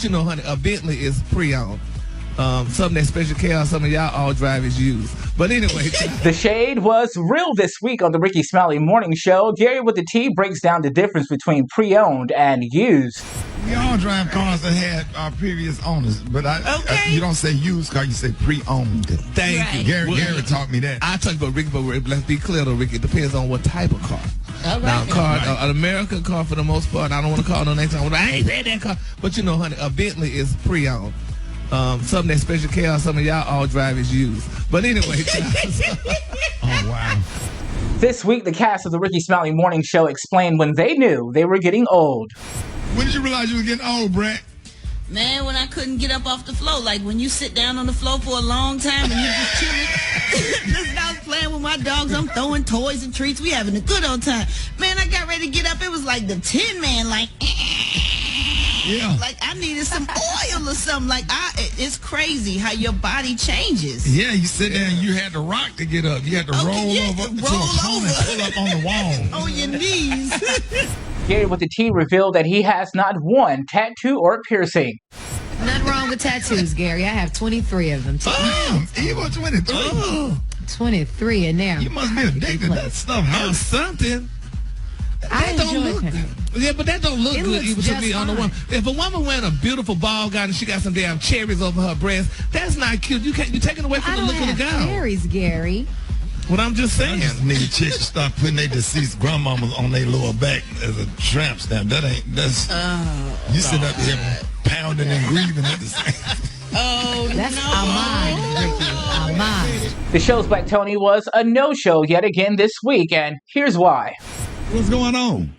You know, honey, a Bentley is pre-owned. Something that special care some of y'all all drive is used. But anyway. The shade was real this week on the Rickey Smiley Morning Show. Gary with the T breaks down the difference between pre-owned and used. We all drive cars that had our previous owners, but you don't say used car, you say pre-owned. Thank you. Gary taught me that. I talked about Ricky, but let's be clear though, Ricky. It depends on what type of car. All right. Now, an American car for the most part, I don't want to call no names. I ain't had that car. But you know, honey, a Bentley is pre-owned. Something that special care some of y'all all drive is used. But anyway. Oh, wow. This week, the cast of the Rickey Smiley Morning Show explained when they knew they were getting old. When did you realize you were getting old, Brat? Man, when I couldn't get up off the floor. Like when you sit down on the floor for a long time and you're just chilling. Just I was playing with my dogs. I'm throwing toys and treats. We having a good old time. Man, I got ready to get up. It was like the Tin Man, like... Yeah. Like I needed some oil or something. Like it's crazy how your body changes. Yeah, you sit there and you had to rock to get up. You had to roll over to a corner and pull up on the wall. On your knees. Gary with the T revealed that he has not one tattoo or piercing. Nothing wrong with tattoos, Gary. I have 23 of them. You were 23? 23 in there. You must be addicted to that stuff. Or something. I enjoy tattoos. Yeah, but that don't look It good looks even to just me on the fine. woman. If a woman wearing a beautiful ball gown and she got some damn cherries over her breast, that's not cute. You're taking away from I the don't look of the have gown. cherries, Gary. What I'm just I saying. just need chicks to start putting their deceased grandmamas on their lower back as a tramp stamp. That's you sit up here pounding and grieving at the same. Oh, That's no. our mind, Ricky. Our mind. The show's Black Tony was a no-show yet again this week, and here's why. What's going on?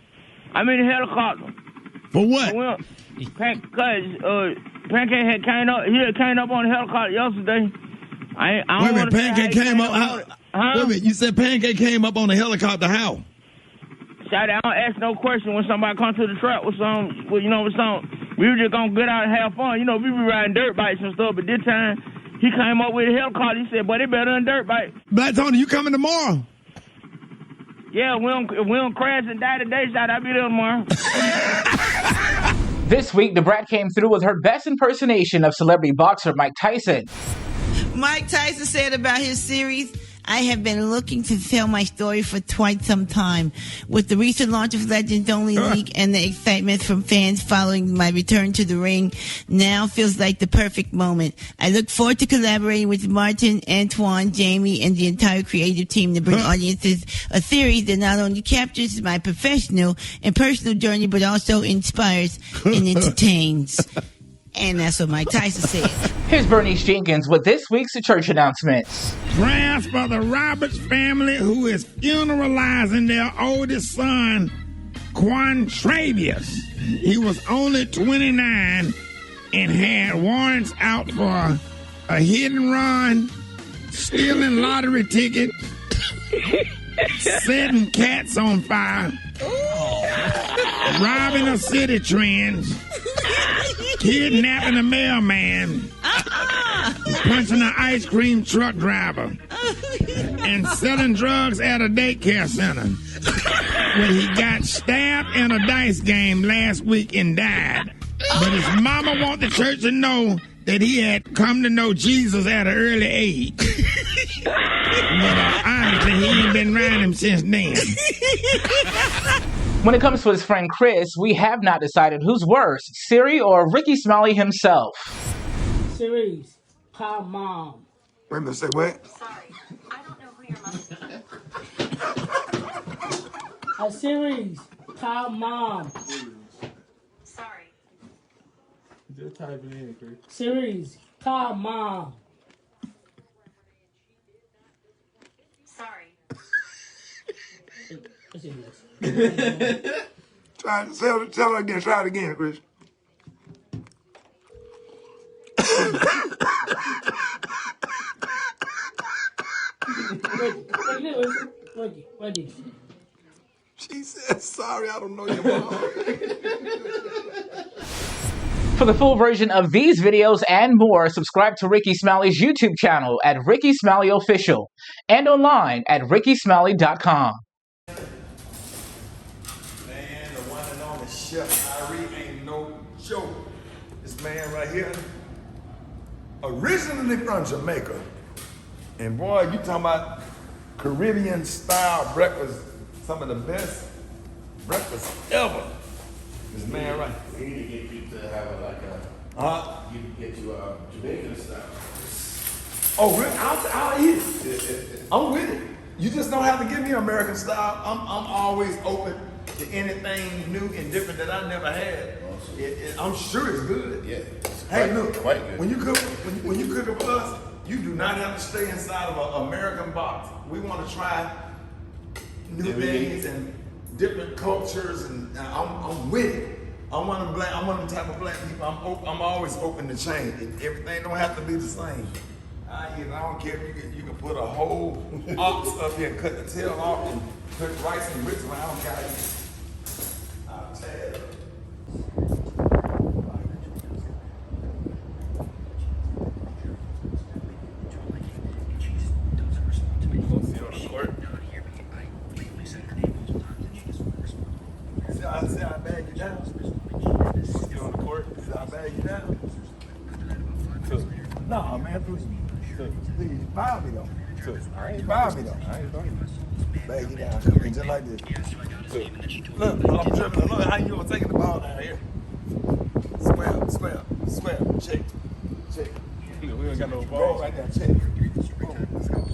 I'm in the helicopter. For what? Pancake had came up. He had came up on the helicopter yesterday. I Wait a minute, Pancake came up. Wait a minute, you said Pancake came up on the helicopter. How? Shady, I don't ask no question when somebody comes to the trap with some, with some. We were just gonna get out and have fun. You know, we be riding dirt bikes and stuff. But this time, he came up with a helicopter. He said, "Boy, they better than dirt bike." Black Tony, you coming tomorrow? Yeah, we don't crash and die today, Shady. I'll be there tomorrow. This week, the Brat came through with her best impersonation of celebrity boxer Mike Tyson. Mike Tyson said about his series, I have been looking to tell my story for quite some time. With the recent launch of Legends Only League and the excitement from fans following my return to the ring, now feels like the perfect moment. I look forward to collaborating with Martin, Antoine, Jamie, and the entire creative team to bring audiences a series that not only captures my professional and personal journey, but also inspires and entertains. And that's what Mike Tyson said. Here's Bernice Jenkins with this week's church announcements. Prayers for the Roberts family who is funeralizing their oldest son, Quantravius. He was only 29 and had warrants out for a hit and run, stealing lottery tickets, setting cats on fire, robbing a city trends, kidnapping a mailman, punching an ice cream truck driver, and selling drugs at a daycare center when he got stabbed in a dice game last week and died. But his mama want the church to know that he had come to know Jesus at an early age. But honestly, he ain't been around him since then. When it comes to his friend Chris, we have not decided who's worse, Siri or Rickey Smiley himself. Siri, call mom. Wait a minute, say what? Sorry, I don't know who your mother is. Siri, call mom. Sorry. Just type it in, Chris. Siri, call mom. Sorry. Tell her again. Try it again, Chris. Ready. She said, sorry, I don't know your mom. For the full version of these videos and more, subscribe to Rickey Smiley's YouTube channel at Rickey Smiley Official and online at rickysmiley.com. Man, the one and only chef Irie ain't no joke. It's This man right here, originally from Jamaica. And boy, you talking about Caribbean style breakfast, some of the best breakfast ever. This man right We need to get you to have you can get you Jamaican style. Oh, really? I'll eat it. I'm with it. You just don't have to give me American style. I'm always open to anything new and different that I never had. I'm sure it's good. Yeah. Hey, look, quite good. when you cook it for us, you do not have to stay inside of an American box. We want to try new things and different cultures, and I'm with it. I'm one of them type of black people. I'm always open to change. Everything don't have to be the same. I don't care if you can put a whole ox up here and cut the tail off and put rice and grits around. I don't care. I'll tell you. See how I bag you down? You on the court? See how I bag you down? No, man, please, fire me though. I ain't fire me though. I ain't fire me. Bag you down, come in just like this. Look, while I'm dribbling, look how you gonna take the ball down here. Square, check. We ain't got no ball right there, check. Boom, let's go.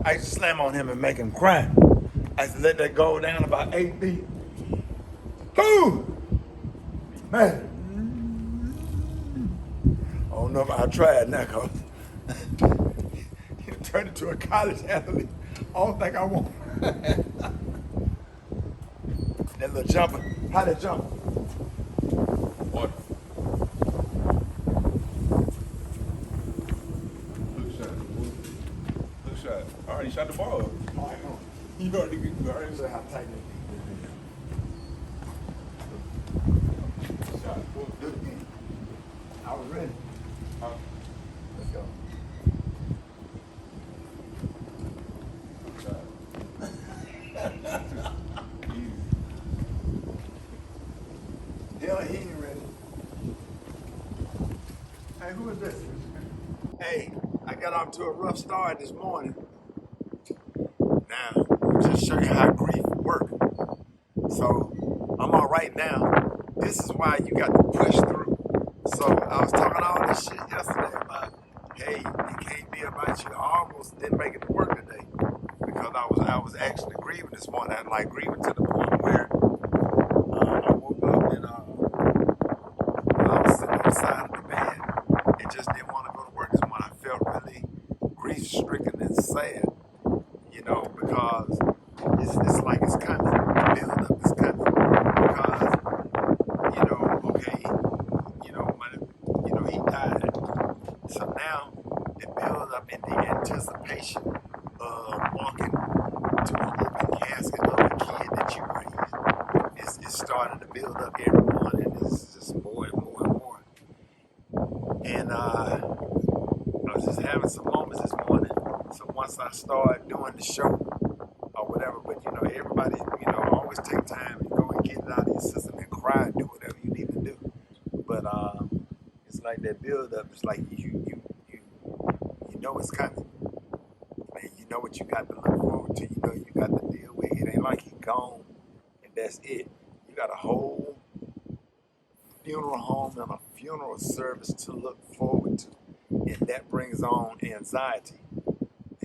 I used to slam on him and make him cry. I used to let that go down about 8 feet. Whoo! Man. I don't know if I tried now, cause he turned into a college athlete. I don't think I want. That little jumper. How that jump? What? I already shot the ball up. You already said how tight it is. Shot. Do it again. I was ready. Let's go. Hell, he ain't ready. Hey, who is this? Hey, I got off to a rough start this morning. Now, just show you how grief works. So, I'm all right now. This is why you got to push through. So, I was talking all this shit yesterday about, hey, it can't be about you. I almost didn't make it to work today because I was actually grieving this morning. I like grieving to the point where I woke up and I was sitting on the side of the bed and just didn't want to go to work this morning. I felt really grief-stricken and sad. You know, because it's like it's coming. The build-up is coming. Because, you know, okay, he died. So now, the build-up and the anticipation of walking to an open casket of a kid that you raised is starting to build up every morning. It's just more and more and more. And I was just having some moments this morning. So once I start doing the show or whatever, but you know, everybody, you know, always take time and go and get it out of your system and cry and do whatever you need to do. But it's like that build up. It's like you know it's coming, and you know what you got to look forward to. You know you got to deal with. It ain't like he gone and that's it. You got a whole funeral home and a funeral service to look forward to, and that brings on anxiety.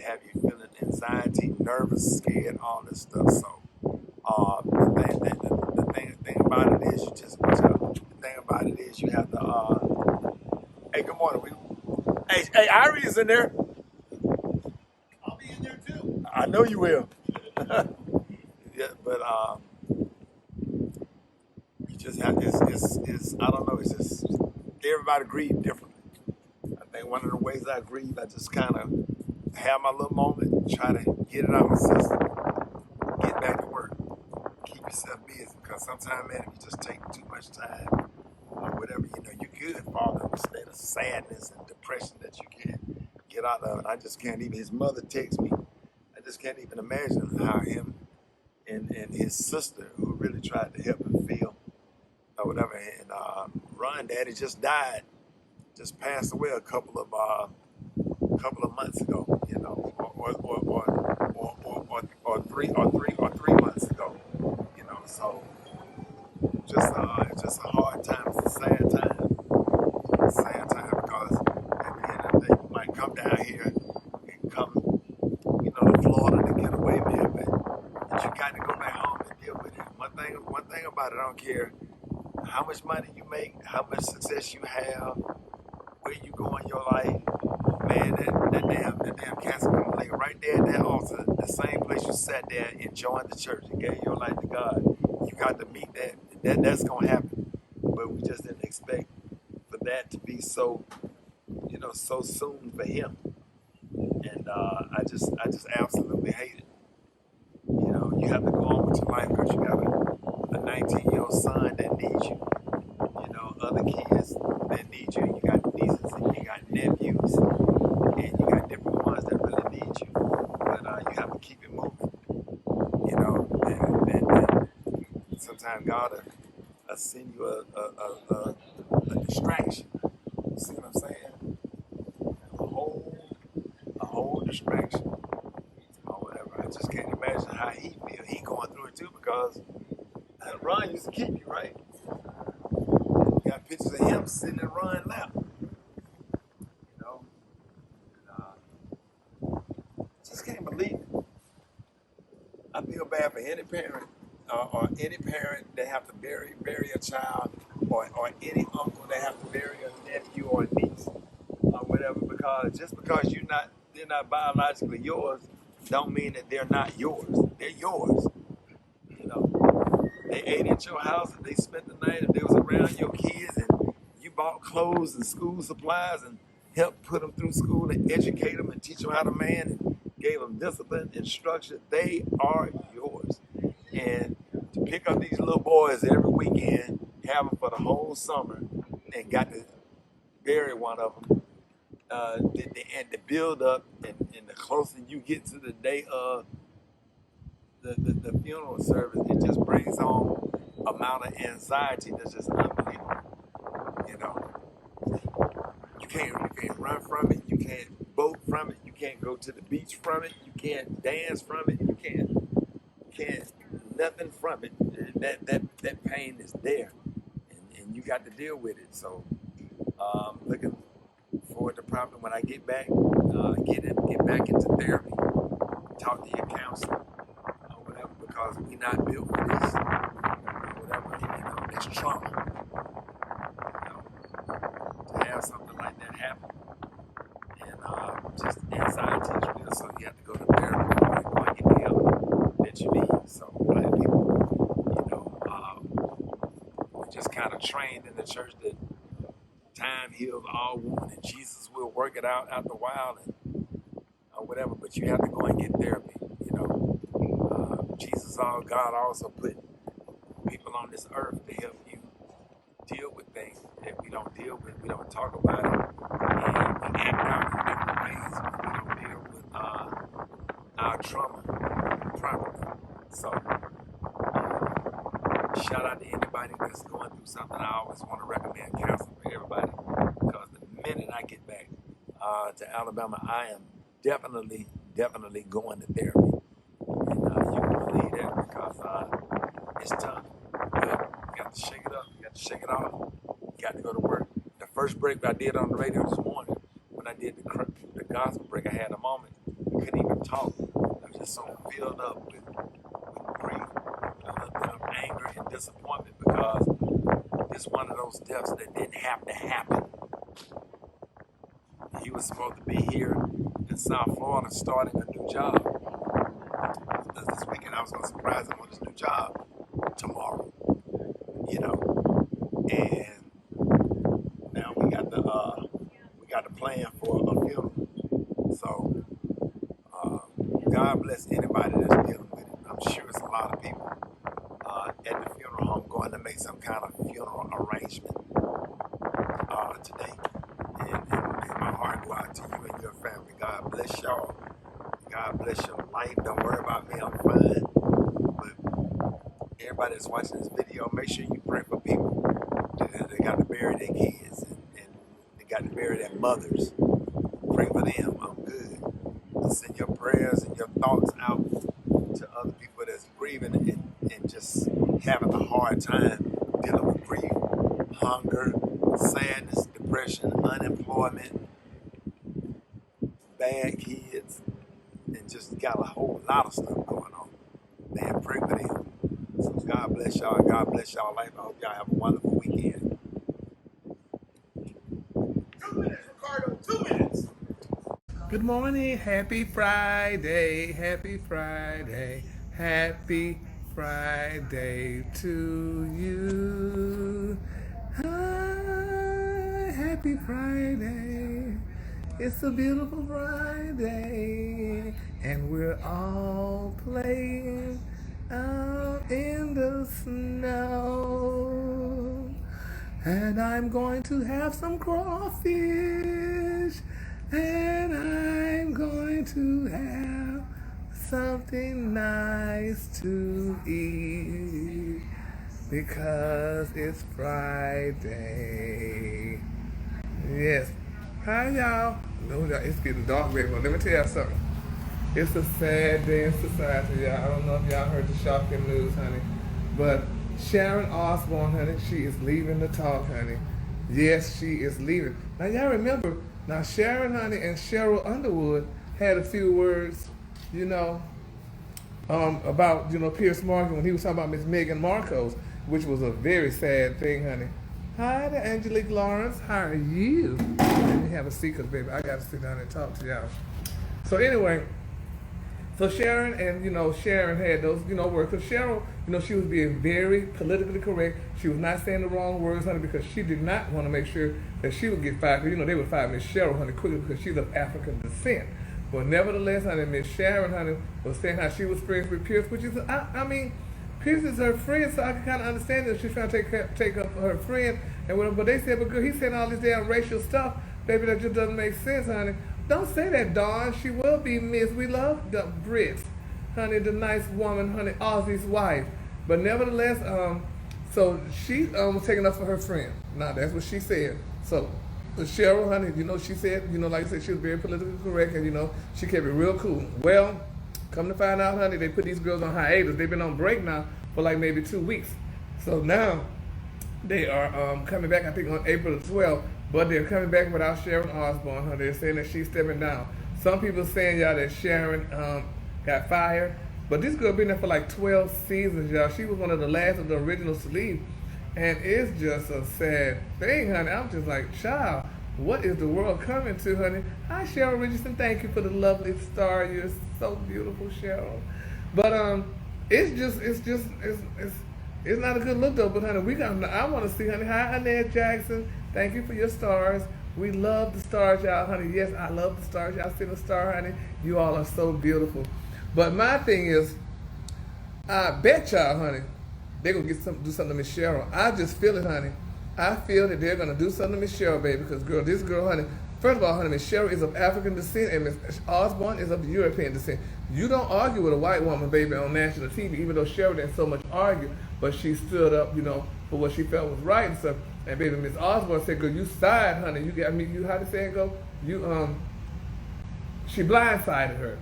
Have you feeling anxiety, nervous, scared, all this stuff. So the thing about it is you just watch out. The thing about it is you have to hey, good morning. Hey, Irie is in there. I'll be in there too. I know you will. Yeah, but you just have it's I don't know, it's just everybody grieve differently. I think one of the ways I grieve, I just kind of have my little moment, try to get it out of my system, get back to work, keep yourself busy, because sometimes, man, if you just take too much time or whatever, you know, you could fall into a state of sadness and depression that you can't get get out of it. I just can't even. His mother texts me. I just can't even imagine how him and his sister, who really tried to help him feel or whatever, and Ron Daddy just died, just passed away a couple of months ago, you know, or three months ago, you know. So just it's just a hard time. It's a sad time. It's a sad time because at the end of the day, you might come down here and come, you know, to Florida to get away, man, but you got to go back home and deal with it. One thing about it, I don't care how much money you make, how much success you have, where you go in your life, man, that damn cancer gonna lay right there at that altar, the same place you sat there enjoying the church and gave your life to God. You got to meet that's gonna happen. But we just didn't expect for that to be so, you know, so soon for him. And I just absolutely hate it. You know, you have to go on with your life because you got a 19-year-old son that needs you. You know, other kids that need you. You got nieces and you got nephews, and you got different ones that really need you. But you have to keep it moving. You know, and sometimes God will send you a distraction. You see what I'm saying? A whole distraction or whatever. I just can't imagine how he feel. He going through it too because Ron used to keep you, right? Got pictures of him sitting in Ron's lap. You know? Just can't believe it. I feel bad for any parent or any parent that have to bury a child or any uncle that have to bury a nephew or a niece or whatever, because just because they're not biologically yours don't mean that they're not yours. They're yours. You know, they ate at your house and they spent the night and they was around your kids and you bought clothes and school supplies and helped put them through school and educate them and teach them how to man and gave them discipline and structure. They are yours. And to pick up these little boys every weekend, have them for the whole summer, and got to bury one of them, and the build up, and the closer you get to the day of the funeral service, it just brings on amount of anxiety that's just unbelievable. You know, you can't run from it, you can't boat from it, you can't go to the beach from it, you can't dance from it, you can't nothing from it. That pain is there, and you got to deal with it. So looking forward to probably when I get back, get back into therapy, talk to your counselor or whatever, because we not built for this or whatever. You know, it's trauma. You know, to have something like that happen, and just anxiety is real. So you have to go to therapy before you go and get the help that you need. So black people, you know, we just kind of trained in the church that time heals all wounds and Jesus will work it out after a while and or whatever. But you have to go and get therapy. You know, God also put people on this earth to help you deal with things that we don't deal with. We don't talk about it, and we act out in different ways. We don't deal with our trauma properly. So, shout out to anybody that's going through something. I always want to recommend counseling for everybody, because the minute I get back to Alabama, I am definitely going to therapy. And you can believe that, because it's tough. But you got to shake it up. You got to shake it off. You got to go to work. The first break I did on the radio this morning, when I did the gospel break, I had a moment. I couldn't even talk. I was just so filled up with grief, a little bit of anger and disappointment, because it's one of those deaths that didn't have to happen. He was supposed to be here in South Florida starting a new job. This weekend I was going to surprise him on his new job tomorrow, you know. And now we got the plan for a funeral. So God bless anybody that's dealing with it. I'm sure it's a lot of people at the funeral home going to make some kind of funeral arrangement today. And my heart go out to you and your family. bless y'all. God bless your life. Don't worry about me. I'm fine. But everybody that's watching this video, make sure you pray for people that they got to bury their kids and they got to bury their mothers. Pray for them. I'm good. And send your prayers and your thoughts out to other people that's grieving and just having a hard time dealing with grief, hunger, sadness, depression, unemployment, bad kids, and just got a whole lot of stuff going on. Man, pray for them. So God bless y'all. God bless y'all life. I hope y'all have a wonderful weekend. 2 minutes, Ricardo. 2 minutes. Good morning. Happy Friday. Happy Friday. Happy Friday to you. Hi, happy Friday. It's a beautiful Friday. And we're all playing out in the snow. And I'm going to have some crawfish. And I'm going to have something nice to eat because it's Friday. Yes. Hi, y'all. No, it's getting dark, baby. Let me tell y'all something. It's a sad day in society, y'all. I don't know if y'all heard the shocking news, honey. But Sharon Osbourne, honey, she is leaving the talk, honey. Yes, she is leaving. Now, y'all remember, now Sharon, honey, and Cheryl Underwood had a few words, about, Pierce Morgan when he was talking about Miss Megan Marcos, which was a very sad thing, honey. Hi to Angelique Lawrence. How are you? Let me have a seat, because, baby, I got to sit down and talk to y'all. So anyway, so Sharon and, Sharon had those, words. Because Cheryl, she was being very politically correct. She was not saying the wrong words, honey, because she did not want to make sure that she would get fired. Because, they would fire Miss Cheryl, honey, quickly because she's of African descent. But nevertheless, honey, Miss Sharon, honey, was saying how she was friends with Pierce, which is, I mean, Pierce is her friend, so I can kind of understand that she's trying to take up her friend. And whatever. But they said, but girl, he's saying all this damn racial stuff, baby, that just doesn't make sense, honey. Don't say that, Dawn. She will be missed. We love the Brits, honey, the nice woman, honey, Ozzy's wife. But nevertheless, so she was taking up for her friend. Now, that's what she said. So, Cheryl, honey, she said, like I said, she was very politically correct, and, she kept it real cool. Well, come to find out, honey, they put these girls on hiatus. They've been on break now for like maybe 2 weeks. So now they are coming back, I think, on April 12th. But they're coming back without Sharon Osbourne, honey. They're saying that she's stepping down. Some people saying, y'all, that Sharon got fired. But this girl been there for like 12 seasons, y'all. She was one of the last of the originals to leave. And it's just a sad thing, honey. I'm just like, child, what is the world coming to, honey? Hi, Cheryl Richardson. Thank you for the lovely star. You're so beautiful, Cheryl. But it's not a good look, though. But, honey, I want to see, honey. Hi, Annette Jackson. Thank you for your stars. We love the stars, y'all, honey. Yes, I love the stars. Y'all see the star, honey? You all are so beautiful. But my thing is, I bet y'all, honey, they're going to do something to Miss Cheryl. I just feel it, honey. I feel that they're going to do something to Miss Cheryl, baby, because, girl, this girl, honey, first of all, honey, Miss Cheryl is of African descent, and Miss Osbourne is of European descent. You don't argue with a white woman, baby, on national TV, even though Cheryl didn't so much argue, but she stood up, for what she felt was right and stuff. And baby, Miss Osbourne said, girl, you side, honey. You got me, how to say it go? She blindsided her.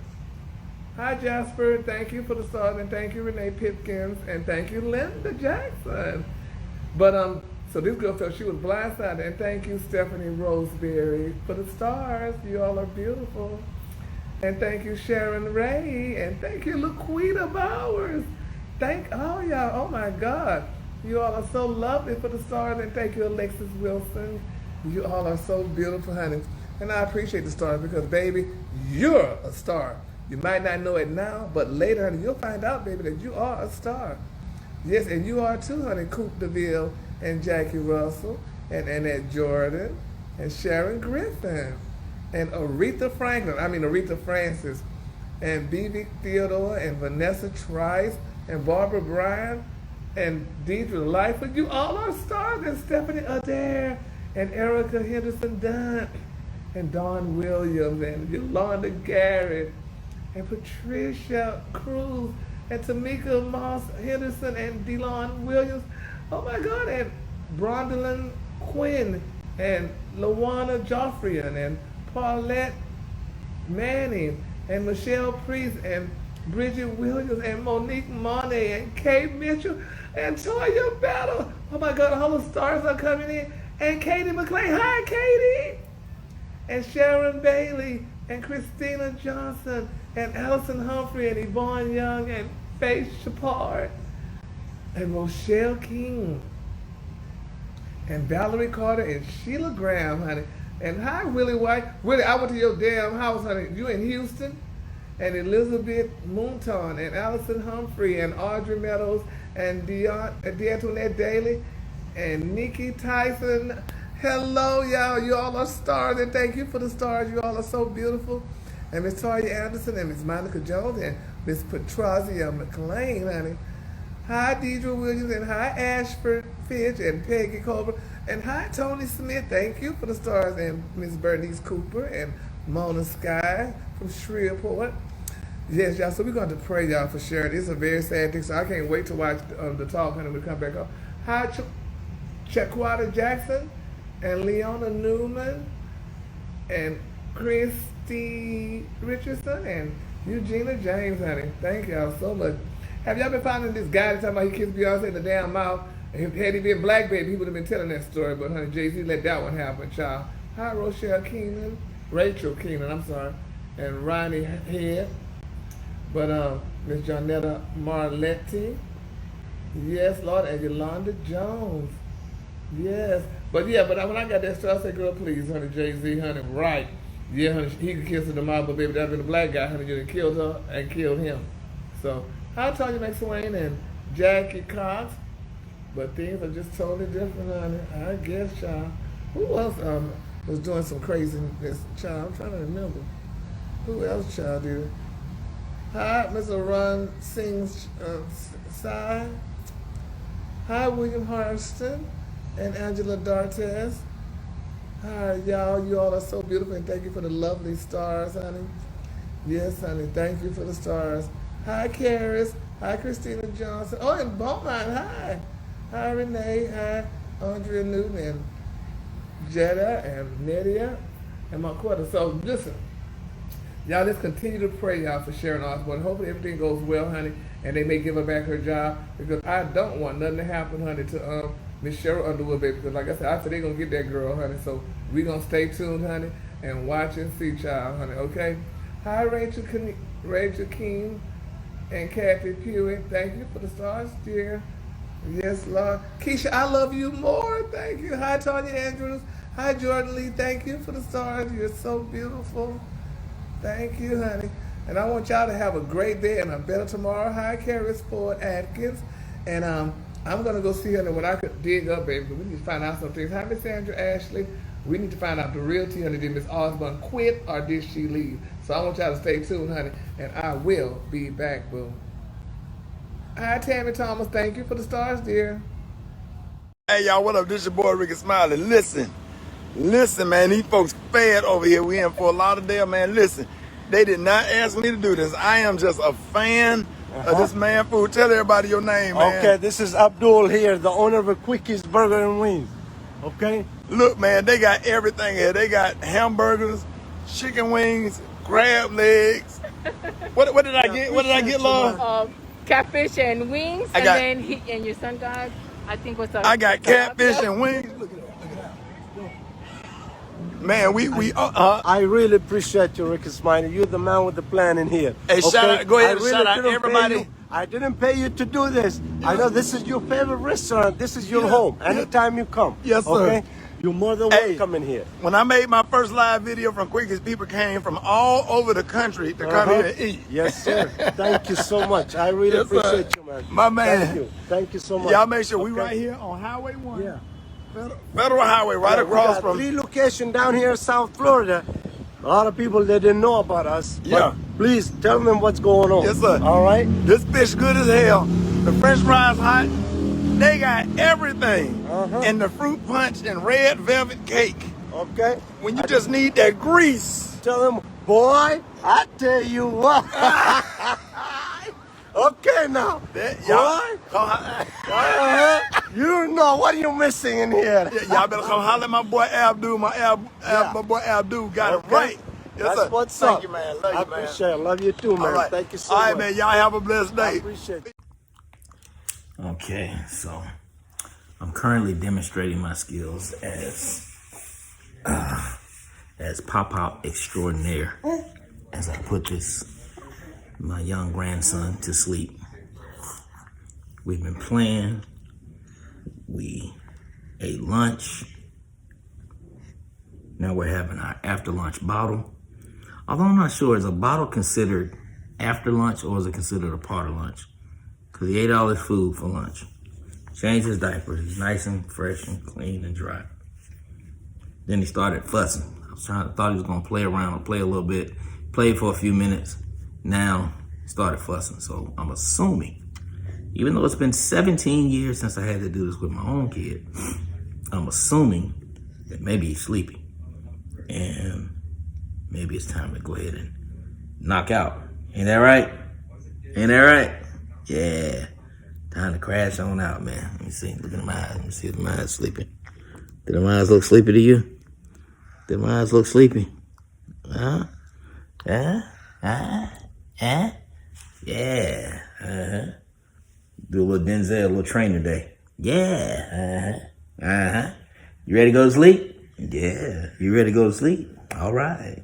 Hi, Jasper. Thank you for the stars, and thank you, Renee Pipkins, and thank you, Linda Jackson. But, so this girl felt she was blindsided, and thank you, Stephanie Roseberry, for the stars. You all are beautiful. And thank you, Sharon Ray, and thank you, Laquita Bowers. All y'all, oh my God. You all are so lovely for the stars, and thank you, Alexis Wilson. You all are so beautiful, honey. And I appreciate the stars because, baby, you're a star. You might not know it now, but later, honey, you'll find out, baby, that you are a star. Yes, and you are too, honey. Coop DeVille and Jackie Russell and Annette Jordan and Sharon Griffin and Aretha Francis and B.B. Theodore and Vanessa Trice and Barbara Bryan and Deidre Lightfoot. You all are stars. And Stephanie Adair and Erica Henderson Dunn and Dawn Williams, and Yolanda Garrett, and Patricia Cruz, and Tamika Moss Henderson, and Delon Williams. Oh my God, and Brondalyn Quinn, and Lawana Joffrian, and Paulette Manning, and Michelle Priest, and Bridget Williams, and Monique Monet, and Kay Mitchell, and Toya Battle. Oh my God, all the stars are coming in. And Katie McClain. Hi, Katie. And Sharon Bailey, and Christina Johnson, and Allison Humphrey, and Yvonne Young, and Faith Shepard, and Rochelle King, and Valerie Carter, and Sheila Graham, honey. And hi, Willie White. Willie, I went to your damn house, honey. You in Houston? And Elizabeth Moonton, and Allison Humphrey, and Audrey Meadows, and D'Antoinette Daly, and Nikki Tyson. Hello, y'all. You all are stars, and thank you for the stars. You all are so beautiful. And Miss Toya Anderson, and Miss Monica Jones, and Miss Patrazia McLean, honey. Hi, Deidre Williams, and hi, Ashford Fitch, and Peggy Colbert, and hi, Tony Smith. Thank you for the stars, and Miss Bernice Cooper, and Mona Sky from Shreveport. Yes, y'all. So we're going to pray, y'all, for Sharon. It's a very sad thing, so I can't wait to watch the talk, honey, when we come back up. Hi, Chaquata Jackson, and Leona Newman, and Christy Richardson, and Eugenia James, honey. Thank y'all so much. Have y'all been finding this guy talking about he kissed Beyonce in the damn mouth? And had he been black, baby, he would have been telling that story. But, honey, Jay-Z let that one happen, child. Hi, Rachel Keenan, I'm sorry. And Ronnie Head. But, Miss Jonetta Marletti. Yes, Lord. And Yolanda Jones. Yes. But, yeah, but when I got that story, I said, girl, please, honey, Jay-Z, honey, right. Yeah, honey, he could kiss her in the mouth, but, baby, that would have been a black guy, honey. You done killed her and killed him. So, hi, Tanya McSwain and Jackie Cox. But things are just totally different, honey. I guess, child. Who else was doing some craziness, child? I'm trying to remember. Who else, child, did it? Hi, Mr. Ron Sings Sai. Hi, William Harston and Angela Dartes. Hi, y'all. You all are so beautiful, and thank you for the lovely stars, honey. Yes, honey. Thank you for the stars. Hi, Karis. Hi, Christina Johnson. Oh, and Beaumont. Hi. Hi, Renee. Hi, Andrea Newton and Jetta and Nydia and Marquetta. So, listen. Y'all just continue to pray, y'all, for Sharon Osbourne. Hopefully everything goes well, honey, and they may give her back her job, because I don't want nothing to happen, honey, to Miss Cheryl Underwood, baby, because like I said, they're going to get that girl, honey. So we're going to stay tuned, honey, and watch and see, child, honey, okay? Hi, Rachel King and Kathy Pewitt. Thank you for the stars, dear. Yes, Lord. Keisha, I love you more. Thank you. Hi, Tanya Andrews. Hi, Jordan Lee. Thank you for the stars. You're so beautiful. Thank you, honey. And I want y'all to have a great day and a better tomorrow. Hi, Carrie Ford Atkins. And I'm going to go see her when I could dig up, baby. We need to find out some things. Hi, Miss Sandra Ashley. We need to find out the real tea, honey. Did Miss Osbourne quit or did she leave? So I want y'all to stay tuned, honey. And I will be back, boo. Hi, Tammy Thomas. Thank you for the stars, dear. Hey, y'all, what up? This your boy, Rickey Smiley. Listen, man, these folks fed over here. We in Fort Lauderdale, man. Listen, they did not ask me to do this. I am just a fan of this man food. Tell everybody your name, man. Okay, this is Abdul here, the owner of Quickie's Burger and Wings. Okay? Look, man, they got everything here. They got hamburgers, chicken wings, crab legs. What did I get? What did I get, Lord? Catfish and wings, and your son got, I think, what's up? I got catfish and wings. Look at that. Man, I really appreciate you, Rickey Smiley. You're the man with the plan in here. Hey, okay? Go ahead and shout out everybody. I didn't pay you to do this. Yeah. I know this is your favorite restaurant. This is your home. Anytime you come. Yes, sir. Okay? You're more than welcome in here. When I made my first live video from Quickies, people came from all over the country to come here and eat. Yes, sir. Thank you so much. I really appreciate you, man. My man. Thank you. Thank you so much. Y'all make sure we right here on Highway 1. Yeah. Federal Highway, right across from. 3 locations down here in South Florida. A lot of people, they didn't know about us. Yeah. But please tell them what's going on. Yes, sir. All right? This fish good as hell. The French fries hot. They got everything. And the fruit punch and red velvet cake. Okay? When you just need that grease. Tell him, boy, I tell you what. Okay now. You know what are you missing in here? Y'all better come holler at my boy Abdul. My boy Abdul got it right. Yes, That's sir. what's Thank up. you, man. Love you, I appreciate it. Love you too, man. All right. Thank you so much. All right, man. Y'all have a blessed day. I appreciate it. Okay, so I'm currently demonstrating my skills as pop-out extraordinaire as I put my young grandson to sleep. We've been playing. We ate lunch. Now we're having our after lunch bottle. Although I'm not sure, is a bottle considered after lunch or is it considered a part of lunch? Because he ate all his food for lunch. Changed his diaper. He's nice and fresh and clean and dry. Then he started fussing. Thought he was gonna play around, play a little bit, played for a few minutes. Now he started fussing. So I'm assuming, even though it's been 17 years since I had to do this with my own kid, I'm assuming that maybe he's sleepy. And maybe it's time to go ahead and knock out. Ain't that right? Ain't that right? Yeah. Time to crash on out, man. Let me see. Look at my eyes. Let me see if my eyes sleeping. Did my eyes look sleepy to you? Did my eyes look sleepy? Huh? Yeah. Do a little Denzel, a little trainer day. Yeah. You ready to go to sleep? Yeah. You ready to go to sleep? All right.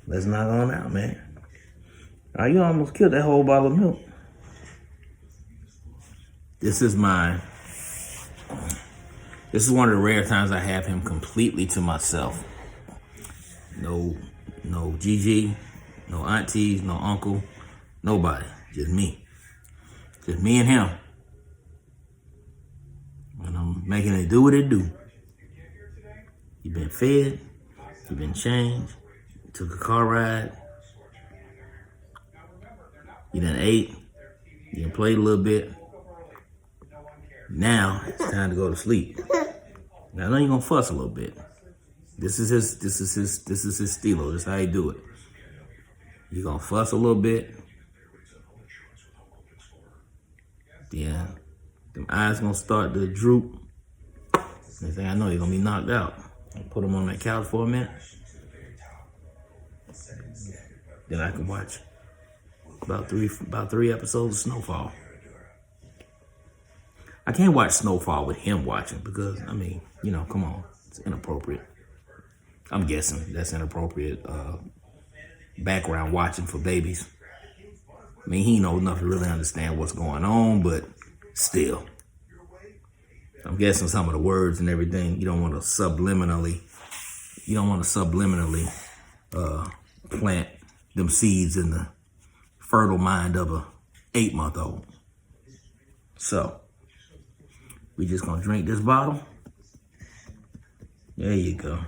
Let's knock on out, man. Oh, you almost killed that whole bottle of milk. This is one of the rare times I have him completely to myself. No Gigi, no aunties, no uncle, nobody. Just me. Just me and him. And I'm making it do what it do. You been fed, you been changed, took a car ride, you done ate, you done played a little bit. Now it's time to go to sleep. Now I know you're gonna fuss a little bit. This is his stilo. This is how he do it. You're gonna fuss a little bit. Yeah. Them eyes gonna start to droop. Next thing I know, you're gonna be knocked out. Put him on that couch for a minute. Then I can watch about three episodes of Snowfall. I can't watch Snowfall with him watching because, I mean, come on. It's inappropriate. I'm guessing that's inappropriate background watching for babies. I mean, he knows enough to really understand what's going on, but still. I'm guessing some of the words and everything, you don't want to subliminally plant them seeds in the fertile mind of a 8-month-old. So, we just gonna drink this bottle. There you go.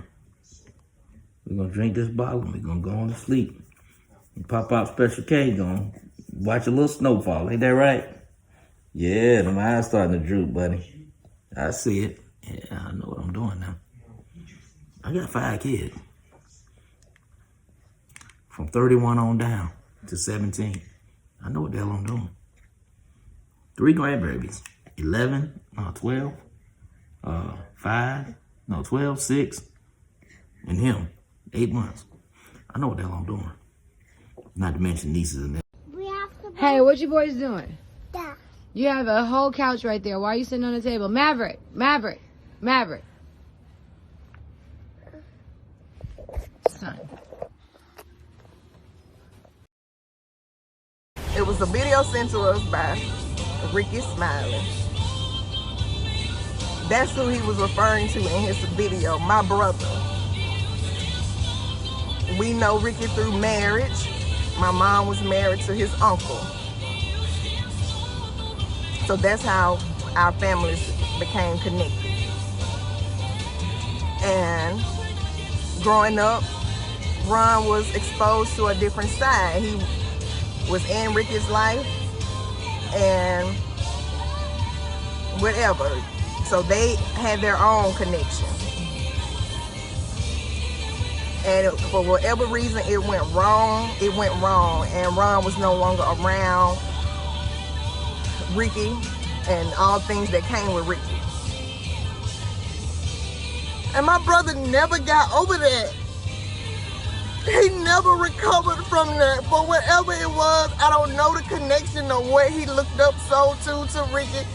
We're gonna drink this bottle and we're gonna go on to sleep. And Pop Out Special K gonna watch a little Snowfall. Ain't that right? Yeah, my eyes starting to droop, buddy. I see it. Yeah, I know what I'm doing now. I got 5 kids. From 31 on down to 17. I know what the hell I'm doing. 3 grandbabies. 12, 12, 6, and him, 8 months. I know what the hell I'm doing. Not to mention nieces and nephews. Hey, what you boys doing? Yeah. You have a whole couch right there. Why are you sitting on the table? Maverick. Son. It was a video sent to us by Rickey Smiley. That's who he was referring to in his video, my brother. We know Rickey through marriage. My mom was married to his uncle. So that's how our families became connected. And growing up, Ron was exposed to a different side. He was in Rickey's life and whatever. So they had their own connection. And for whatever reason, it went wrong. It went wrong, and Ron was no longer around Ricky and all things that came with Ricky. And my brother never got over that. He never recovered from that. For whatever it was, I don't know the connection of what he looked up to Ricky.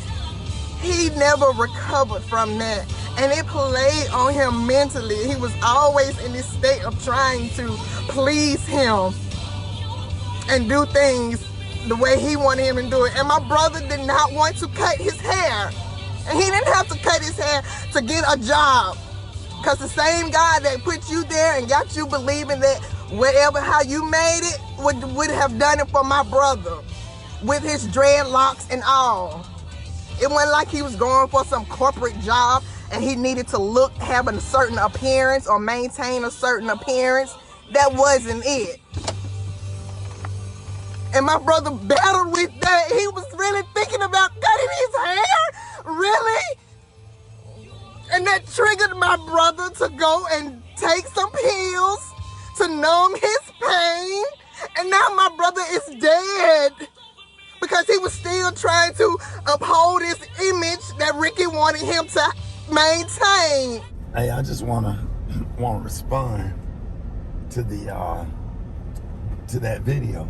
He never recovered from that. And it played on him mentally. He was always in this state of trying to please him and do things the way he wanted him to do it. And my brother did not want to cut his hair. And he didn't have to cut his hair to get a job. Because the same God that put you there and got you believing that whatever, how you made it, would have done it for my brother with his dreadlocks and all. It wasn't like he was going for some corporate job and he needed to have a certain appearance or maintain a certain appearance. That wasn't it. And my brother battled with that. He was really thinking about cutting his hair? Really? And that triggered my brother to go and take some pills to numb his pain. And now my brother is dead because he was still trying to uphold his image that Ricky wanted him to maintain. Hey, I just want to respond to the to that video.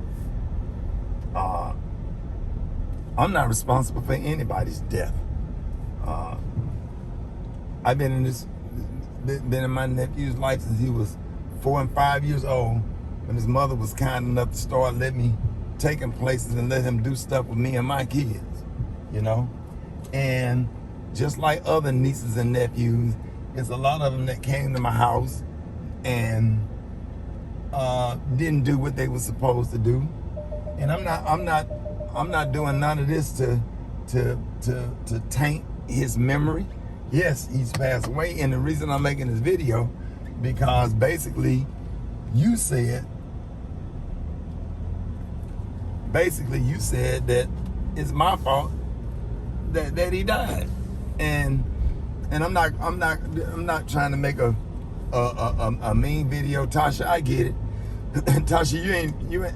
I'm not responsible for anybody's death. I've been in my nephew's life since he was 4 and 5 years old, when his mother was kind enough to start letting me take him places and let him do stuff with me and my kids, you know? And just like other nieces and nephews, there's a lot of them that came to my house and didn't do what they were supposed to do. And I'm not doing none of this to taint his memory. Yes, he's passed away, and the reason I'm making this video, because basically you said that it's my fault that he died, and I'm not trying to make a mean video, Tasha. I get it. Tasha,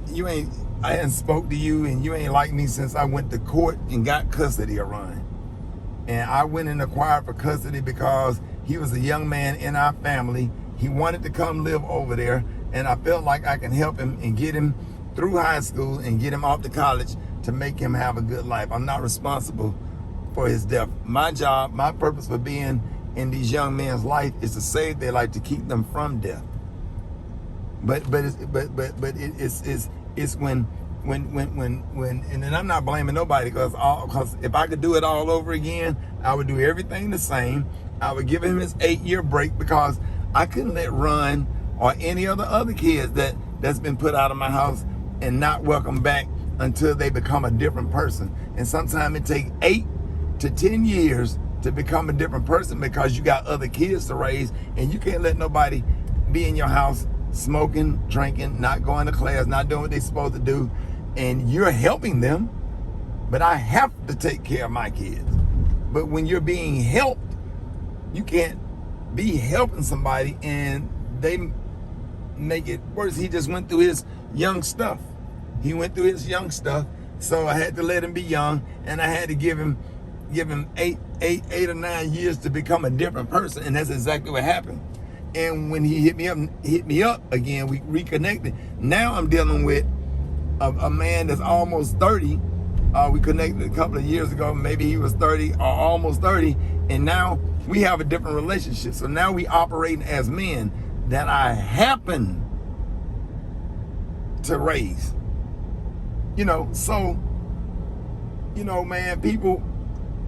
you ain't I hadn't spoke to you, and you ain't like me since I went to court and got custody of Ryan. And I went and acquired for custody because he was a young man in our family. He wanted to come live over there, and I felt like I can help him and get him through high school and get him off to college to make him have a good life. I'm not responsible for his death. My job, my purpose for being in these young men's life is to save their life, to keep them from death. But it's when and then I'm not blaming nobody, because if I could do it all over again, I would do everything the same. I would give him his 8-year break, because I couldn't let Ron or any other kids that's been put out of my house and not welcome back until they become a different person. And sometimes it takes 8 to 10 years to become a different person, because you got other kids to raise, and you can't let nobody be in your house smoking, drinking, not going to class, not doing what they're supposed to do, and you're helping them. But I have to take care of my kids. But when you're being helped, you can't be helping somebody and they make it worse. He just went through his young stuff. So I had to let him be young, and I had to give him 8 or 9 years to become a different person, and that's exactly what happened. And when he hit me up again, we reconnected. Now I'm dealing with a man that's almost 30. We connected a couple of years ago. Maybe he was 30 or almost 30, and now we have a different relationship. So now we operating as men that I happen to raise. You know, so, you know, man, people,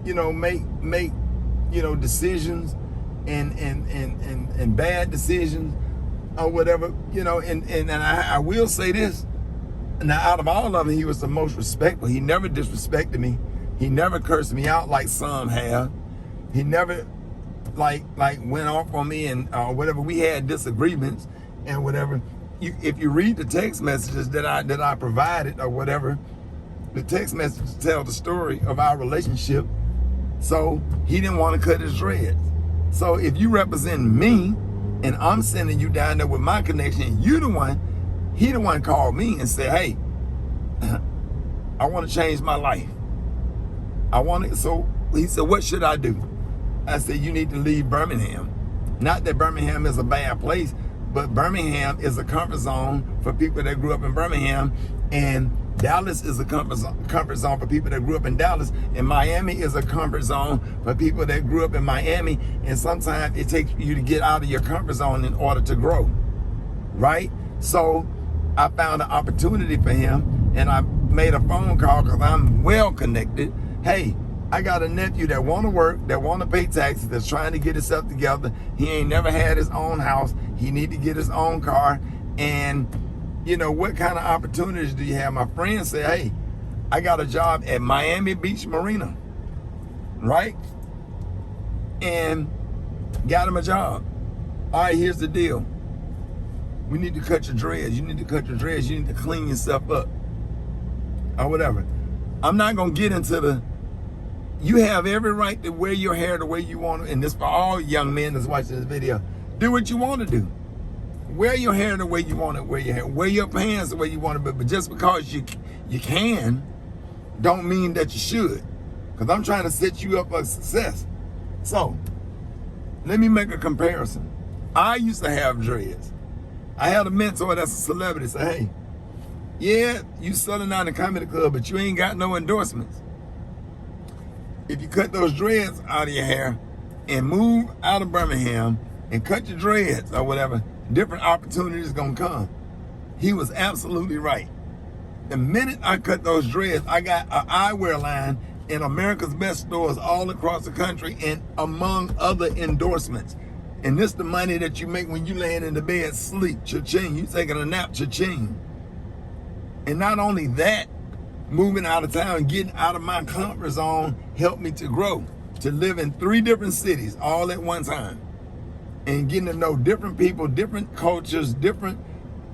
you know, make you know, decisions and bad decisions or whatever, you know, and I will say this. Now, out of all of them, he was the most respectful. He never disrespected me. He never cursed me out like some have. He never like went off on me and whatever. We had disagreements and whatever. If you read the text messages that I provided or whatever, the text messages tell the story of our relationship. So he didn't want to cut his dreads. So if you represent me and I'm sending you down there with my connection. He the one called me and said, hey, I want to change my life. So he said, what should I do? I said, you need to leave Birmingham. Not that Birmingham is a bad place, but Birmingham is a comfort zone for people that grew up in Birmingham, and Dallas is a comfort zone for people that grew up in Dallas, and Miami is a comfort zone for people that grew up in Miami, and sometimes it takes you to get out of your comfort zone in order to grow, right? So I found an opportunity for him, and I made a phone call because I'm well connected. Hey, I got a nephew that want to work, that want to pay taxes, that's trying to get himself together. He ain't never had his own house. He need to get his own car. And, you know, what kind of opportunities do you have? My friend said, hey, I got a job at Miami Beach Marina, right? And got him a job. All right, here's the deal. We need to cut your dreads. You need to cut your dreads. You need to clean yourself up or whatever. I'm not going to get into you have every right to wear your hair the way you want to, and this for all young men that's watching this video. Do what you want to do. Wear your hair the way you want to wear your hair. Wear your pants the way you want to, but just because you can, don't mean that you should. Because I'm trying to set you up for success. So, let me make a comparison. I used to have dreads. I had a mentor that's a celebrity say, hey, yeah, you selling out in the comedy club, but you ain't got no endorsements. If you cut those dreads out of your hair and move out of Birmingham and cut your dreads or whatever, different opportunities gonna come. He was absolutely right. The minute I cut those dreads, I got an eyewear line in America's Best stores all across the country, and among other endorsements. And this the money that you make when you laying in the bed, sleep, cha-ching. You taking a nap, cha-ching. And not only that, moving out of town, getting out of my comfort zone helped me to grow, to live in 3 different cities all at one time, and getting to know different people, different cultures, different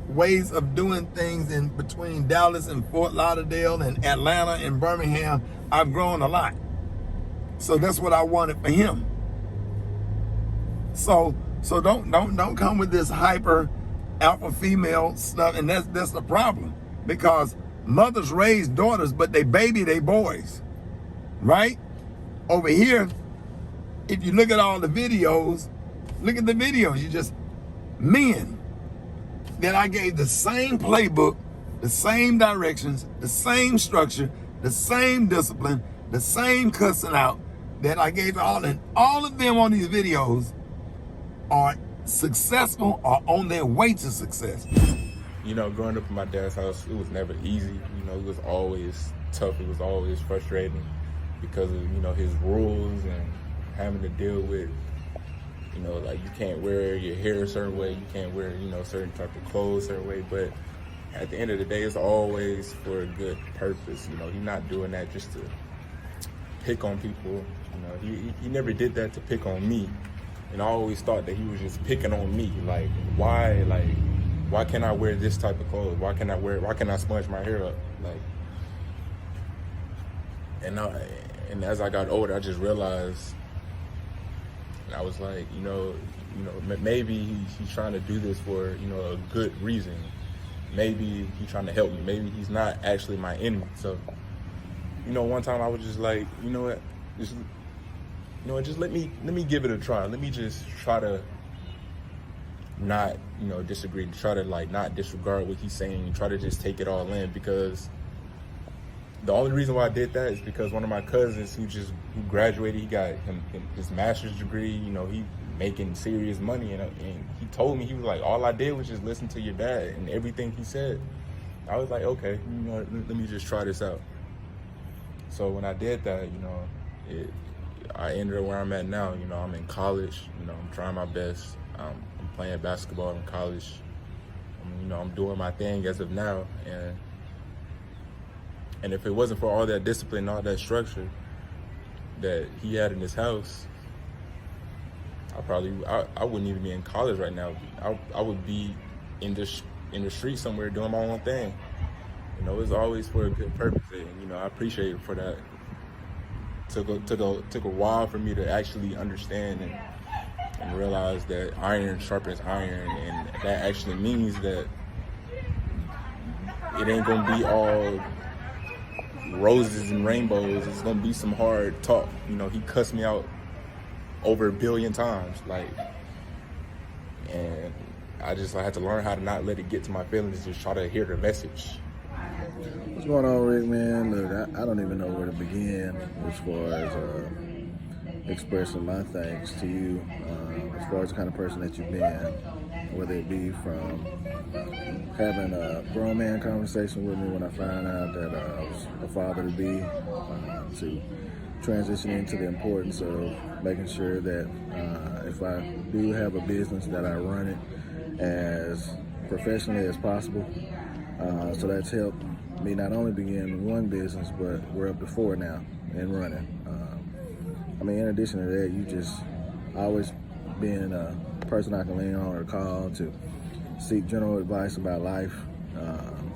ways of doing things in between Dallas and Fort Lauderdale and Atlanta and Birmingham. I've grown a lot. So that's what I wanted for him. So don't come with this hyper alpha female stuff, and that's the problem, because mothers raise daughters, but they baby they boys, right? Over here, if you look at all the videos, look at the videos, you just, men that I gave the same playbook, the same directions, the same structure, the same discipline, the same cussing out that I gave all, and all of them on these videos are successful or on their way to success. You know, growing up in my dad's house, it was never easy. You know, it was always tough. It was always frustrating because of, you know, his rules and having to deal with, you know, like you can't wear your hair a certain way, you can't wear, you know, certain type of clothes a certain way. But at the end of the day, it's always for a good purpose. You know, he's not doing that just to pick on people. You know, he never did that to pick on me. And I always thought that he was just picking on me. Like, why can't I wear this type of clothes? Why can't I sponge my hair up? Like, and as I got older, I just realized, and I was like, you know, maybe he's trying to do this for, you know, a good reason. Maybe he's trying to help me. Maybe he's not actually my enemy. So, you know, one time I was just like, you know what, just let me give it a try. Let me just try to not, you know, disagree, try to like not disregard what he's saying, try to just take it all in, because the only reason why I did that is because one of my cousins who graduated, he got his master's degree, you know, he making serious money, and he told me, he was like, all I did was just listen to your dad and everything he said. I was like, okay, you know, let me just try this out. So when I did that, you know, I ended up where I'm at now. You know, I'm in college, you know, I'm trying my best. I'm playing basketball in college. You know, I'm doing my thing as of now, and if it wasn't for all that discipline, all that structure that he had in his house, I wouldn't even be in college right now. I would be in the street somewhere doing my own thing. You know, it's always for a good purpose, and you know, I appreciate it for that. Took a while for me to actually understand and realized that iron sharpens iron, and that actually means that it ain't gonna be all roses and rainbows. It's gonna be some hard talk. You know, he cussed me out over 1 billion times, like, and I had to learn how to not let it get to my feelings, just try to hear the message. What's going on, Rick, man? Look, I don't even know where to begin as far as expressing my thanks to you, as far as the kind of person that you've been, whether it be from having a grown man conversation with me when I found out that I was a father-to-be, to transitioning into the importance of making sure that if I do have a business, that I run it as professionally as possible. So that's helped me not only begin one business, but we're up to 4 now and running. I mean, in addition to that, you just always being a person I can lean on or call to seek general advice about life,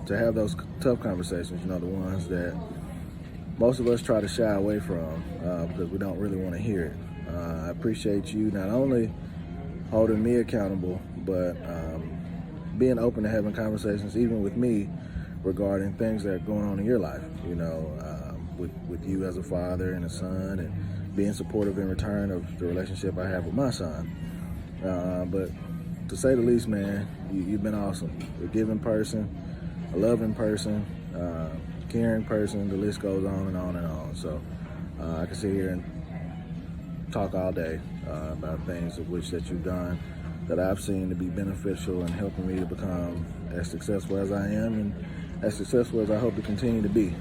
to have those tough conversations, you know, the ones that most of us try to shy away from because we don't really want to hear it. I appreciate you not only holding me accountable, but being open to having conversations, even with me, regarding things that are going on in your life, you know, with you as a father and a son, and being supportive in return of the relationship I have with my son. But to say the least, man, you've been awesome. You're a giving person, a loving person, caring person. The list goes on and on and on. So I can sit here and talk all day about things of which that you've done that I've seen to be beneficial in helping me to become as successful as I am and as successful as I hope to continue to be.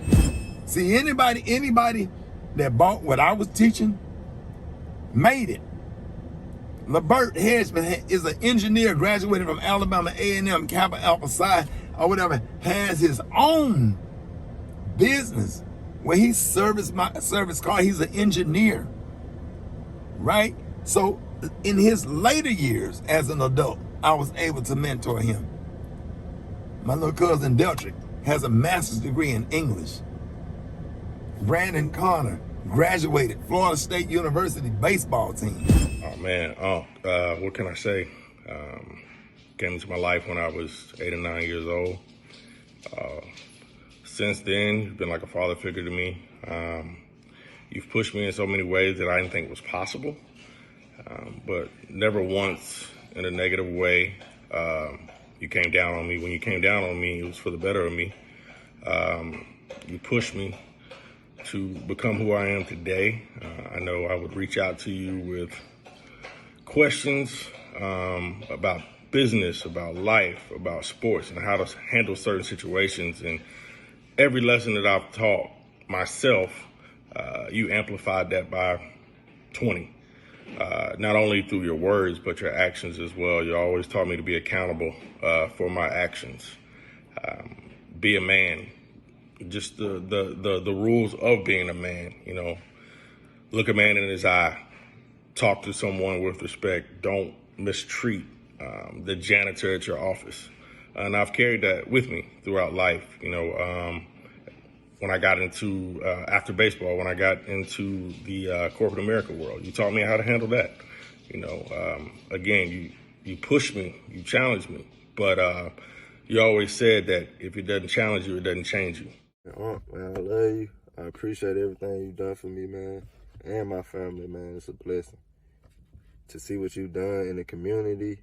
See, anybody that bought what I was teaching made it. LeBert Hedgeman is an engineer, graduated from Alabama A&M, Kappa Alpha Psi, or whatever, has his own business where he serviced my service car. He's an engineer, right? So in his later years as an adult, I was able to mentor him. My little cousin Deltrick has a master's degree in English. Brandon Connor graduated Florida State University baseball team. Oh man, what can I say? Came into my life when I was 8 or 9 years old. Since then, you've been like a father figure to me. You've pushed me in so many ways that I didn't think was possible, but never once in a negative way. You came down on me. When you came down on me, it was for the better of me. You pushed me to become who I am today. I know I would reach out to you with questions about business, about life, about sports, and how to handle certain situations. And every lesson that I've taught myself, you amplified that by 20. Not only through your words, but your actions as well. You always taught me to be accountable for my actions. Be a man. Just the rules of being a man, you know. Look a man in his eye. Talk to someone with respect. Don't mistreat the janitor at your office. And I've carried that with me throughout life, you know. When I got into, after baseball, when I got into the corporate America world, you taught me how to handle that. You know, again, you pushed me, you challenged me, but you always said that if it doesn't challenge you, it doesn't change you. Man, I love you. I appreciate everything you've done for me, man, and my family, man. It's a blessing to see what you've done in the community,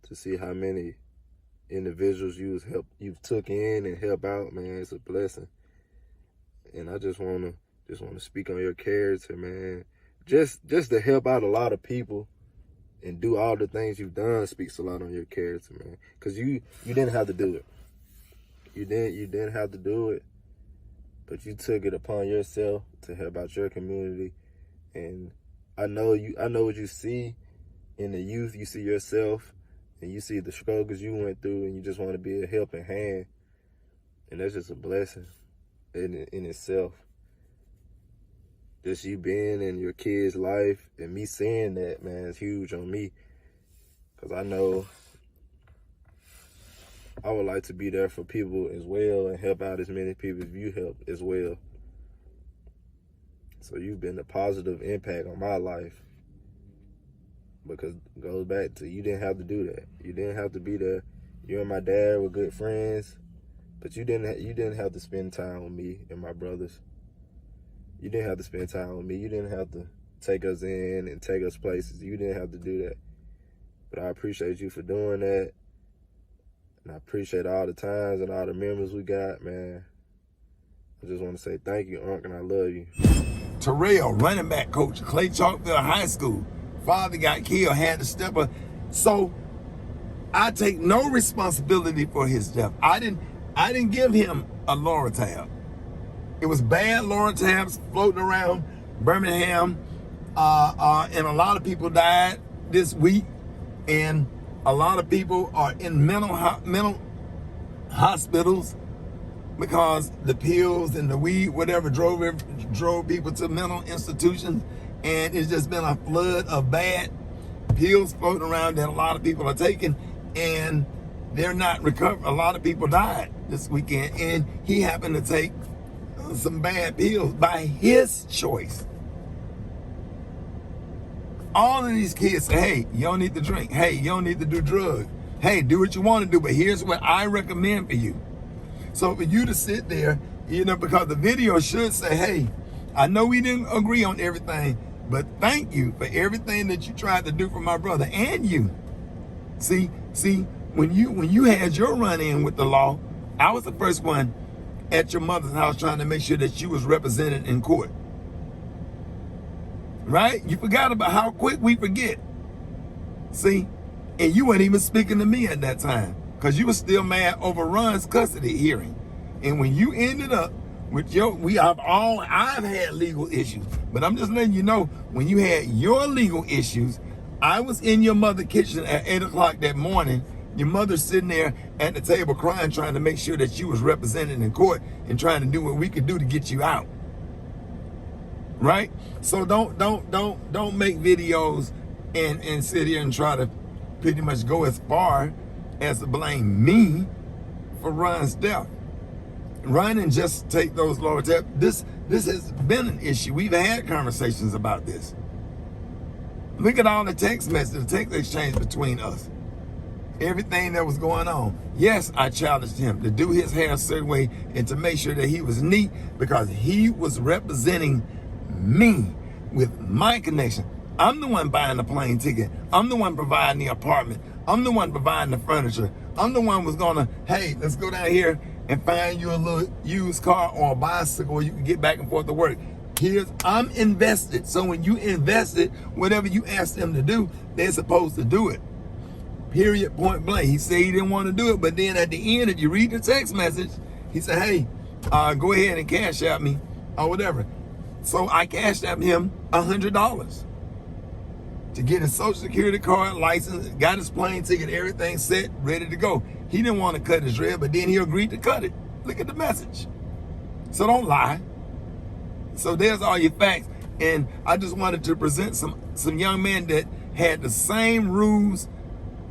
to see how many individuals you've took in and help out, man. It's a blessing. And I just wanna speak on your character, man. Just to help out a lot of people and do all the things you've done speaks a lot on your character, man. Cause you didn't have to do it. You didn't have to do it, but you took it upon yourself to help out your community. And I know what you see in the youth. You see yourself, and you see the struggles you went through, and you just want to be a helping hand. And that's just a blessing in itself. Just you being in your kid's life and me seeing that, man, is huge on me. Because I know I would like to be there for people as well and help out as many people as you help as well. So you've been a positive impact on my life. because it goes back to you didn't have to do that. You didn't have to be there. You and my dad were good friends, but you didn't have to spend time with me and my brothers. You didn't have to spend time with me. You didn't have to take us in and take us places. You didn't have to do that. But I appreciate you for doing that. And I appreciate all the times and all the memories we got, man. I just want to say thank you, Unc, and I love you. Terrell, running back coach, Clay Chalkville High School. Father got killed, had to step up. So I take no responsibility for his death. I didn't give him a Loratab. It was bad Loratabs floating around Birmingham, and a lot of people died this week, and a lot of people are in mental hospitals because the pills and the weed, whatever, drove people to mental institutions, and it's just been a flood of bad pills floating around that a lot of people are taking, and they're not recovering. A lot of people died this weekend, and he happened to take some bad pills by his choice. All of these kids say, hey, you don't need to drink. Hey, you don't need to do drugs. Hey, do what you want to do, but here's what I recommend for you. So for you to sit there, you know, because the video should say, hey, I know we didn't agree on everything, but thank you for everything that you tried to do for my brother and you. See, when you had your run-in with the law, I was the first one at your mother's house trying to make sure that you was represented in court. Right? You forgot about how quick we forget. See? And you weren't even speaking to me at that time because you were still mad over Ron's custody hearing. And when you ended up with I've had legal issues, but I'm just letting you know, when you had your legal issues, I was in your mother's kitchen at 8 o'clock that morning. Your mother's sitting there at the table crying, trying to make sure that you was represented in court and trying to do what we could do to get you out. Right? So don't make videos and sit here and try to pretty much go as far as to blame me for Ron's death. Ron didn't just take those lower tabs. This has been an issue. We've had conversations about this. Look at all the text messages, the text exchange between us. Everything that was going on. Yes, I challenged him to do his hair a certain way and to make sure that he was neat because he was representing me with my connection. I'm the one buying the plane ticket. I'm the one providing the apartment. I'm the one providing the furniture. I'm the one was gonna, hey, let's go down here and find you a little used car or a bicycle where you can get back and forth to work. I'm invested. So when you invested, whatever you ask them to do, they're supposed to do it. Period, point blank. He said he didn't want to do it, but then at the end, if you read the text message, he said, hey, go ahead and cash out me or whatever. So I cashed out him $100 to get his social security card, license, got his plane ticket, everything set, ready to go. He didn't want to cut his dread, but then he agreed to cut it. Look at the message. So don't lie. So there's all your facts. And I just wanted to present some young men that had the same rules,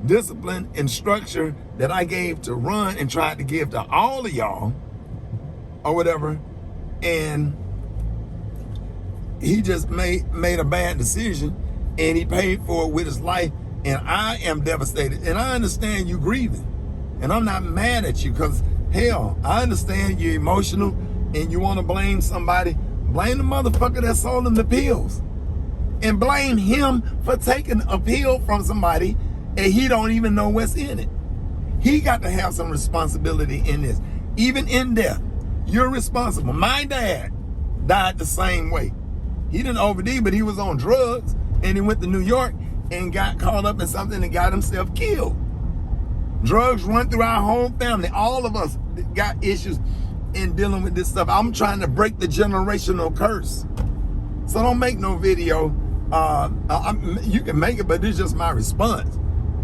discipline, and structure that I gave to Ron and tried to give to all of y'all or whatever. And he just made a bad decision and he paid for it with his life. And I am devastated. And I understand you grieving. And I'm not mad at you because, hell, I understand you're emotional and you want to blame somebody. Blame the motherfucker that sold him the pills. And blame him for taking a pill from somebody and he don't even know what's in it. He got to have some responsibility in this. Even in death, you're responsible. My dad died the same way. He didn't OD, but he was on drugs and he went to New York and got caught up in something and got himself killed. Drugs run through our whole family. All of us got issues in dealing with this stuff. I'm trying to break the generational curse. So don't make no video. You can make it, but it's just my response.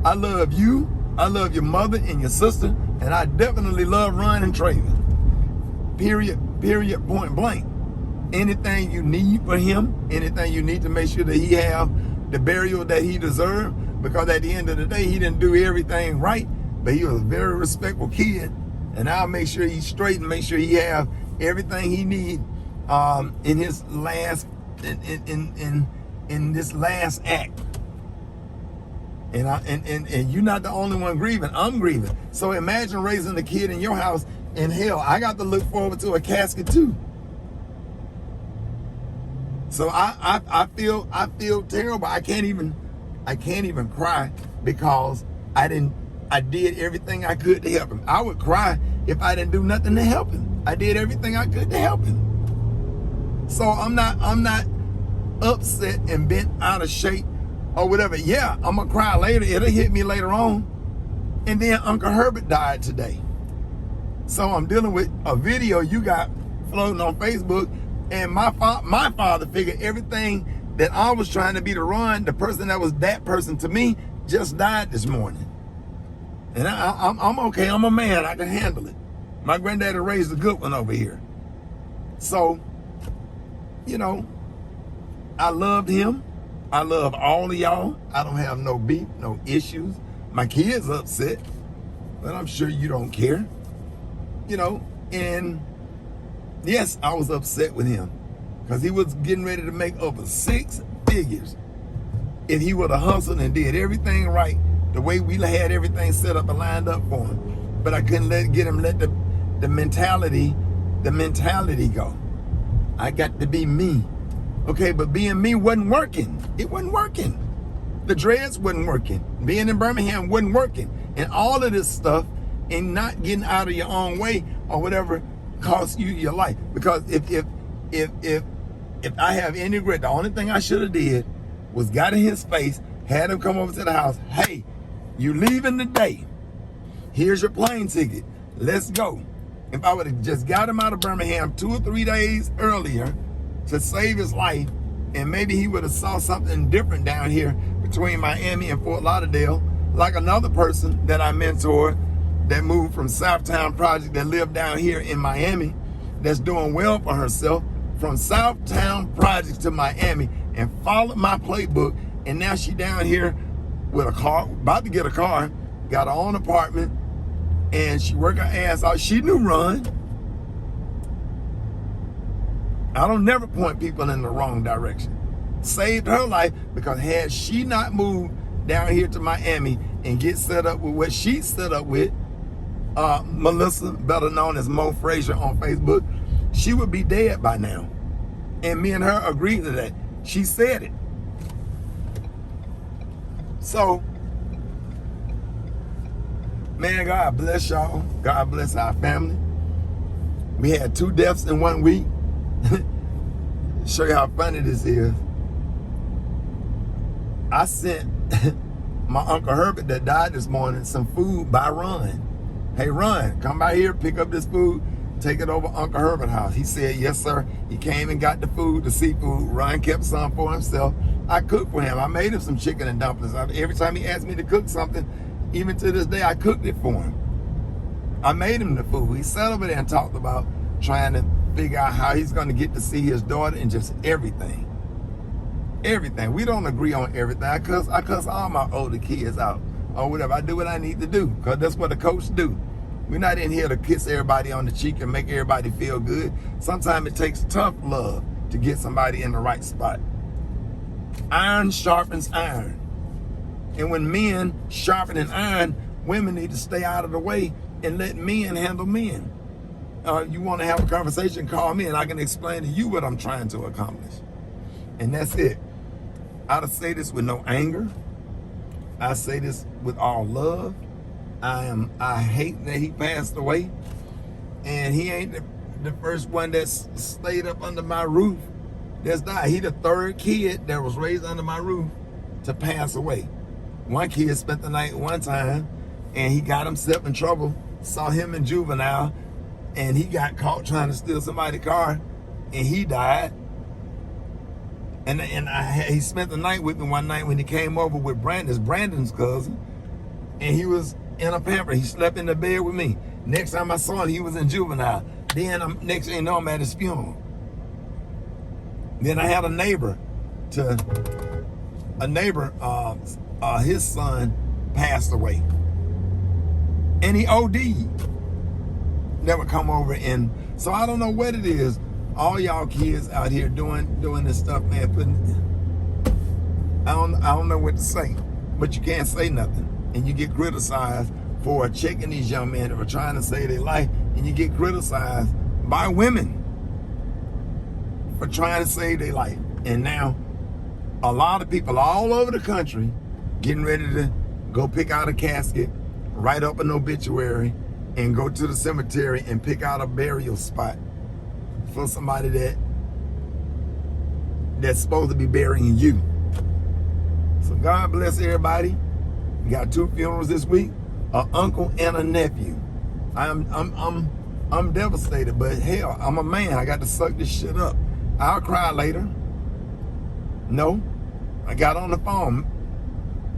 I love you. I love your mother and your sister. And I definitely love Ron and Traven. Period, point blank. Anything you need for him, anything you need to make sure that he have the burial that he deserved, because at the end of the day, he didn't do everything right, but he was a very respectful kid. And I'll make sure he's straight and make sure he have everything he need in his last, in this last act. And you're not the only one grieving. I'm grieving. So imagine raising a kid in your house in hell. I got to look forward to a casket too. So I feel terrible. I can't even cry because I did everything I could to help him. I would cry if I didn't do nothing to help him. I did everything I could to help him. So I'm not upset and bent out of shape or whatever. Yeah, I'm gonna cry later. It'll hit me later on. And then Uncle Herbert died today. So I'm dealing with a video you got floating on Facebook, and my father figured everything that I was trying to be to run, the person that was that person to me, just died this morning. And I'm okay. I'm a man. I can handle it. My granddaddy raised a good one over here. So, you know, I loved him. I love all of y'all. I don't have no beef, no issues. My kids upset, but I'm sure you don't care. You know, and yes, I was upset with him because he was getting ready to make over 6 figures if he would have hustled and did everything right the way we had everything set up and lined up for him. But I couldn't let the mentality go. I got to be me. Okay, but being me wasn't working. It wasn't working. The dreads wasn't working. Being in Birmingham wasn't working. And all of this stuff and not getting out of your own way or whatever costs you your life. Because if I have any regret, the only thing I should have did was got in his face, had him come over to the house. Hey, you leaving today. Here's your plane ticket. Let's go. If I would have just got him out of Birmingham 2 or 3 days earlier to save his life, and maybe he would have saw something different down here between Miami and Fort Lauderdale, like another person that I mentored that moved from Southtown Project that lived down here in Miami, that's doing well for herself, from Southtown Project to Miami, and followed my playbook, and now she down here with a car, about to get a car, got her own apartment, and she worked her ass out. She knew run. I don't never point people in the wrong direction. Saved her life because had she not moved down here to Miami and get set up with what she set up with, Melissa, better known as Mo Frazier on Facebook, she would be dead by now. And me and her agreed to that. She said it. So, man, God bless y'all. God bless our family. We had 2 deaths in 1 week. Show you how funny this is. I sent my Uncle Herbert that died this morning some food by Ron. Hey, Ron, come by here, pick up this food, take it over Uncle Herbert's house. He said, yes, sir. He came and got the food, the seafood. Ron kept some for himself. I cooked for him. I made him some chicken and dumplings. Every time he asked me to cook something, even to this day, I cooked it for him. I made him the food. He sat over there and talked about trying to figure out how he's going to get to see his daughter and just everything. Everything. We don't agree on everything. I cuss all my older kids out or whatever. I do what I need to do because that's what the coach do. We're not in here to kiss everybody on the cheek and make everybody feel good. Sometimes it takes tough love to get somebody in the right spot. Iron sharpens iron. And when men sharpen iron, women need to stay out of the way and let men handle men. You want to have a conversation, call me and I can explain to you what I'm trying to accomplish. And that's it. I say this with no anger. I say this with all love. I hate that he passed away. And he ain't the first one that's stayed up under my roof that's died. He the 3rd kid that was raised under my roof to pass away. One kid spent the night one time and he got himself in trouble. Saw him in juvenile and he got caught trying to steal somebody's car and he died. And he spent the night with me one night when he came over with Brandon's cousin, and he was in a pamper. He slept in the bed with me. Next time I saw him, he was in juvenile. Then next thing you know, I'm at his funeral. Then I had a neighbor, his son passed away, and he OD'd. Never come over, and so I don't know what it is. All y'all kids out here doing this stuff, man. I don't know what to say. but you can't say nothing. And you get criticized for checking these young men that are trying to save their life, and you get criticized by women for trying to save their life. And now, a lot of people all over the country getting ready to go pick out a casket, write up an obituary, and go to the cemetery and pick out a burial spot for somebody that's supposed to be burying you. So God bless everybody. We got 2 funerals this week, an uncle and a nephew. I'm devastated, but hell, I'm a man. I got to suck this shit up. I'll cry later. No, I got on the phone.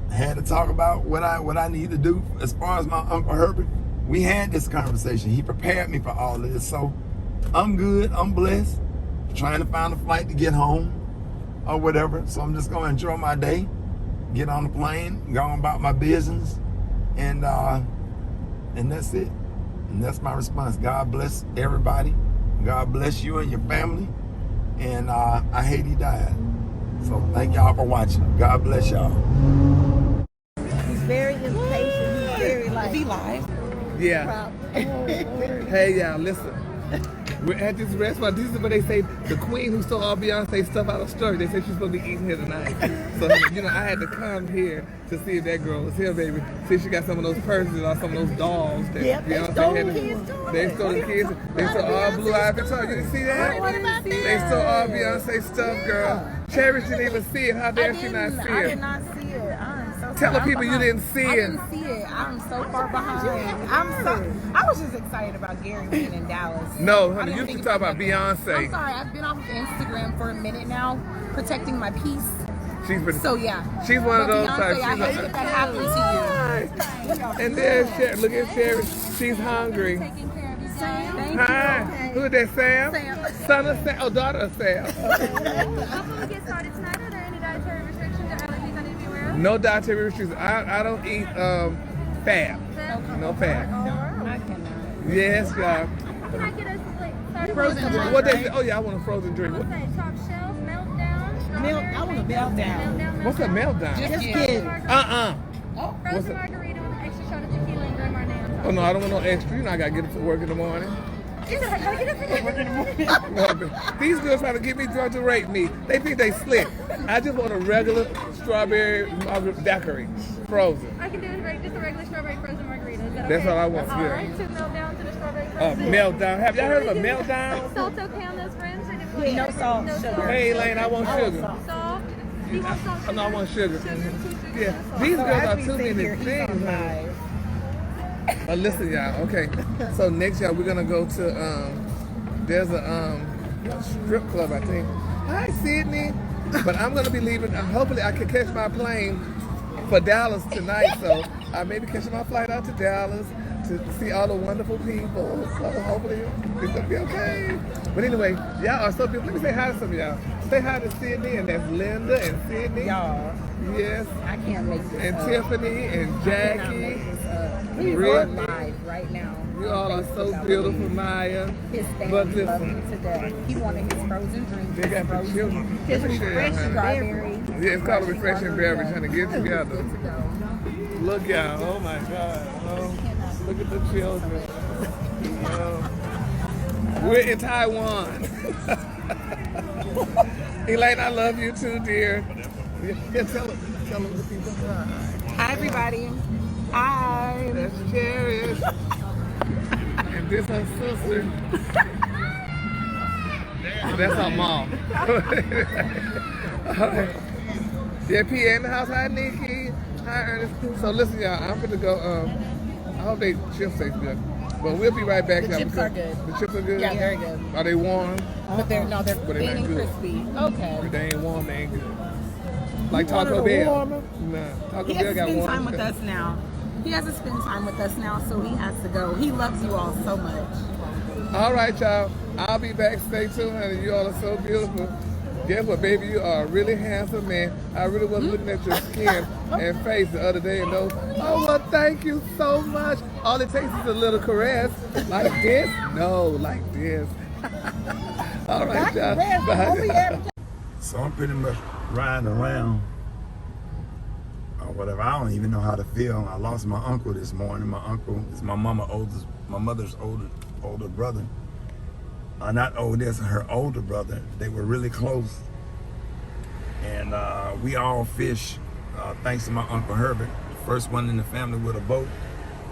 I had to talk about what I need to do as far as my Uncle Herbert. We had this conversation. He prepared me for all of this. So I'm good, I'm blessed. Trying to find a flight to get home or whatever. So I'm just gonna enjoy my day, get on the plane, go on about my business, and that's it. And that's my response. God bless everybody. God bless you and your family. And I hate he died. So thank y'all for watching. God bless y'all. He's very impatient. He's very like. Is he live? Yeah. Hey, y'all, listen. We're at this restaurant. This is where they say the queen who stole all Beyonce stuff out of storage. They said she's supposed to be eating here tonight. So, you know, I had to come here to see if that girl was here, baby. See if she got some of those purses or some of those dolls that Beyonce had. They stole the kids. They stole all Blue Ivy Tongue. You didn't see that? They stole all Beyonce stuff, girl. Cherish didn't even see it. How dare she not see it? I did not see it. I'm so Tell the people you didn't see it. I didn't see it. I'm so far behind. I was just excited about Gary being in Dallas. No, honey, you should talk about Beyonce. I'm sorry, I've been off of Instagram for a minute now, protecting my peace. So yeah. She's one of those types. I hate that happened to you. And there's Sharon. Look at Sharon. She's hungry. Hi. Who is that, Sam? Sam. Son of Sam. Oh, daughter of Sam. Before we get started tonight, are there any dietary restrictions or allergies I need to be aware of? No dietary restrictions. I don't eat fat. No fat. I cannot. Yes, y'all. Can I get us like Frozen drink, What they right? say? Oh yeah, I want a frozen drink. What's that? Top shelf, meltdown? I want a meltdown. What's a meltdown? Just kidding. Frozen margarita with an extra shot of tequila and Grand Marnier on top. Oh no, I don't want no extra. You know I gotta get it to work in the morning. These girls trying to get me drunk to rape me. They think they slick. I just want a regular strawberry daiquiri, frozen. I can do it just a regular strawberry frozen margarita. Is that okay? That's all I want. All Yeah. right, so meltdown to the strawberry frozen. Meltdown. Have y'all heard of a meltdown? Salt okay on those friends? No salt, sugar. Hey, Elaine, I want sugar. Salt? Do you want salt? Oh, no, I want sugar. Sugar. Yeah, these girls are too many things. Listen, y'all. Okay, so next, y'all, we're gonna go to there's a strip club, I think. Hi, Sydney. But I'm gonna be leaving. Hopefully, I can catch my plane for Dallas tonight. So I may be catching my flight out to Dallas to see all the wonderful people. So hopefully, it's gonna be okay. But anyway, y'all are so beautiful. Let me say hi to some of y'all. Say hi to Sydney, and that's Linda and Sydney. Y'all. Yes. I can't make this and up. Tiffany and Jackie. We are live right now. You all are so beautiful, Maya. His But family love listen, him today. He wanted his frozen drink. they got the children. His refreshing strawberry. Yeah, it's called a refreshing beverage, honey. Get together. Look, y'all. Oh my God. Oh, look at the children. We're in Taiwan. Elaine, I love you too, dear. Yeah, tell them the people. Hi, everybody. Hi. That's Cherish. And this her sister. That's her mom. Yeah, P.A. in the house. Hi, Nikki. Hi, Ernest. So listen, y'all, I'm gonna go. I hope they chips taste good. But we'll be right back. The chips are good. The chips are good? Yeah, very good. Are they warm? But they're thin and crispy. Okay. If they ain't warm, they ain't good. Like Taco Bell. Nah, Taco He has Bell to got spend warm. time with us now. He has to spend time with us now, so he has to go. He loves you all so much. All right, y'all. I'll be back. Stay tuned, honey. You all are so beautiful. Guess what, baby? You are a really handsome man. I really was looking at your skin and face the other day and those, oh, well, thank you so much. All it takes is a little caress. Like this? No, like this. All right, y'all. Bye. So I'm pretty much riding around or whatever. I don't even know how to feel. I lost my uncle this morning. My uncle is my mother's older brother. Not oldest, her older brother. They were really close. And we all fish, thanks to my Uncle Herbert, first one in the family with a boat.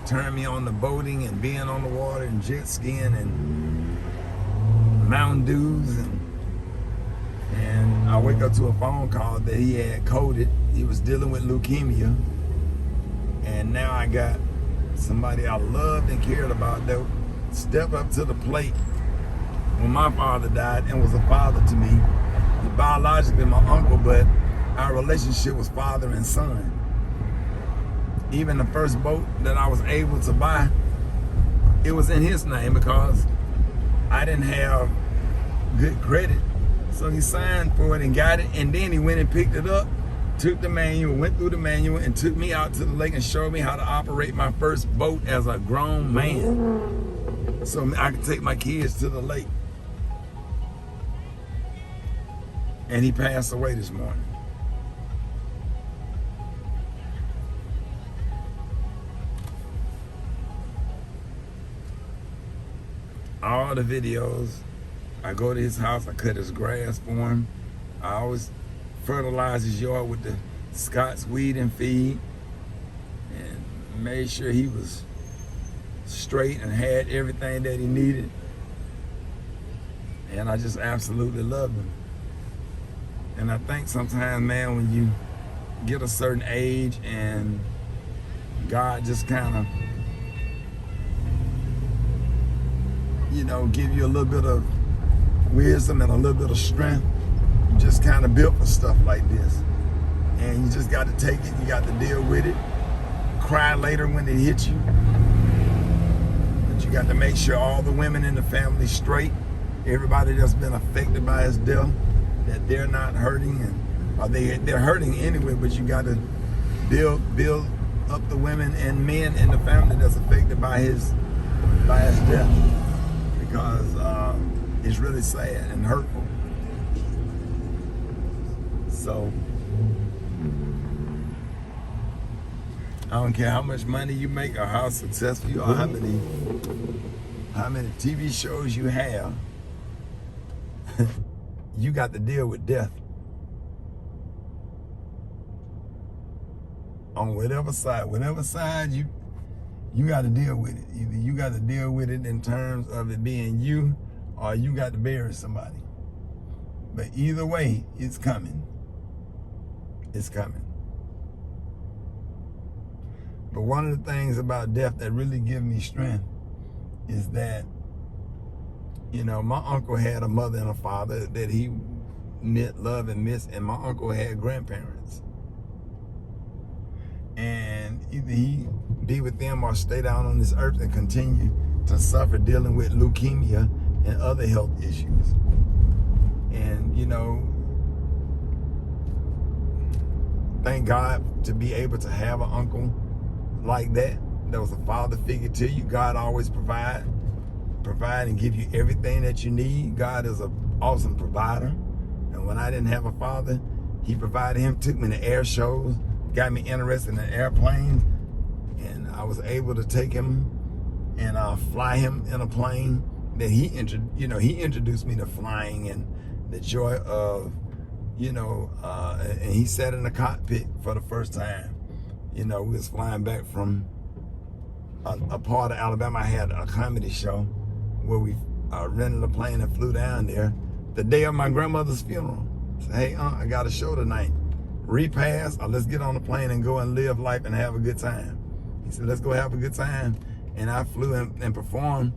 Turned me on the boating and being on the water and jet skiing and Mountain Dews. And I wake up to a phone call that he had coded. He was dealing with leukemia. And now I got somebody I loved and cared about that stepped up to the plate when my father died and was a father to me. He's biologically my uncle, but our relationship was father and son. Even the first boat that I was able to buy, it was in his name because I didn't have good credit. So he signed for it and got it, and then he went and picked it up, took the manual, went through the manual, and took me out to the lake and showed me how to operate my first boat as a grown man, so I could take my kids to the lake. And he passed away this morning. All the videos, I go to his house, I cut his grass for him. I always fertilize his yard with the Scott's weed and feed, and made sure he was straight and had everything that he needed. And I just absolutely loved him. And I think sometimes, man, when you get a certain age and God just kind of, you know, give you a little bit of wisdom and a little bit of strength, you just kind of built for stuff like this. And you just got to take it, you got to deal with it, cry later when it hits you. But you got to make sure all the women in the family straight, everybody that's been affected by his death, that they're not hurting, and or they're hurting anyway, but you got to build up the women and men in the family that's affected by his death, because it's really sad and hurtful. So I don't care how much money you make or how successful you are, how many TV shows you have. You got to deal with death on whatever side you got to deal with it. Either you got to deal with it in terms of it being you, or you got to bury somebody. But either way, it's coming. It's coming. But one of the things about death that really give me strength is that, you know, my uncle had a mother and a father that he loved and missed, and my uncle had grandparents. And either he be with them or stay down on this earth and continue to suffer dealing with leukemia and other health issues. And, you know, thank God to be able to have an uncle like that was a father figure to you. God always provide and give you everything that you need. God is an awesome provider. And when I didn't have a father, he provided him, took me to air shows, got me interested in airplanes, and I was able to take him and fly him in a plane that he introduced me to flying and the joy of, and he sat in the cockpit for the first time. You know, we was flying back from a part of Alabama. I had a comedy show where we rented a plane and flew down there the day of my grandmother's funeral. Said, hey, I got a show tonight. Repass, or let's get on the plane and go and live life and have a good time. He said, let's go have a good time. And I flew and performed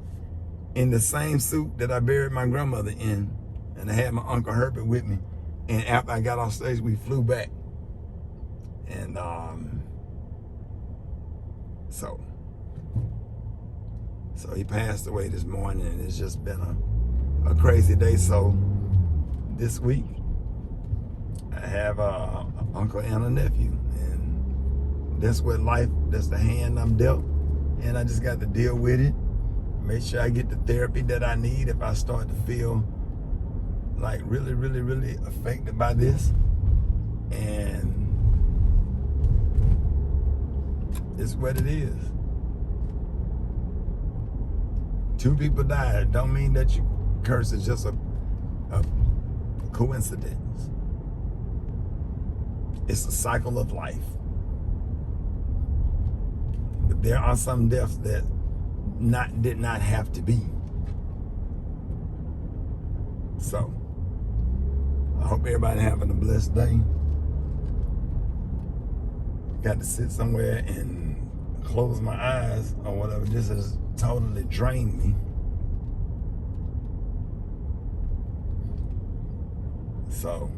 in the same suit that I buried my grandmother in. And I had my Uncle Herbert with me. And after I got off stage, we flew back. And so he passed away this morning, and it's just been a crazy day. So this week, I have an uncle and a nephew, and that's what life, that's the hand I'm dealt, and I just got to deal with it. Make sure I get the therapy that I need if I start to feel like really, really, really affected by this. And It's what it is. 2 people died. Don't mean that you curse is just a coincidence. It's a cycle of life. But there are some deaths that did not have to be. So, I hope everybody having a blessed day. Got to sit somewhere and close my eyes or whatever. This has totally drained me. So,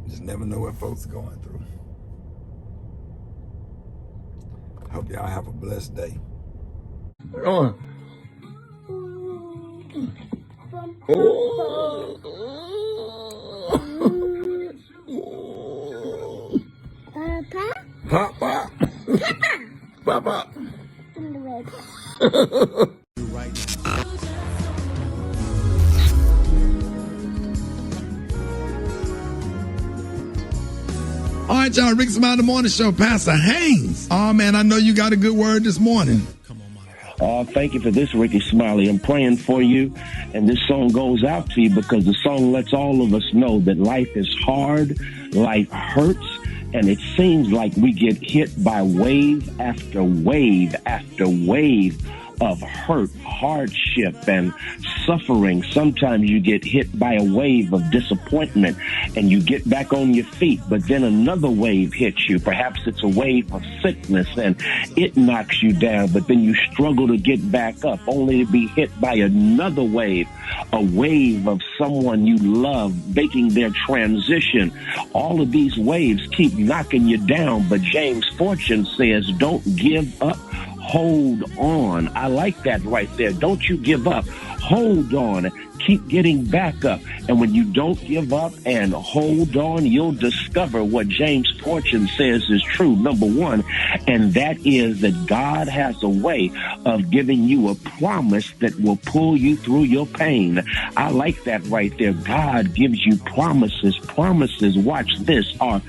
just never know what folks are going through. Hope y'all have a blessed day. Oh. Papa. Papa. All right, y'all. Rickey Smiley, the morning show. Pastor Haynes. Oh man, I know you got a good word this morning. Thank you for this, Rickey Smiley. I'm praying for you, and this song goes out to you because the song lets all of us know that life is hard, life hurts, and it seems like we get hit by wave after wave after wave of hurt, hardship, and suffering. Sometimes you get hit by a wave of disappointment and you get back on your feet, but then another wave hits you. Perhaps it's a wave of sickness and it knocks you down, but then you struggle to get back up only to be hit by another wave, a wave of someone you love making their transition. All of these waves keep knocking you down, but James Fortune says, don't give up. Hold on. I like that right there. Don't you give up. Hold on. Keep getting back up. And when you don't give up and hold on, you'll discover what James Fortune says is true. Number one, and that is that God has a way of giving you a promise that will pull you through your pain. I like that right there. God gives you promises. Promises, watch this, are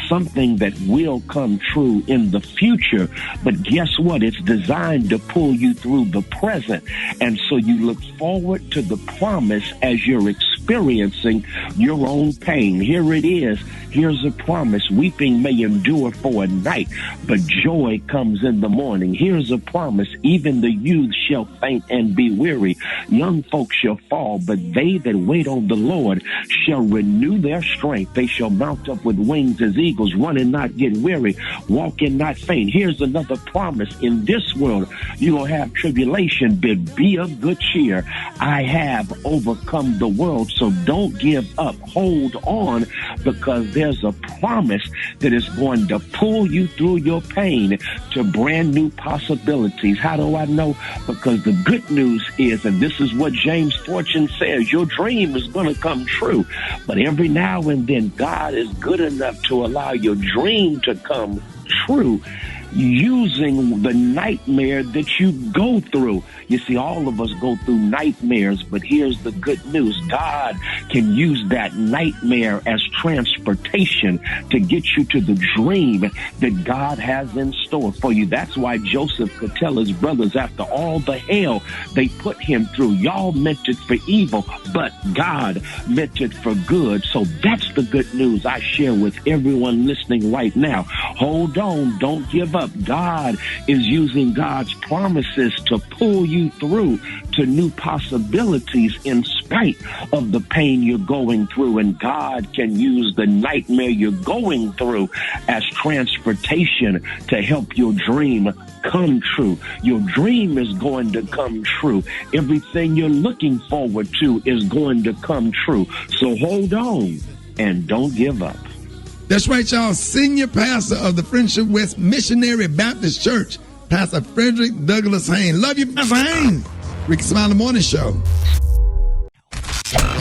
something that will come true in the future. But guess what? It's designed to pull you through the present. And so you look forward to the promise as you're experiencing your own pain. Here it is. Here's a promise. Weeping may endure for a night, but joy comes in the morning. Here's a promise. Even the youth shall faint and be weary. Young folks shall fall, but they that wait on the Lord shall renew their strength. They shall mount up with wings as eagles, run and not get weary, walk and not faint. Here's another promise. In this world, you're going to have tribulation, but be of good cheer. I have overcome the world, so don't give up. Hold on, because there's a promise that is going to pull you through your pain to brand new possibilities. How do I know? Because the good news is, and this is what James Fortune says, your dream is going to come true. But every now and then, God is good enough to allow your dream to come true using the nightmare that you go through. You see, all of us go through nightmares, but here's the good news. God can use that nightmare as transportation to get you to the dream that God has in store for you. That's why Joseph could tell his brothers, after all the hell they put him through, y'all meant it for evil, but God meant it for good. So that's the good news I share with everyone listening right now. Hold on. Don't give up. God is using God's promises to pull you through to new possibilities in spite of the pain you're going through. And God can use the nightmare you're going through as transportation to help your dream come true. Your dream is going to come true. Everything you're looking forward to is going to come true. So hold on and don't give up. That's right, y'all. Senior pastor of the Friendship West Missionary Baptist Church, Pastor Frederick Douglass Haynes. Love you, Pastor Haynes. Rickey Smiley Morning Show.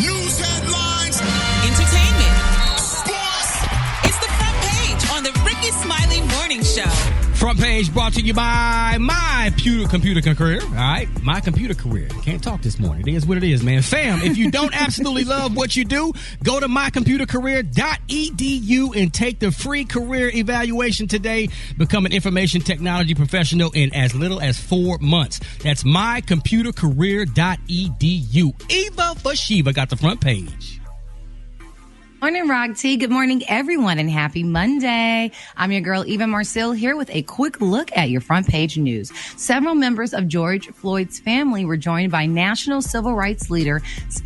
News headlines, entertainment, sports. It's the front page on the Rickey Smiley Morning Show. From front page brought to you by my computer career. All right, my computer career. Can't talk this morning. It is what it is, man. Fam, if you don't absolutely love what you do, go to mycomputercareer.edu and take the free career evaluation today. Become an information technology professional in as little as 4 months. That's mycomputercareer.edu. Eva for Shiva got the front page. Morning, Rock T. Good morning, everyone, and happy Monday. I'm your girl, Eva Marcille, here with a quick look at your front page news. Several members of George Floyd's family were joined by national civil rights leaders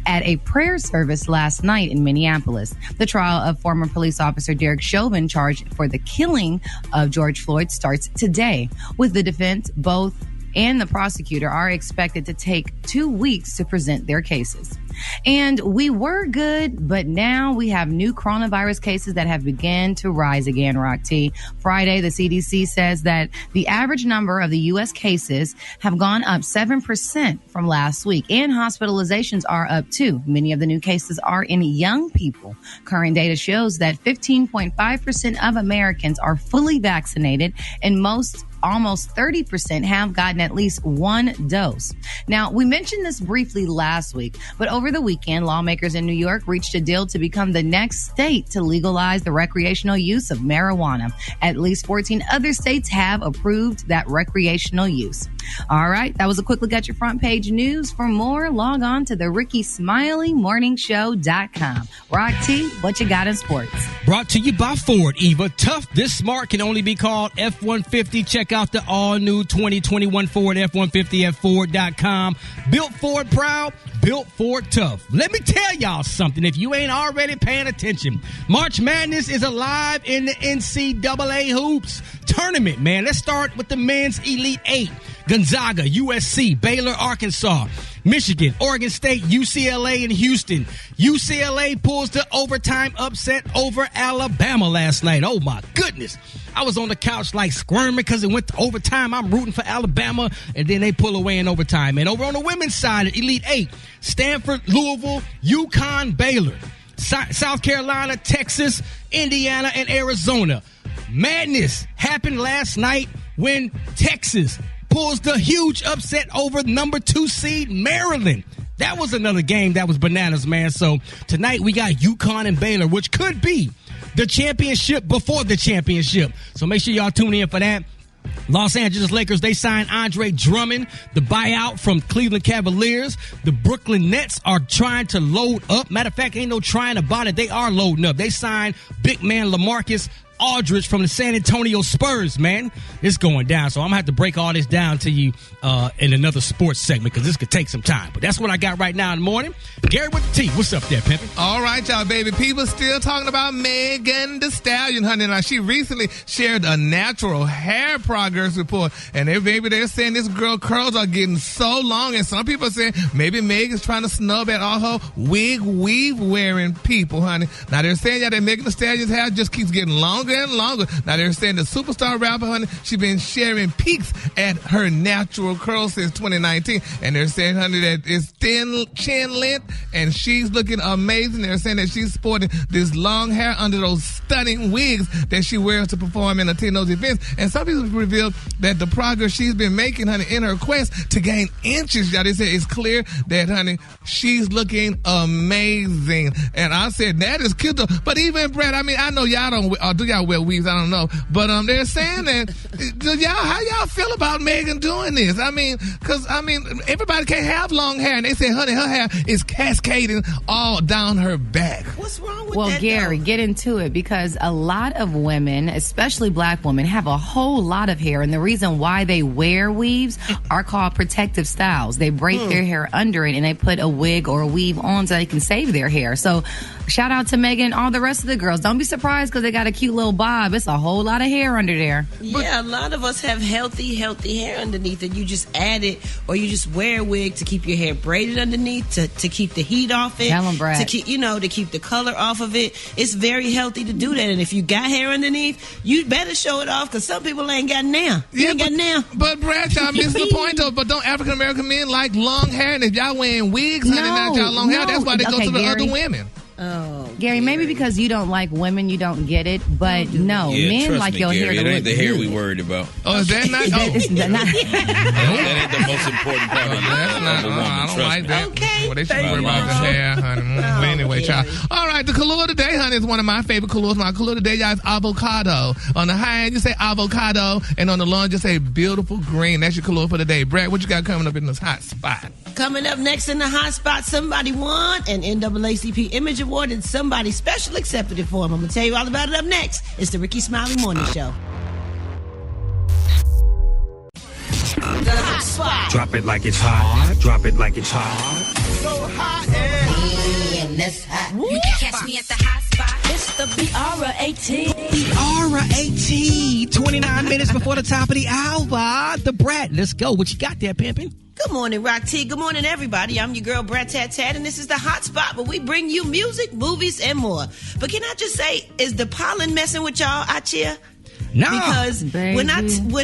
at a prayer service last night in Minneapolis. The trial of former police officer Derek Chauvin, charged for the killing of George Floyd, starts today. With the defense, both and the prosecutor are expected to take 2 weeks to present their cases. And we were good, but now we have new coronavirus cases that have begun to rise again, Rock T. Friday, the CDC says that the average number of the U.S. cases have gone up 7% from last week, and hospitalizations are up too. Many of the new cases are in young people. Current data shows that 15.5% of Americans are fully vaccinated, and almost 30% have gotten at least one dose. Now, we mentioned this briefly last week, but over the weekend, lawmakers in New York reached a deal to become the next state to legalize the recreational use of marijuana. At least 14 other states have approved that recreational use. All right, that was a quick look at your front page news. For more, log on to the Rickey Smiley morningshow.com. Rock T, what you got in sports? Brought to you by Ford, Eva. Tough this smart can only be called F-150. Check out the all-new 2021 Ford F-150 at Ford.com. Built Ford proud, built Ford tough. Let me tell y'all something if you ain't already paying attention. March Madness is alive in the NCAA hoops tournament, man. Let's start with the men's Elite Eight. Gonzaga, USC, Baylor, Arkansas, Michigan, Oregon State, UCLA, and Houston. UCLA pulls the overtime upset over Alabama last night. Oh, my goodness. I was on the couch like squirming because it went to overtime. I'm rooting for Alabama, and then they pull away in overtime. And over on the women's side, Elite Eight, Stanford, Louisville, UConn, Baylor, South Carolina, Texas, Indiana, and Arizona. Madness happened last night when Texas pulls the huge upset over number 2 seed Maryland. That was another game that was bananas, man. So tonight we got UConn and Baylor, which could be the championship before the championship. So make sure y'all tune in for that. Los Angeles Lakers, they signed Andre Drummond, the buyout from Cleveland Cavaliers. The Brooklyn Nets are trying to load up. Matter of fact, ain't no trying about it. They are loading up. They signed big man LaMarcus Aldridge from the San Antonio Spurs, man. It's going down. So I'm going to have to break all this down to you in another sports segment because this could take some time. But that's what I got right now in the morning. Gary with the T. What's up there, Pimpin'? All right, y'all, baby. People still talking about Megan Thee Stallion, honey. Now, she recently shared a natural hair progress report. And they're saying this girl curls are getting so long. And some people are saying maybe Megan's trying to snub at all her wig weave wearing people, honey. Now, they're saying that Megan Thee Stallion's hair just keeps getting longer and longer. Now they're saying the superstar rapper, honey, she's been sharing peaks at her natural curls since 2019. And they're saying, honey, that it's thin chin length and she's looking amazing. They're saying that she's sporting this long hair under those stunning wigs that she wears to perform and attend those events. And some people revealed that the progress she's been making, honey, in her quest to gain inches, y'all, they said it's clear that, honey, she's looking amazing. And I said, that is cute though. But even Brat, I mean, I know y'all don't, or do y'all wear weaves? I don't know. But they're saying that, how y'all feel about Megan doing this? I mean, because, everybody can't have long hair. And they say, honey, her hair is cascading all down her back. What's wrong with that? Well, Gary, get into it because a lot of women, especially black women, have a whole lot of hair. And the reason why they wear weaves are called protective styles. They braid their hair under it and they put a wig or a weave on so they can save their hair. So shout out to Megan and all the rest of the girls. Don't be surprised because they got a cute little bob. It's a whole lot of hair under there. Yeah, a lot of us have healthy hair underneath and you just add it or you just wear a wig to keep your hair braided underneath to keep the heat off it. Tell 'em, Brat. To keep, to keep the color off of it. It's very healthy to do that. And if you got hair underneath, you better show it off because some people ain't got now. But Brad, y'all missed the point though. But don't African American men like long hair? And if y'all wearing wigs, honey, not y'all long hair, that's why they go to the other women. Oh, Gary, maybe because you don't like women, you don't get it. But no, men like your hair to It look ain't the hair good. we worried about. Oh, is that not? That is not. That ain't the most important part of a woman. I don't like that. Okay. Well, they should worry about the hair, honey. But anyway, child. All right, the color of the day, honey, is one of my favorite colors. My color of the day, y'all, is avocado. On the high end, you say avocado, and on the low end, you say beautiful green. That's your color for the day. Brad, what you got coming up in this hot spot? Coming up next in the hot spot, somebody won an NAACP Image Award and somebody special accepted it for him. I'm going to tell you all about it up next. It's the Rickey Smiley Morning Show. The hot spot. Drop it like it's hot. Drop it like it's hot. So hot and that's hot. You can catch me at the hot spot. It's the BRAT. 29 minutes before the top of the hour. The Brat. Let's go. What you got there, pimpin'? Good morning, Rock T. Good morning, everybody. I'm your girl, Brat Tat Tat, and this is the hot spot where we bring you music, movies, and more. But can I just say, is the pollen messing with y'all out here? No, because when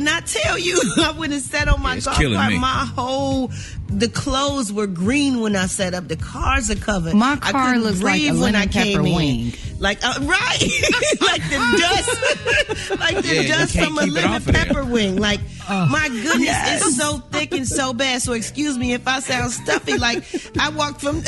I tell you, I went and sat on my golf cart. The clothes were green when I set up. The cars are covered. My car looks like a lemon pepper wing. Like right, like the dust from a lemon pepper wing. Like my goodness, it's so thick and so bad. So excuse me if I sound stuffy. Like I walked from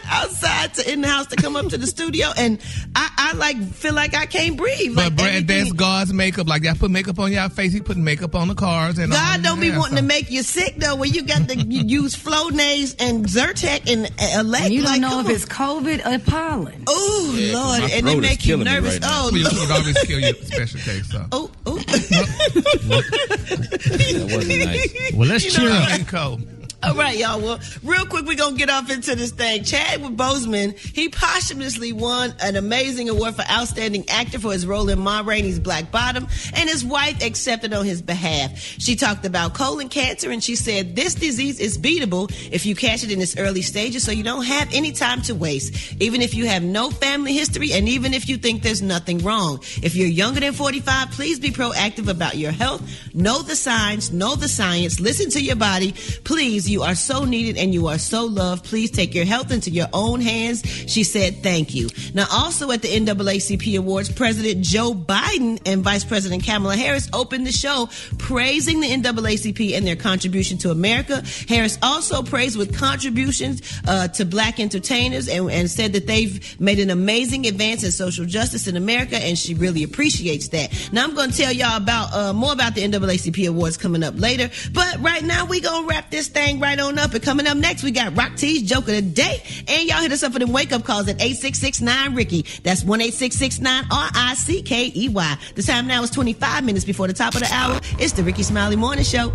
outside to in the house to come up to the studio, and I like feel like I can't breathe. But Brad, that's God's makeup. Like y'all put makeup on y'all face, He put makeup on the cars. And God don't be wanting to make you sick though. When you got to use Flonase and Zyrtec and Elect. You don't know if it's COVID or pollen. Oh Lord, and they make you nervous. Well, you can always kill your special case. So. Oh. That wasn't nice. Well, let's cheer up. All right, y'all. Well, real quick, we're going to get off into this thing. Chadwick Boseman, he posthumously won an amazing award for Outstanding Actor for his role in Ma Rainey's Black Bottom, and his wife accepted on his behalf. She talked about colon cancer, and she said, this disease is beatable if you catch it in its early stages, so you don't have any time to waste, even if you have no family history, and even if you think there's nothing wrong. If you're younger than 45, please be proactive about your health. Know the signs, know the science, listen to your body. Please, you are so needed and you are so loved. Please take your health into your own hands. She said thank you. Now, also at the NAACP Awards, President Joe Biden and Vice President Kamala Harris opened the show praising the NAACP and their contribution to America. Harris also praised with contributions to black entertainers and said that they've made an amazing advance in social justice in America, and she really appreciates that. Now, I'm going to tell y'all about more about the NAACP Awards coming up later, but right now we going to wrap this thing right on up. And coming up next, we got Rock T's Joke of the Day. And y'all hit us up for them wake-up calls at 866-9-RICKY. That's 1-866-9-RICKEY. The time now is 25 minutes before the top of the hour. It's the Rickey Smiley Morning Show.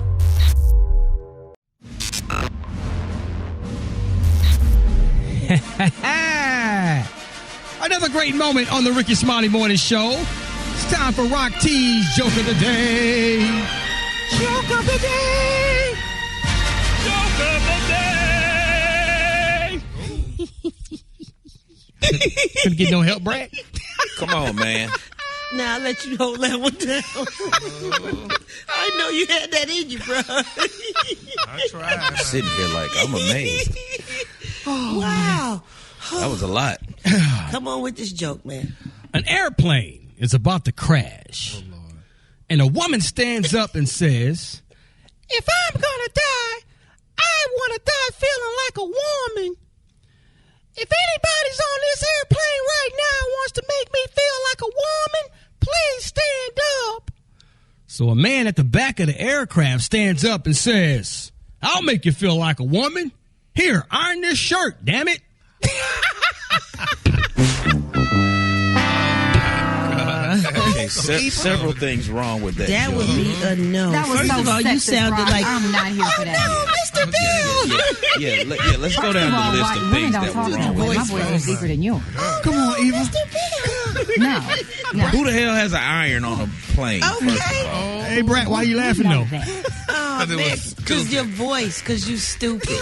Another great moment on the Rickey Smiley Morning Show. It's time for Rock T's Joke of the Day. Joke of the Day. Joke of the Day. Couldn't get no help, Brad? Come on, man. Now I'll let you hold that one down. I know you had that in you, bro. I tried. I'm sitting here like I'm amazed. Wow. That was a lot. Come on with this joke, man. An airplane is about to crash. Oh, Lord. And a woman stands up and says, if I'm going to die, I want to die feeling like a woman. If anybody's on this airplane right now wants to make me feel like a woman, please stand up. So a man at the back of the aircraft stands up and says, I'll make you feel like a woman. Here, iron this shirt, damn it. Okay, several things wrong with that. That would be a no. That was First so of all, you sounded sexist, like I'm not here for that. Mr. Bill. Yeah, let's go down the list of things that were wrong with My voice is deeper than yours. Come on, Eva. No. Who the hell has an iron on a plane? Okay. First of all? Hey, Brat, why you laughing though? Oh, man, because your voice, because you stupid.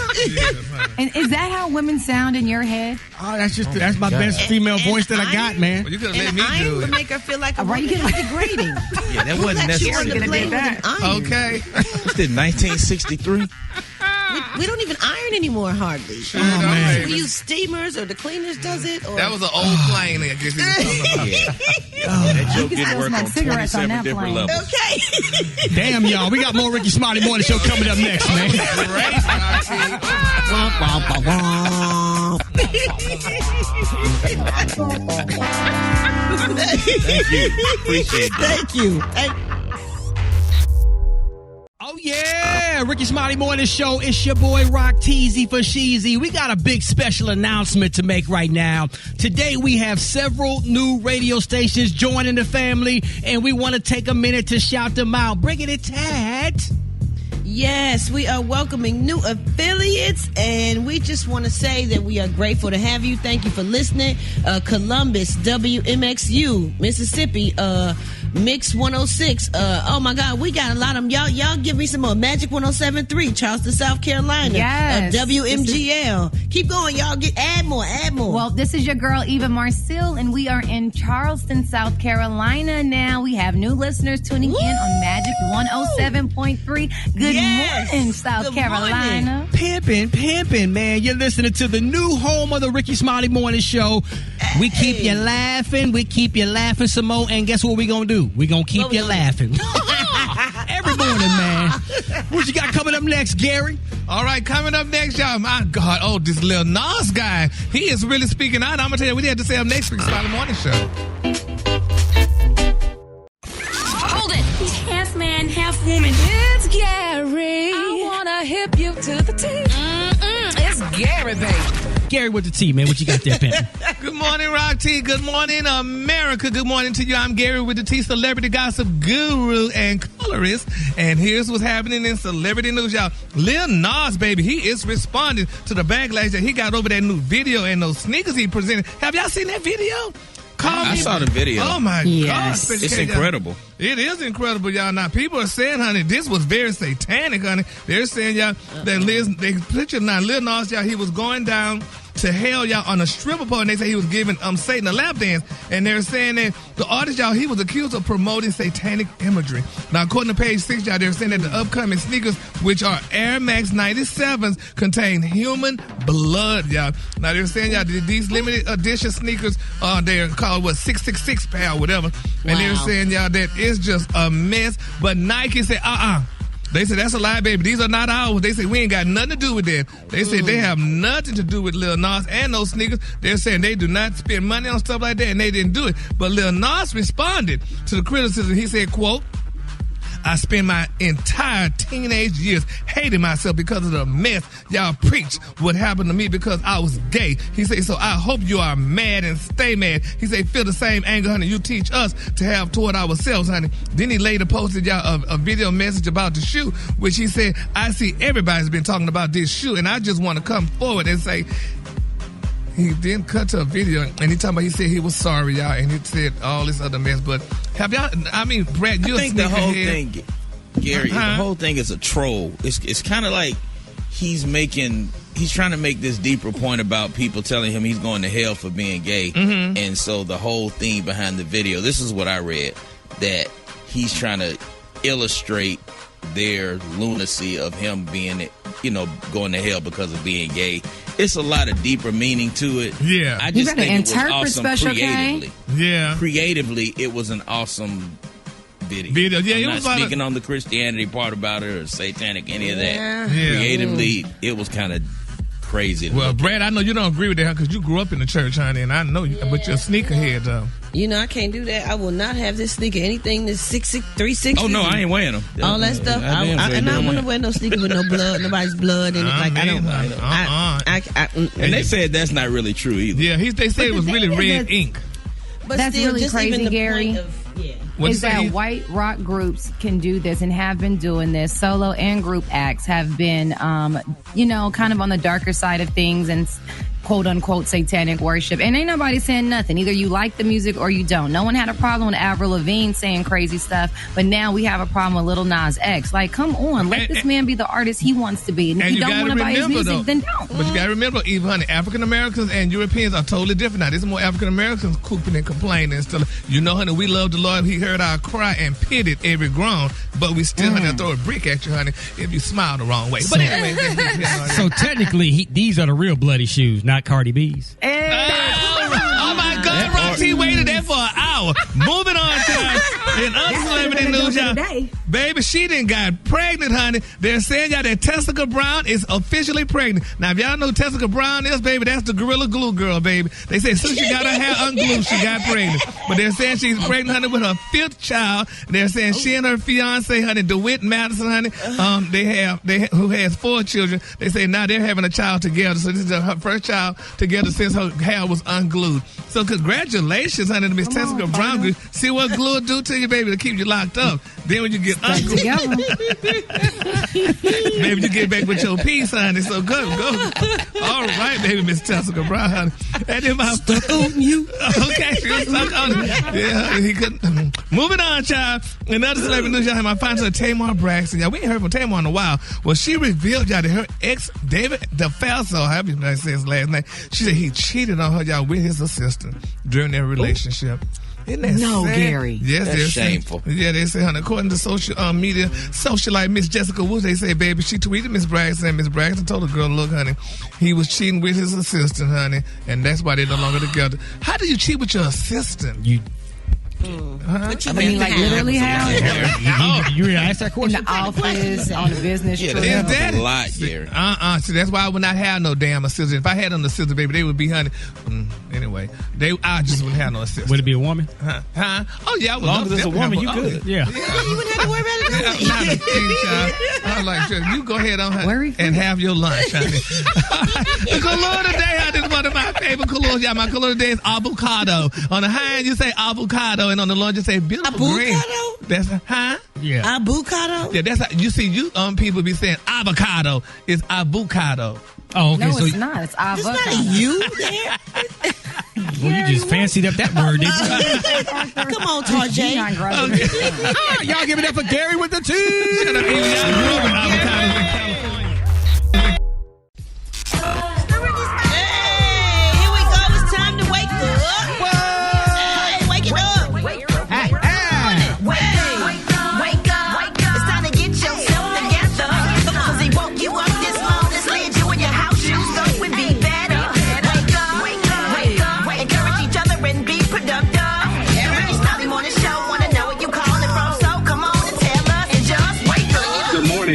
And is that how women sound in your head? Oh, that's my best female voice that I got, man. Well, you could have let me I do would it. make her feel like a Right, you woman. get degrading. Yeah, that wasn't necessary. What's Okay. What's this, 1963? We don't even iron anymore, hardly. Oh, man. We use steamers, or the cleaners does it. Or... That was an old plane, I guess he was talking about. That joke didn't work on 27 different levels. Okay. Damn, y'all. We got more Rickey Smiley Morning Show coming up next, man. Thank you. Appreciate that. Thank you. Oh, yeah. Rickey Smiley Morning Show. It's your boy, Rock Teasy for Sheezy. We got a big special announcement to make right now. Today, we have several new radio stations joining the family, and we want to take a minute to shout them out. Bring it, Tad. Yes, we are welcoming new affiliates, and we just want to say that we are grateful to have you. Thank you for listening. Columbus, WMXU, Mississippi, Mix 106. Oh my God, we got a lot of them. Y'all give me some more. Magic 107.3, Charleston, South Carolina. Yes. WMGL. Keep going, y'all. Add more. Well, this is your girl, Eva Marcille, and we are in Charleston, South Carolina now. We have new listeners tuning in on Magic 107.3. Good morning, South Carolina. Pimpin', man. You're listening to the new home of the Rickey Smiley Morning Show. Hey. We keep you laughing. We keep you laughing some more. And guess what we gonna do? We gonna keep you laughing. Every morning, man. What you got coming up next, Gary? All right, coming up next, y'all. My God, this little Nas guy. He is really speaking out. I'm gonna tell you what he had to say up next week's Smiley Morning Show. Hold it. Half man, half woman. It's Gary. I wanna hip you to the T. It's Gary, baby. Gary with the T, man. What you got there, Pimp? Good morning, Rock T. Good morning, America. Good morning to you. I'm Gary with the T, celebrity gossip guru and colorist. And here's what's happening in celebrity news, y'all. Lil Nas, baby, he is responding to the backlash that he got over that new video and those sneakers he presented. Have y'all seen that video? I saw the video. Oh, my God. It's incredible. It is incredible, y'all. Now, people are saying, honey, this was very satanic, honey. They're saying, y'all, that Lil Nas, y'all, he was going down to hell, y'all, on a stripper pole, and they say he was giving Satan a lap dance. And they're saying that the artist, y'all, he was accused of promoting satanic imagery. Now, according to page 6, y'all, they're saying that the upcoming sneakers, which are Air Max 97s, contain human blood, y'all. Now, they're saying, y'all, these limited edition sneakers, they're called, 666 pound, whatever. And they're saying, y'all, that it's just a mess. But Nike said, They said, that's a lie, baby. These are not ours. They said, we ain't got nothing to do with that. They said they have nothing to do with Lil Nas and those sneakers. They're saying they do not spend money on stuff like that, and they didn't do it. But Lil Nas responded to the criticism. He said, quote, I spent my entire teenage years hating myself because of the mess y'all preach what happened to me because I was gay. He said, so I hope you are mad and stay mad. He said, feel the same anger, honey, you teach us to have toward ourselves, honey. Then he later posted y'all a video message about the shoe, which he said, I see everybody's been talking about this shoe, and I just want to come forward and say, he then cut to a video, and he said he was sorry, y'all, and he said all this other mess. But have y'all, Brat, I think the whole thing, Gary, the whole thing is a troll. It's kind of like he's trying to make this deeper point about people telling him he's going to hell for being gay. Mm-hmm. And so the whole theme behind the video, this is what I read, that he's trying to illustrate their lunacy of him being, going to hell because of being gay. It's a lot of deeper meaning to it. Yeah. I just think it was awesome creatively. Yeah. Creatively, it was an awesome video. Yeah, I'm not speaking on the Christianity part about it or satanic, any of that. Yeah. Creatively, it was kind of crazy. Well, Brad, I know you don't agree with that because you grew up in the church, honey, and I know you, but you're a sneakerhead, though. I can't do that. I will not have this sneaker. Anything that's 360. Oh, no, I ain't wearing them. All that stuff. I don't want to wear no sneaker with no blood, nobody's blood in it. And they said that's not really true either. Yeah, they said it was really red ink. But that's still, really just crazy, even the Gary. point of, is that white rock groups can do this and have been doing this. Solo and group acts have been, kind of on the darker side of things and quote unquote satanic worship. And ain't nobody saying nothing. Either you like the music or you don't. No one had a problem with Avril Lavigne saying crazy stuff, but now we have a problem with Lil Nas X. Like, come on, let this man be the artist he wants to be. And if you don't want to buy his music, then don't. But you gotta remember, Eva, honey, African Americans and Europeans are totally different now. There's more African Americans cooping and complaining and stuff. Honey, we love the Lord. He heard our cry and pitied every groan, but we still had to throw a brick at you, honey, if you smile the wrong way. But anyway, so technically, these are the real bloody shoes, not Cardi B's. Oh my God, Roxy waited there for an hour. Moving on to in other celebrity news, y'all. Baby, she done got pregnant, honey. They're saying y'all that Tessica Brown is officially pregnant. Now, if y'all know who Tessica Brown is, baby, that's the Gorilla Glue girl, baby. They say as soon as she got her hair unglued, she got pregnant. But they're saying she's pregnant, honey, with her 5th child. They're saying she and her fiance, honey, DeWitt Madison, honey, who has 4 children. They say now they're having a child together. So this is her first child together since her hair was unglued. So congratulations, honey, to Miss Tessica Brown. See what glue will do to you, baby, to keep you locked up. Then when you get unglued, maybe you get back with your piece, honey. So go. All right, baby, Miss Tessica Brown, honey. And then stuck on you. Okay, she was stuck on you. Yeah, he couldn't. Moving on, child. Another celebrity news, y'all. My final Tamar Braxton. Y'all, we ain't heard from Tamar in a while. Well, she revealed, y'all, that her ex, David DeFalso, however you say his last name, she said he cheated on her, y'all, with his assistant during their relationship. Isn't that sad? Gary. Yes, that's shameful. Yeah, they say, honey, according to social media socialite Miss Jessica Woods, they say, baby, she tweeted Miss Braxton, and Miss Braxton told the girl, look, honey, he was cheating with his assistant, honey, and that's why they're no longer together. How do you cheat with your assistant? I mean, like literally how? You asked that question? In the office, on the business trip. Is that a lot, Gary? See, that's why I would not have no damn assistant. If I had an assistant, baby, they would be, honey. Anyway, I just wouldn't have no assistant. Would it be a woman? Huh? Oh, yeah. I would as long as it's a woman, you could. Yeah. You wouldn't have to worry about it. I was like, sure, you go ahead on and have your lunch, honey. The color today, honey, is one of my favorite colors. Yeah, my color today is avocado. On the high end, you say avocado, and on the low end, you say beautiful green. That's Yeah. Avocado? Yeah, that's how you see. You people be saying avocado. It's avocado. Oh, okay. No, so it's not. It's avocado. It's not a you there. Well, you just fancied up that word, didn't you? Come on, Tarjay. Y'all give it up for Gary with the T. Shut up, Irie. Y'all grew up with avocados in California.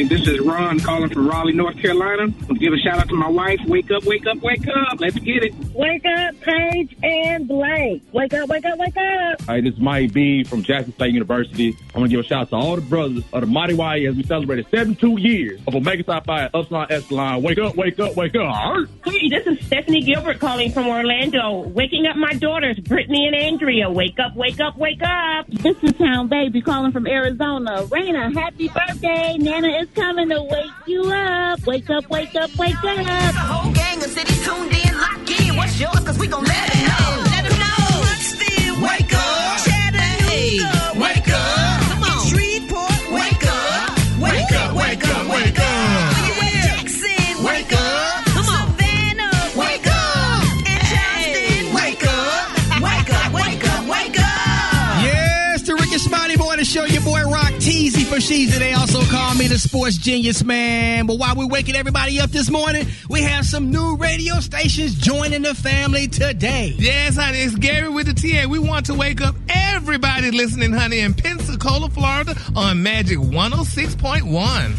This is Ron calling from Raleigh, North Carolina. I'll give a shout out to my wife. Wake up, wake up, wake up. Let's get it. Wake up, Paige and Blake. Wake up, wake up, wake up. Hey, this is Mike B from Jackson State University. I want to give a shout out to all the brothers of the Mighty YA as we celebrated 72 years of Omega Psi Phi Upsilon Epsilon. Wake up, wake up, wake up. Hey, this is Stephanie Gilbert calling from Orlando. Waking up my daughters, Brittany and Andrea. Wake up, wake up, wake up. This is Town Baby calling from Arizona. Raina, happy birthday. Nana is coming to wake you up. Wake up, wake up, wake up. The whole gang of cities tuned in, locked in. What's yours? Cause we gon' let them know. Let them know. Huntsville, wake up. Chattanooga, wake up. Come on. Shreveport, wake up. Wake up, wake up, wake up. Jackson, wake up. Come on. Savannah, wake up. And Charleston, wake up. Wake up, wake up, wake up. Yes, the Rickey Smiley boy to show your boy Rock Teasy for Sheezy. They also call me the sports genius, man. But while we're waking everybody up this morning, we have some new radio stations joining the family today. Yes, honey, it's Gary with the TA. We want to wake up everybody listening, honey, in Pensacola, Florida on Magic 106.1.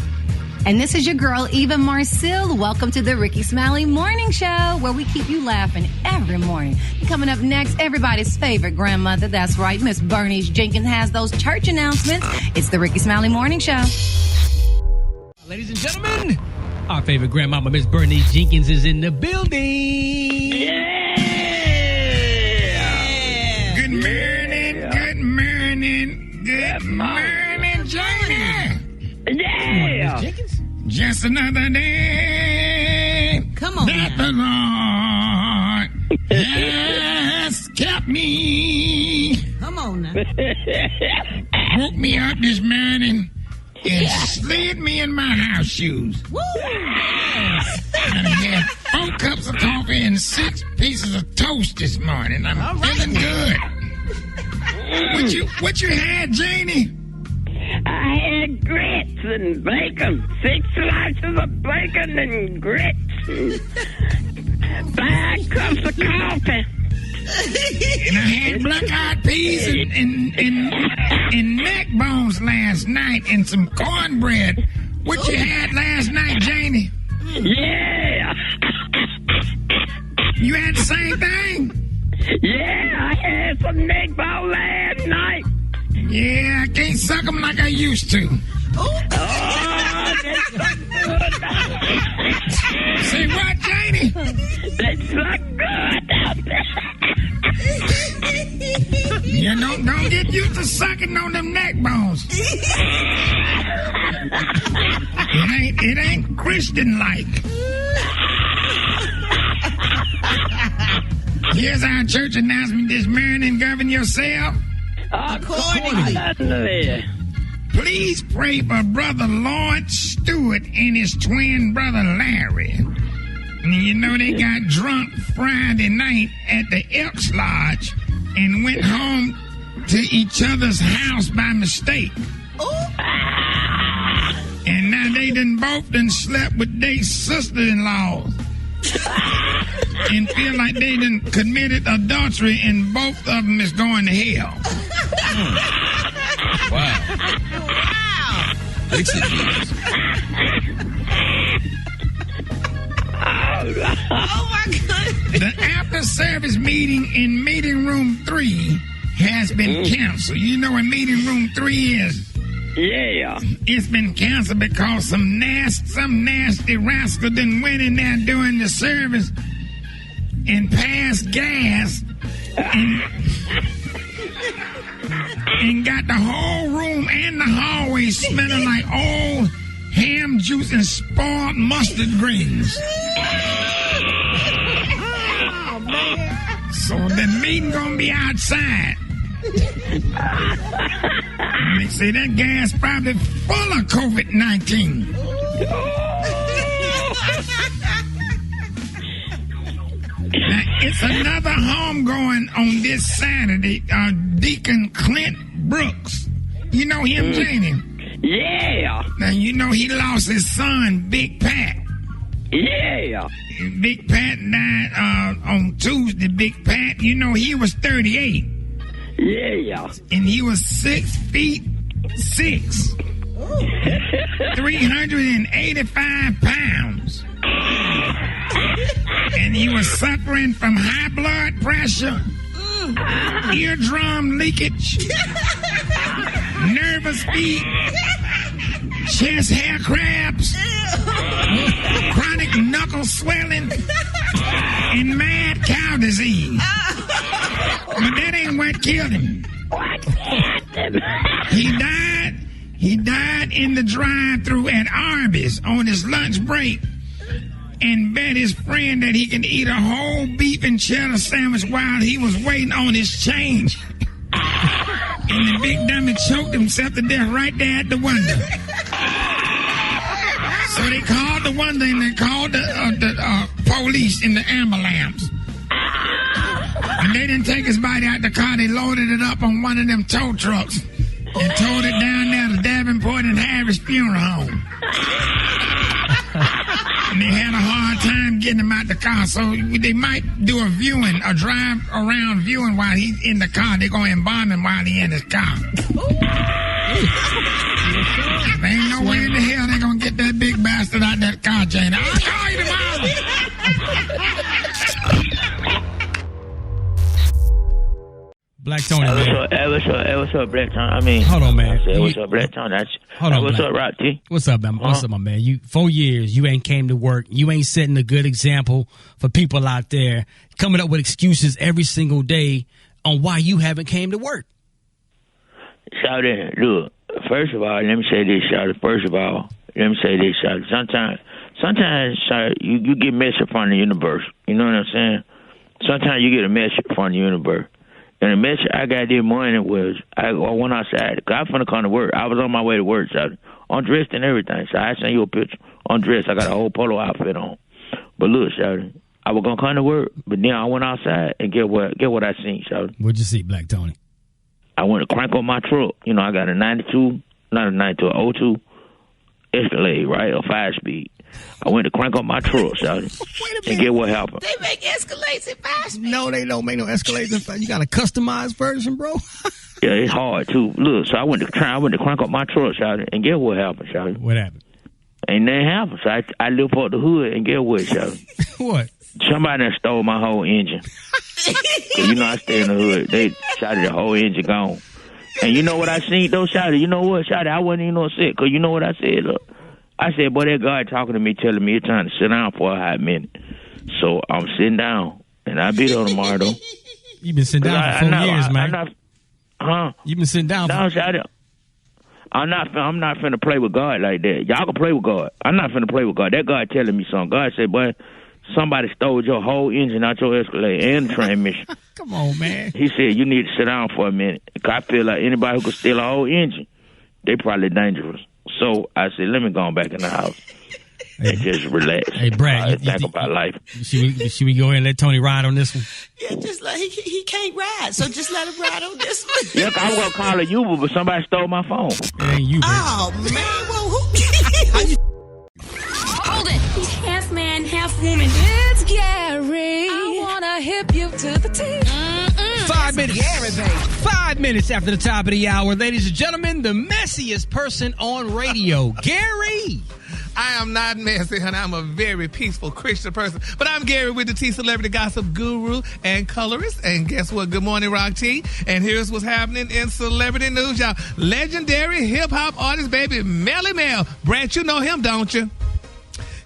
And this is your girl, Eva Marcille. Welcome to the Rickey Smiley Morning Show, where we keep you laughing every morning. And coming up next, everybody's favorite grandmother. That's right, Miss Bernice Jenkins has those church announcements. It's the Rickey Smiley Morning Show. Ladies and gentlemen, our favorite grandmama, Miss Bernice Jenkins, is in the building. Yeah! Good morning, good morning, good morning, Johnny. Yeah! Jenkins? Just another day. Come on. That the Lord has kept me. Come on now. Woke me up this morning and slid me in my house shoes. Woo! And I had 4 cups of coffee and 6 pieces of toast this morning. I'm feeling good. What you had, Janie? I had grits and bacon. 6 slices of bacon and grits. 5 cups of coffee. And I had black-eyed peas and neck bones last night and some cornbread. What you had last night, Janie? Yeah. You had the same thing? Yeah, I had some neck bone last night. Yeah, I can't suck them like I used to. Oh, they suck good. Say what, Janie? They suck good out there. You don't get used to sucking on them neck bones. It ain't Christian-like. Here's our church announcement this morning. Govern yourself. Accordingly. Please pray for Brother Lloyd Stewart and his twin brother Larry. And you know they got drunk Friday night at the Elks Lodge and went home to each other's house by mistake. And now they both slept with their sister-in-law. And feel like they done committed adultery and both of them is going to hell. Wow. Fix it, Jesus. Oh my God. The after-service meeting in meeting room 3 has been canceled. You know what meeting room 3 is? Yeah. It's been canceled because some nasty rascal done went in there during the service and passed gas and got the whole room and the hallway smelling like old ham juice and spoiled mustard greens. Oh, man. So the meeting gonna be outside. They say that gas probably full of COVID-19. Now, it's another homegoing on this Saturday. Deacon Clint Brooks. You know him, Janie? Yeah. Now, you know he lost his son, Big Pat. Yeah. Big Pat died on Tuesday. Big Pat, you know, he was 38. Yeah. And he was 6'6". 385 pounds. And he was suffering from high blood pressure, eardrum leakage, nervous feet, chest hair crabs, chronic knuckle swelling, and mad cow disease. But that ain't what killed him. He died in the drive-thru at Arby's on his lunch break and bet his friend that he can eat a whole beef and cheddar sandwich while he was waiting on his change. And the big dummy choked himself to death right there at the window. So they called the window and they called the police in the ambulance. And they didn't take his body out the car. They loaded it up on one of them tow trucks and towed it down there to Davenport and Harris Funeral Home. And they had a hard time getting him out the car, so they might do a drive-around viewing while he's in the car. They're going to embalm him while he's in his car. There ain't no way in the hell they're going to get that big bastard out that car, Jane. I'll call you tomorrow. Black Tony, man. What's up, Black Tony? Hold on, man. What's up, Black Tony? Hold on, what's Black. up, Rock T? What's up, man? What's up, my man? You 4 years, you ain't came to work. You ain't setting a good example for people out there coming up with excuses every single day on why you haven't came to work. Shawty, look, first of all, let me say this, Shawty. Sometimes, Shawty, you get messed from the universe. You know what I'm saying? Sometimes you get a message from the universe. And the message I got this morning was I went outside. I was finna come to work. I was on my way to work, Shawty. I'm dressed and everything. So I sent you a picture. I'm dressed. I got a whole polo outfit on. But look, Shawty, I was gonna come to work, but then I went outside and get what I seen, Shawty. What'd you see, Black Tony? I went to crank on my truck. You know, I got a 92, not a 92, a 02 Escalade, right, a 5-speed. I went to crank on my truck, shawty, and get what happened. They make Escalades at 5-speed. No, they don't make no Escalades. You got a customized version, bro. Yeah, it's hard too. Look, so I went to crank up my truck, shawty, and get what happened, shawty. What happened? Ain't nothing happened. So I lift up the hood and get what, shawty. What? Somebody done stole my whole engine. Cause you know I stay in the hood. They shawty, the whole engine gone. And you know what I seen though, shawty? You know what, shawty? I wasn't even no sick. Cause you know what I said? Look, I said, boy, that guy talking to me, telling me he's trying to sit down for a hot minute. So I'm sitting down, and I'll be there tomorrow though. You've been sitting down for 4 years, man. You've been sitting down. No, shawty. I'm not finna play with God like that. Y'all can play with God. I'm not finna play with God. That God telling me something. God said, boy, somebody stole your whole engine out your Escalade and the transmission. Come on, man. He said, you need to sit down for a minute. I feel like anybody who could steal a whole engine, they probably dangerous. So I said, let me go on back in the house and just relax. Hey, Brad, think about life. Should we go ahead and let Tony ride on this one? Yeah, just like he can't ride, so just let him ride on this one. Yeah, I was gonna call a Uber, but somebody stole my phone. It ain't you, baby. Oh man, well who? Hold it. He's half man, half woman. It's Gary. I wanna hip you to the T. 5 minutes. Gary, baby. 5 minutes after the top of the hour, ladies and gentlemen, the messiest person on radio, Gary. I am not messy, honey. I'm a very peaceful Christian person. But I'm Gary with the T Celebrity Gossip Guru and colorist. And guess what? Good morning, Rock T. And here's what's happening in celebrity news, y'all. Legendary hip-hop artist, baby, Melly Mel. Brat, you know him, don't you?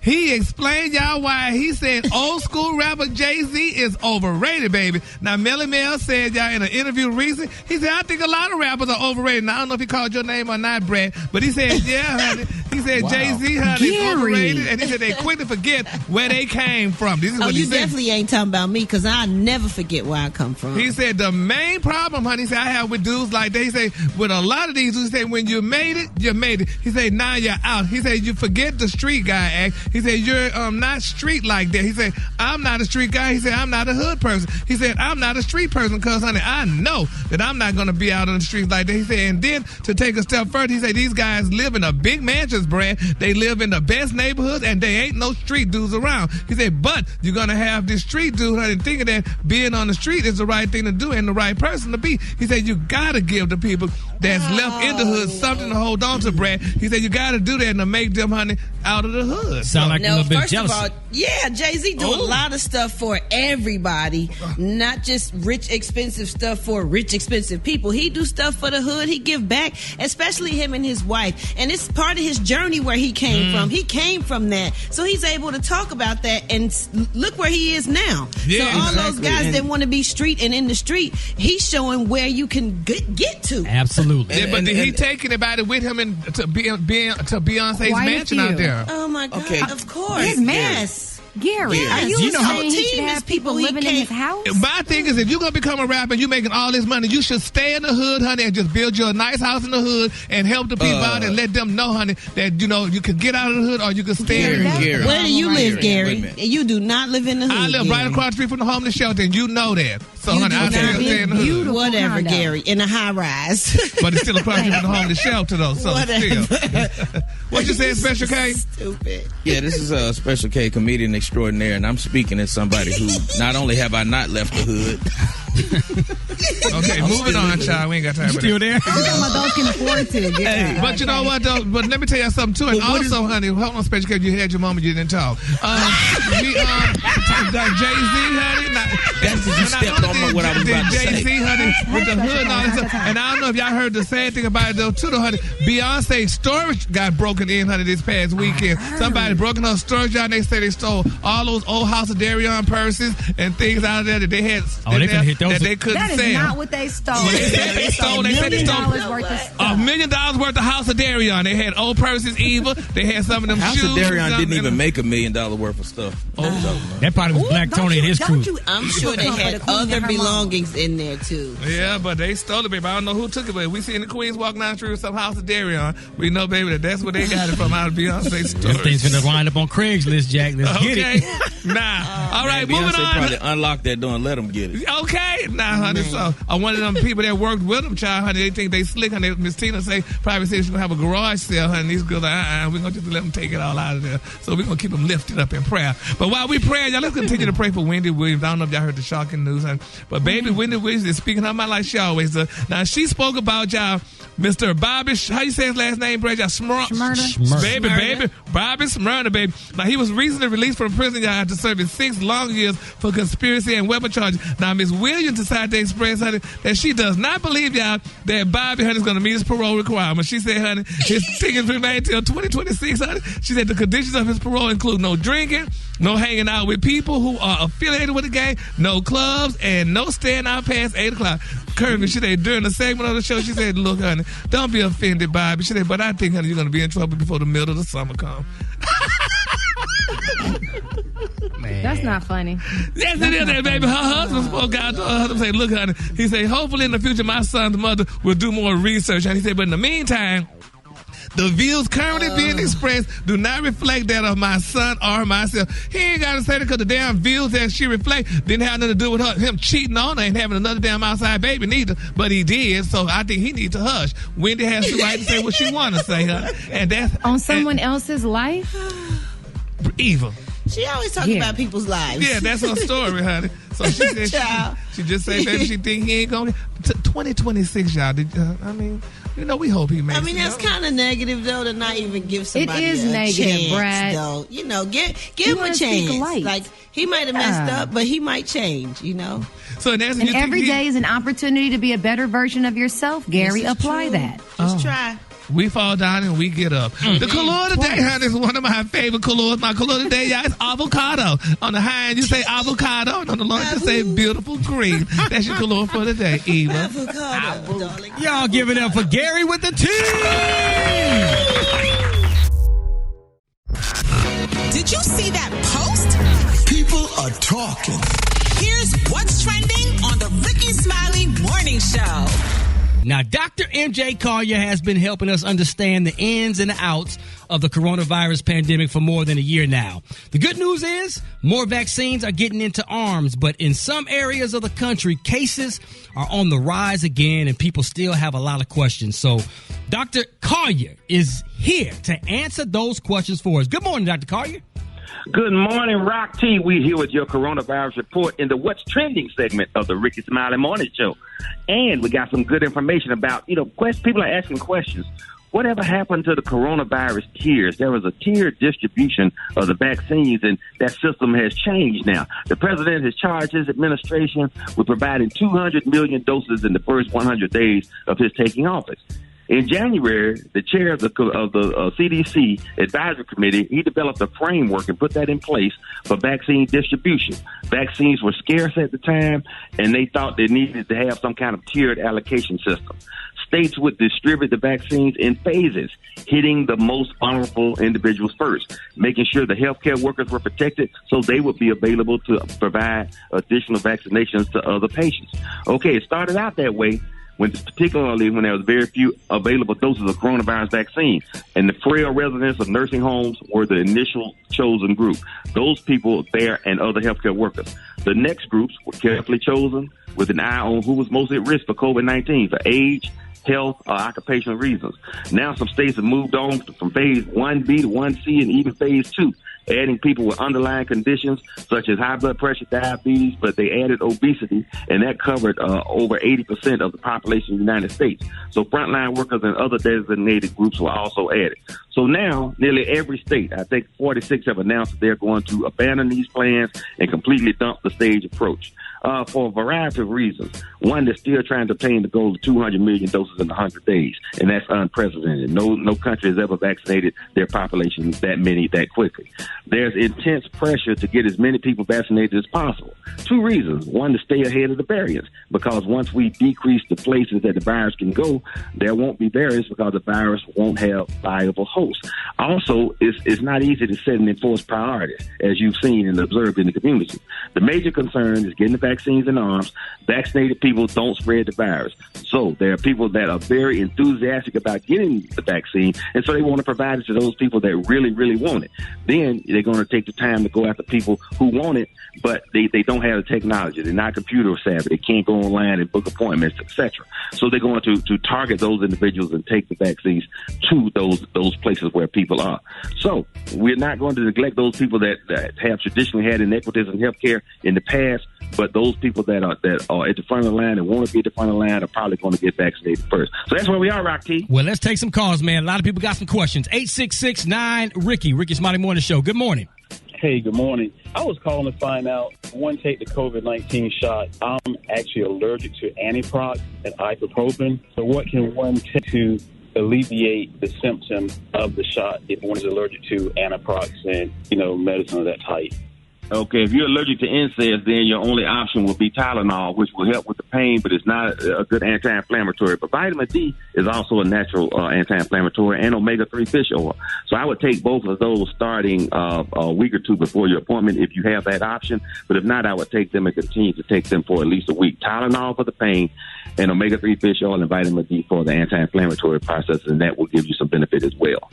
He explained, y'all, why he said old school rapper Jay-Z is overrated, baby. Now, Melly Mel said, y'all, in an interview recently, he said, I think a lot of rappers are overrated. Now, I don't know if he called your name or not, Brad, but he said, yeah, honey. He said, wow. Jay-Z, honey, is overrated. And he said they quickly forget where they came from. This is what he said. Definitely ain't talking about me, because I never forget where I come from. He said, the main problem, honey, he said, I have with dudes like that. He said, with a lot of these dudes, he said, when you made it, you made it. He said, now you're out. He said, you forget the street guy act. He said, you're not street like that. He said, I'm not a street guy. He said, I'm not a hood person. He said, I'm not a street person because, honey, I know that I'm not going to be out on the streets like that. He said, and then to take a step further, he said, these guys live in a big mansions, Brad. They live in the best neighborhoods, and they ain't no street dudes around. He said, but you're going to have this street dude, honey, thinking that being on the street is the right thing to do and the right person to be. He said, you got to give the people that's left in the hood something to hold on to, Brad. He said, you got to do that and to make them, honey, out of the hood. Sound like a little bit first jealous. Of all, yeah, Jay-Z do a lot of stuff for everybody, not just rich, expensive stuff for rich, expensive people. He do stuff for the hood. He give back, especially him and his wife. And it's part of his journey where he came from. He came from that. So he's able to talk about that and look where he is now. Yeah, so all those guys that want to be street and in the street, he's showing where you can get to. Absolutely. Yeah, but he taking everybody with him to Beyonce's mansion out there. Oh my God! Okay. Of course, His mess. Gary, are you saying he should have people living in his house? My thing is, if you're going to become a rapper and you're making all this money, you should stay in the hood, honey, and just build you a nice house in the hood and help the people out and let them know, honey, that, you know, you can get out of the hood or you can stay in the hood. Where do you live, Gary? You do not live in the hood. I live right across the street from the homeless shelter, and you know that. So, honey, I still stay in the hood. Whatever, Gary, in a high rise. But it's still across the street from the homeless shelter, though, so still. What you saying, Special K? Stupid. Yeah, this is a Special K, comedian extraordinaire, and I'm speaking as somebody who not only have I not left the hood. Okay, moving on, child. We ain't got time for that. Still there? Adults can afford to. Hey, but you know what, though? But let me tell you something, too. And also, honey, hold on, Special K, you had your moment, you didn't talk. Jay-Z, honey. That's just you stepped on what I was about to say. Jay-Z, honey, with the hood and all that stuff. And I don't know if y'all heard the sad thing about it, though, too, though, honey. Beyonce's storage got broken in, honey, this past weekend. Somebody broke in her storage, y'all, and they said they stole all those old House of Darion purses and things out of there that they had that they couldn't sell. That is not what they stole. They said they stole $1 million worth of House of Darion. They had old purses, Eva. They had some of them House shoes. House of Darion didn't even make $1 million worth of stuff. That probably was Black Tony and his crew. I'm sure they had other belongings in there, too. Yeah, but they stole it, baby. I don't know who took it, but we seen the Queens walking down the street with some House of Darion. We know, baby, that's where they got it from, out of Beyonce's storage. Them things finna line up on Craigslist, Jack. Let's get it. All right, Man, moving Beyonce on. probably unlocked that door and let him get it. Okay, honey. So one of them people that worked with them, child, honey, they think they slick, honey. Miss Tina probably said she's gonna have a garage sale, honey. These girls are we're gonna just let them take it all out of there. So we're gonna keep them lifted up in prayer. But while we pray, y'all, let's continue to pray for Wendy Williams. I don't know if y'all heard the shocking news, honey, but baby Wendy Williams is speaking her mind like she always does. Now she spoke about y'all, Mr. Bobby. How you say his last name, Brad? Y'all Smyrna. Baby, Bobby Smyrna, baby. Now he was recently released from prison, y'all, after serving 6 long years for conspiracy and weapon charges. Now Miss Williams decided to express, honey, that she does not believe, y'all, that Bobby, honey, is going to meet his parole requirements. She said, honey, his tickets remain till 2026, honey. She said the conditions of his parole include no drinking, no hanging out with people who are affiliated with the gang, no clubs, and no staying out past 8 o'clock. Kirby, she said, during the segment of the show, she said, look, honey, don't be offended, Bobby. She said, but I think, honey, you're going to be in trouble before the middle of the summer comes. Man. That's not funny. Yes, it is, baby. Her husband spoke out to her husband and said, look, honey, he said, hopefully in the future my son's mother will do more research. And he said, but in the meantime, the views currently being expressed do not reflect that of my son or myself. He ain't got to say that because the damn views that she reflect didn't have nothing to do with him cheating on her and having another damn outside baby neither. But he did, so I think he needs to hush. Wendy has the right to say what she want to say, huh? And that's on someone else's life. Evil. She always talking about people's lives. Yeah, that's her story, honey. So she said she just said, baby, she think he ain't going to 2026, y'all. I mean, you know, we hope he makes it. I mean, that's kind of negative, though, to not even give somebody it is a negative, chance, Brad. though. You know, give him a chance. Like, he might have messed up, but he might change, you know? So and every day is an opportunity to be a better version of yourself, Gary. Apply that. Just try. We fall down and we get up. The color today, honey, is one of my favorite colors. My color today, y'all, is avocado. On the high end, you say avocado, and on the low end, you say beautiful green. That's your color for today, Eva. Avocado, darling. Y'all give it up for Gary with the T. Did you see that post? People are talking. Here's what's trending on the Rickey Smiley Morning Show. Now, Dr. MJ Collier has been helping us understand the ins and the outs of the coronavirus pandemic for more than a year now. The good news is more vaccines are getting into arms, but in some areas of the country, cases are on the rise again and people still have a lot of questions. So Dr. Collier is here to answer those questions for us. Good morning, Dr. Collier. Good morning, Rock T. We here with your coronavirus report in the What's Trending segment of the Rickey Smiley Morning Show. And we got some good information about, people are asking questions. Whatever happened to the coronavirus tiers? There was a tiered distribution of the vaccines, and that system has changed now. The president has charged his administration with providing 200 million doses in the first 100 days of his taking office. In January, the chair of the CDC Advisory Committee, he developed a framework and put that in place for vaccine distribution. Vaccines were scarce at the time, and they thought they needed to have some kind of tiered allocation system. States would distribute the vaccines in phases, hitting the most vulnerable individuals first, making sure the healthcare workers were protected so they would be available to provide additional vaccinations to other patients. Okay, it started out that way, particularly when there was very few available doses of coronavirus vaccine. And the frail residents of nursing homes were the initial chosen group. Those people there and other healthcare workers. The next groups were carefully chosen with an eye on who was most at risk for COVID-19 for age, health, or occupational reasons. Now some states have moved on from phase 1B to 1C and even phase 2. Adding people with underlying conditions such as high blood pressure, diabetes, but they added obesity, and that covered over 80% of the population of the United States. So frontline workers and other designated groups were also added. So now, nearly every state, I think 46 have announced that they're going to abandon these plans and completely dump the stage approach. For a variety of reasons. One, they're still trying to obtain the goal of 200 million doses in 100 days, and that's unprecedented. No country has ever vaccinated their population that quickly. There's intense pressure to get as many people vaccinated as possible. Two reasons. One, to stay ahead of the variants, because once we decrease the places that the virus can go, there won't be variants because the virus won't have viable hosts. Also, it's not easy to set and enforce priorities, as you've seen and observed in the community. The major concern is getting the vaccines in arms. Vaccinated people don't spread the virus. So there are people that are very enthusiastic about getting the vaccine, and so they want to provide it to those people that really, really want it. Then they're going to take the time to go after people who want it, but they don't have the technology. They're not computer savvy. They can't go online and book appointments, etc. So they're going to target those individuals and take the vaccines to those places where people are. So we're not going to neglect those people that have traditionally had inequities in healthcare in the past, but those people that are at the front of the line and want to be at the front of the line are probably going to get vaccinated first. So that's where we are, Rocky. Well, let's take some calls, man. A lot of people got some questions. 866-9-RICKY. Rickey Smiley Morning Show. Good morning. Hey, good morning. I was calling to find out, one, take the COVID-19 shot. I'm actually allergic to antiprox and ibuprofen. So what can one take to alleviate the symptoms of the shot if one is allergic to antiprox and, medicine of that type? Okay, if you're allergic to NSAIDs, then your only option will be Tylenol, which will help with the pain, but it's not a good anti-inflammatory. But vitamin D is also a natural anti-inflammatory, and omega-3 fish oil. So I would take both of those starting a week or two before your appointment if you have that option. But if not, I would take them and continue to take them for at least a week. Tylenol for the pain, and omega-3 fish oil and vitamin D for the anti-inflammatory process, and that will give you some benefit as well.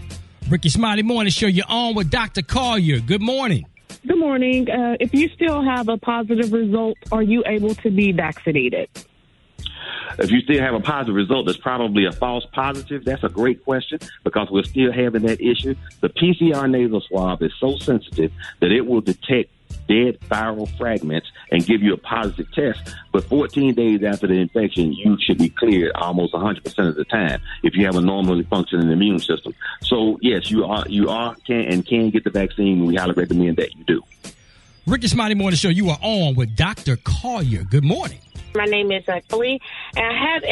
Rickey Smiley Morning Show. You're on with Dr. Collier. Good morning. Good morning. If you still have a positive result, are you able to be vaccinated? If you still have a positive result, that's probably a false positive. That's a great question because we're still having that issue. The PCR nasal swab is so sensitive that it will detect dead viral fragments and give you a positive test. But 14 days after the infection, you should be cleared almost 100% of the time if you have a normally functioning immune system. So yes, you can get the vaccine. We highly recommend that you do. Rickey Smiley Morning Show. You are on with Dr. Collier. Good morning. My name is Kelly, and I have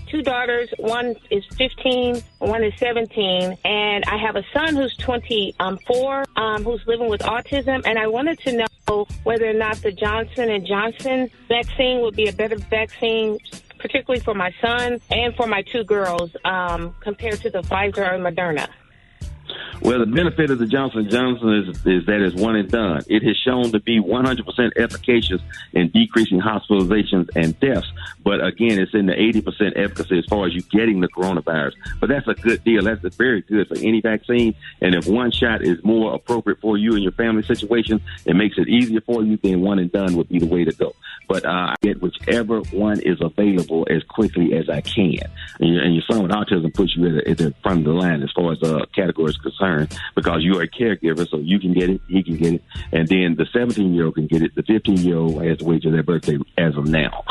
two daughters. One is 15, one is 17, and I have a son who's 24, who's living with autism, and I wanted to know whether or not the Johnson & Johnson vaccine would be a better vaccine, particularly for my son and for my two girls, compared to the Pfizer or Moderna. Well, the benefit of the Johnson & Johnson is that it's one and done. It has shown to be 100% efficacious in decreasing hospitalizations and deaths. But again, it's in the 80% efficacy as far as you getting the coronavirus. But that's a good deal. That's very good for any vaccine. And if one shot is more appropriate for you and your family situation, it makes it easier for you, then one and done would be the way to go. But I get whichever one is available as quickly as I can. And your son with autism puts you at the front of the line as far as category is concerned, because you are a caregiver, so you can get it, he can get it, and then the 17-year-old can get it. The 15-year-old has to wait till their birthday as of now.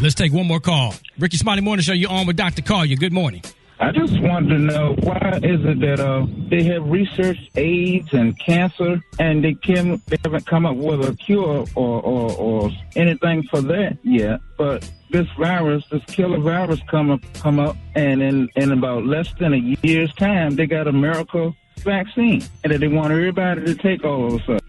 Let's take one more call. Rickey Smiley Morning Show, you're on with Dr. Collier. Good morning. I just wanted to know, why is it that they have researched AIDS and cancer and they haven't come up with a cure or anything for that yet? But this virus, this killer virus, come up, and in about less than a year's time, they got a miracle vaccine, and that they want everybody to take all of a sudden.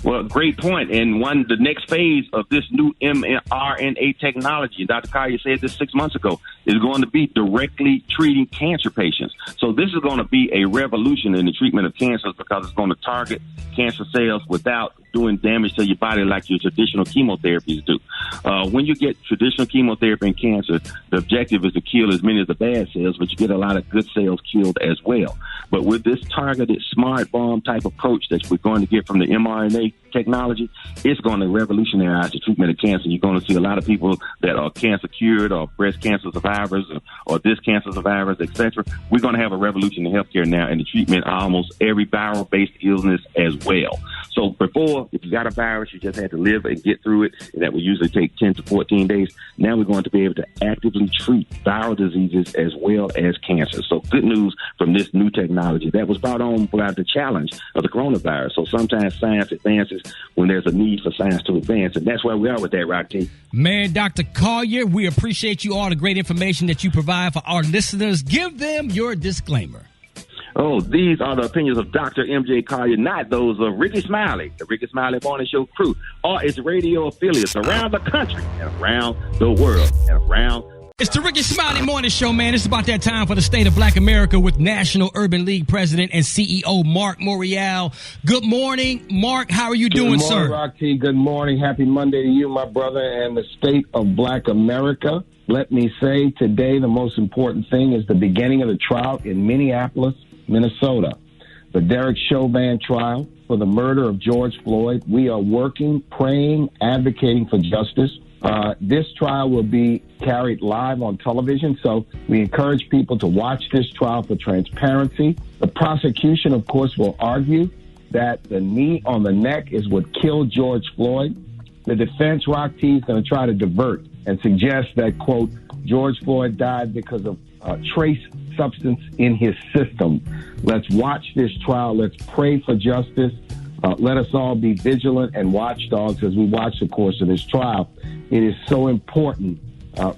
Well, great point. And the next phase of this new mRNA technology, and Dr. Collier said this 6 months ago, is going to be directly treating cancer patients. So this is going to be a revolution in the treatment of cancers because it's going to target cancer cells without doing damage to your body like your traditional chemotherapies do. When you get traditional chemotherapy in cancer, the objective is to kill as many of the bad cells, but you get a lot of good cells killed as well. But with this targeted smart bomb type approach that we're going to get from the mRNA technology, it's going to revolutionize the treatment of cancer. You're going to see a lot of people that are cancer cured or breast cancer survivors or this cancer survivors, etc. We're going to have a revolution in healthcare now in the treatment of almost every viral-based illness as well. So before, if you got a virus, you just had to live and get through it, and that would usually take 10 to 14 days. Now we're going to be able to actively treat viral diseases as well as cancer. So good news from this new technology that was brought on by the challenge of the coronavirus. So sometimes science advances when there's a need for science to advance, and that's where we are with that, Rocky. Man, Dr. Collier, we appreciate you all the great information that you provide for our listeners. Give them your disclaimer. Oh, these are the opinions of Dr. M.J. Collier, not those of Rickey Smiley, the Rickey Smiley Morning Show crew, or its radio affiliates around the country and around the world and around. It's the Rickey Smiley Morning Show, man. It's about that time for the State of Black America with National Urban League President and CEO Mark Morial. Good morning, Mark. How are you doing, sir? Good morning, Rock T. Good morning. Happy Monday to you, my brother, and the State of Black America. Let me say today the most important thing is the beginning of the trial in Minneapolis, Minnesota. The Derek Chauvin trial for the murder of George Floyd. We are working, praying, advocating for justice. This trial will be carried live on television, so we encourage people to watch this trial for transparency. The prosecution, of course, will argue that the knee on the neck is what killed George Floyd. The defense, Rock T, is going to try to divert and suggest that, quote, George Floyd died because of trace substance in his system. Let's watch this trial. Let's pray for justice. Let us all be vigilant and watchdogs as we watch the course of this trial. It is so important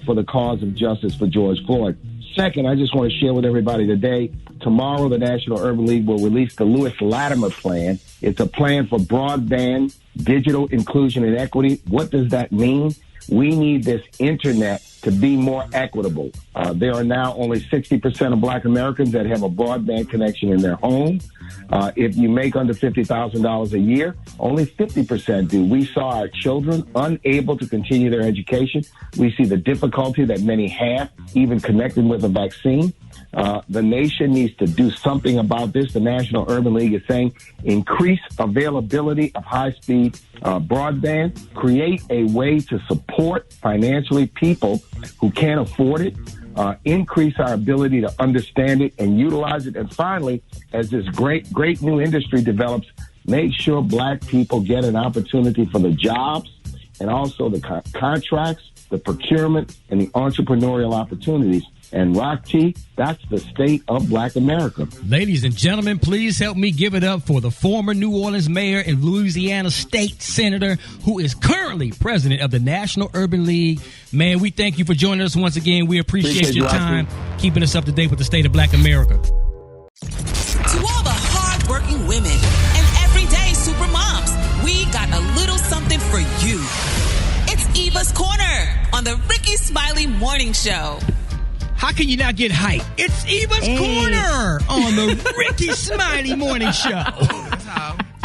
for the cause of justice for George Floyd. Second, I just want to share with everybody today, tomorrow the National Urban League will release the Lewis Latimer Plan. It's a plan for broadband, digital inclusion and equity. What does that mean? We need this internet to be more equitable. There are now only 60% of Black Americans that have a broadband connection in their home. If you make under $50,000 a year, only 50% do. We saw our children unable to continue their education. We see the difficulty that many have, even connecting with a vaccine. The nation needs to do something about this. The National Urban League is saying increase availability of high-speed broadband, create a way to support financially people who can't afford it, increase our ability to understand it and utilize it. And finally, as this great new industry develops, make sure Black people get an opportunity for the jobs and also the contracts, the procurement, and the entrepreneurial opportunities. And Rock T, that's the state of Black America. Ladies and gentlemen, please help me give it up for the former New Orleans mayor and Louisiana state senator who is currently president of the National Urban League. Man, we thank you for joining us once again. We appreciate your time, keeping us up to date with the state of Black America. To all the hardworking women and everyday super moms, we got a little something for you. It's Eva's Corner on the Rickey Smiley Morning Show. How can you not get hyped? It's Eva's Corner on the Rickey Smiley Morning Show.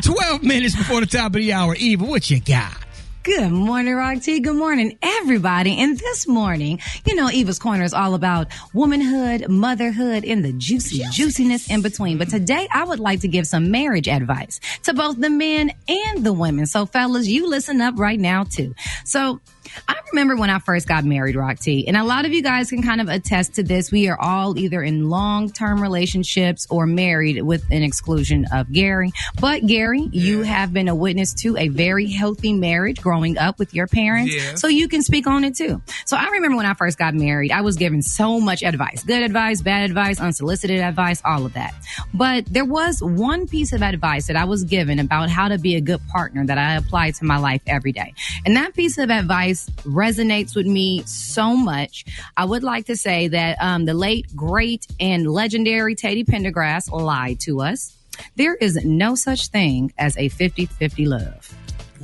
12 minutes before the top of the hour. Eva, what you got? Good morning, Rock T. Good morning, everybody. And this morning, you know, Eva's Corner is all about womanhood, motherhood, and the juiciness in between. But today, I would like to give some marriage advice to both the men and the women. So, fellas, you listen up right now, too. So, I remember when I first got married, Rock T, and a lot of you guys can kind of attest to this. We are all either in long-term relationships or married with an exclusion of Gary. But Gary, you have been a witness to a very healthy marriage growing up with your parents. Yeah. So you can speak on it too. So I remember when I first got married, I was given so much advice, good advice, bad advice, unsolicited advice, all of that. But there was one piece of advice that I was given about how to be a good partner that I apply to my life every day. And that piece of advice resonates with me so much. I would like to say that the late, great, and legendary Teddy Pendergrass lied to us. There is no such thing as a 50-50 love.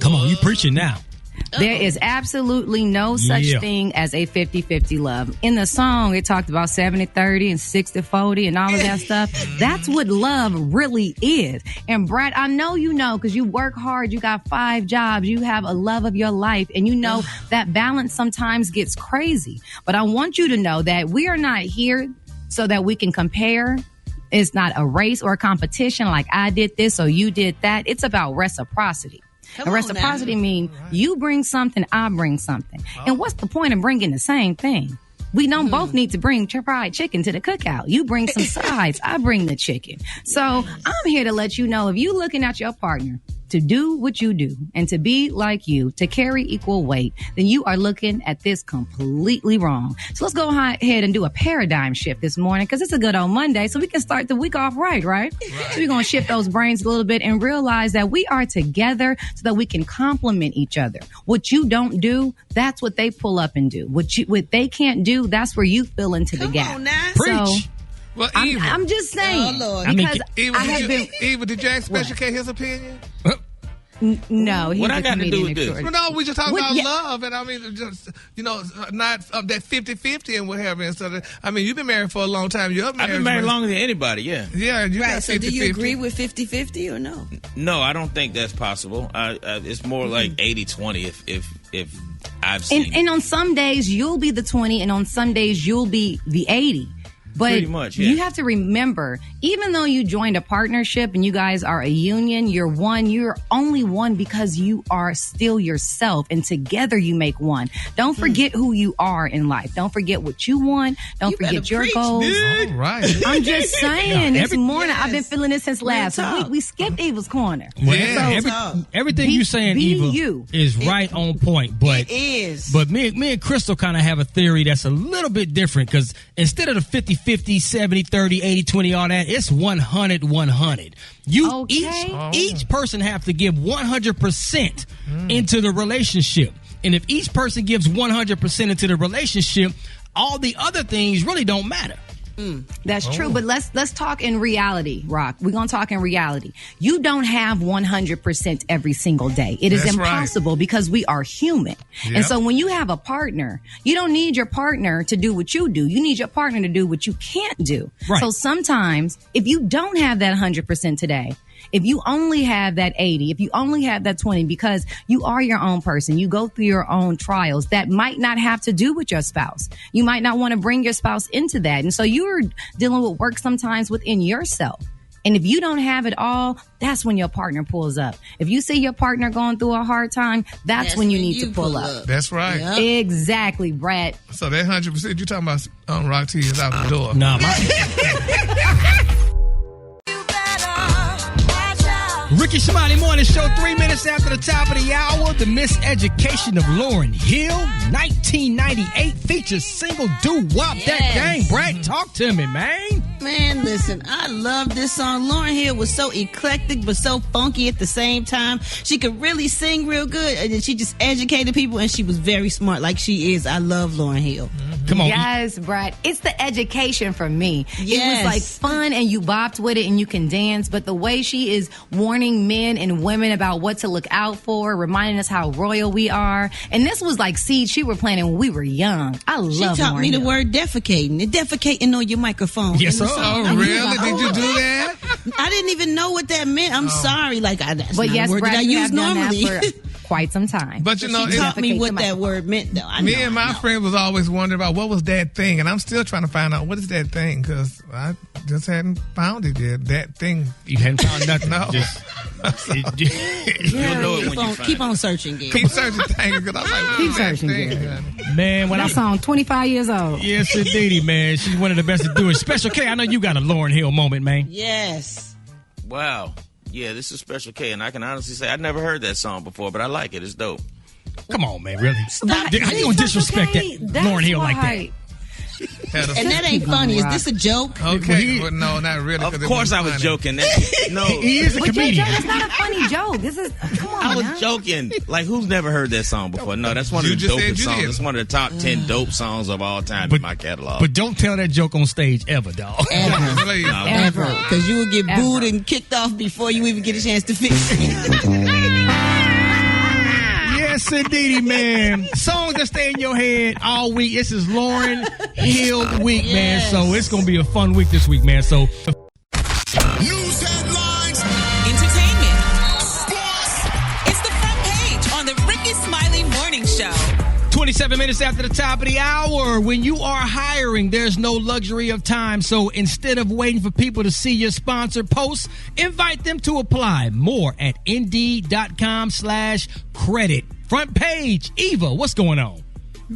Come on, you preaching now. There is absolutely no such thing as a 50-50 love. In the song, it talked about 70-30 and 60-40 and all of that stuff. That's what love really is. And Brat, I know you know because you work hard. You got 5 jobs. You have a love of your life. And you know that balance sometimes gets crazy. But I want you to know that we are not here so that we can compare. It's not a race or a competition like I did this or you did that. It's about reciprocity. And reciprocity means you bring something, I bring something. And what's the point of bringing the same thing? We don't both need to bring fried chicken to the cookout. You bring some sides, I bring the chicken. So I'm here to let you know if you're looking at your partner to do what you do and to be like you, to carry equal weight, then you are looking at this completely wrong. So let's go ahead and do a paradigm shift this morning because it's a good old Monday so we can start the week off right? So we're going to shift those brains a little bit and realize that we are together so that we can complement each other. What you don't do, that's what they pull up and do. What they can't do, that's where you fill into the gap. Preach. So Well, Eva. I'm just saying. Oh, Lord. Because Eva, did you ask Special K his opinion? No, he's What I a got to do comedian with this? extraordinaire. Well, no, we just talking about love, and I mean, just not of that 50-50 and whatever. And so, you've been married for a long time. I've I've been married longer than anybody. Yeah. Yeah, you Right. got So, do 50-50. you agree with 50-50 or no? No, I don't think that's possible. It's more like 80-20 if I've seen. And on some days you'll be the 20, and on some days you'll be the 80. But Pretty much, yeah. you have to remember, even though you joined a partnership and you guys are a union, you're one, you're only one because you are still yourself, and together you make one. Don't forget who you are in life. Don't forget what you want. Don't forget your goals. All right. I'm just saying, this morning, I've been feeling this since last talk. week. We skipped Eva's Corner. Yeah. Everything you saying, Eva, is right on point. But It is. But me and Crystal kind of have a theory that's a little bit different, because instead of the 50-50, 70-30, 80-20, all that, it's 100-100. You each person have to give 100% into the relationship. And if each person gives 100% into the relationship, all the other things really don't matter. That's true, but let's talk in reality, Rock. We're gonna talk in reality. You don't have 100% every single day. It is That's right. impossible because we are human. Yep. And so when you have a partner, you don't need your partner to do what you do. You need your partner to do what you can't do. Right. So sometimes if you don't have that 100% today, if you only have that 80, if you only have that 20, because you are your own person, you go through your own trials that might not have to do with your spouse. You might not want to bring your spouse into that. And so you're dealing with work sometimes within yourself. And if you don't have it all, that's when your partner pulls up. If you see your partner going through a hard time, that's when you need to pull up. That's right. Yep. Exactly, Brat. So that 100% you talking about Rock T is out the door. Nah, Rickey Smiley Morning Show, 3 minutes after the top of the hour. The Miseducation of Lauryn Hill, 1998 features single doo-wop. That gang. Brat, talk to me, man. Man, listen, I love this song. Lauryn Hill was so eclectic but so funky at the same time. She could really sing real good, and she just educated people, and she was very smart like she is. I love Lauryn Hill. Come on. Yes, Brat. It's the education for me. Yes. It was like fun and you bopped with it and you can dance, but the way she is warning men and women about what to look out for, reminding us how royal we are. And this was like seeds she were planting when we were young. I love She taught Lauryn me the Hill. word defecating. Defecating on your microphone. Yes, In the sir. song. Oh, really? Did you do that? I didn't even know what that meant. I'm sorry. Like, that's But not yes, a word Brat, that I you use have done normally. that for quite some time. But you know, she taught me Defecate what the that word meant, though. I me know, and my friend was always wondering about what was that thing, and I'm still trying to find out what is that thing, because I just hadn't found it yet. That thing. You hadn't found nothing. No. You'll know it when you find keep on searching, Gary. Keep searching things, because I'm like, what Keep is that searching, thing? Gary. Man, when That song, 25 years old. Yes, indeedy, man. She's one of the best to do it. Special K, I know you got a Lauryn Hill moment, man. Yes. Wow. Yeah, this is Special K, and I can honestly say I'd never heard that song before, but I like it. It's dope. Come on, man, really? Stop. How you gonna disrespect that Lauryn Hill like that? right. And that ain't funny. Is this a joke? Okay, but no, not really. Of course I was joking. No. He is a But comedian. That's not a funny joke. This is, come on. I was now. joking. Like, who's never heard that song before? No, that's one of You the just said dopest you songs. did. It's one of the top 10 dope songs of all time in my catalog. But don't tell that joke on stage ever, dog. Please. Ever. Because you will get booed and kicked off before you even get a chance to fix it. Yes, indeedy, man. Songs that stay in your head all week. This is Lauryn Hill week, man. So it's gonna be a fun week this week, man. So News headlines, Entertainment. Sports. It's the front page on the Rickey Smiley Morning Show. 27 minutes after the top of the hour. When you are hiring, there's no luxury of time. So instead of waiting for people to see your sponsored posts, invite them to apply. More at Indeed.com/credit. Front page. Eva, what's going on?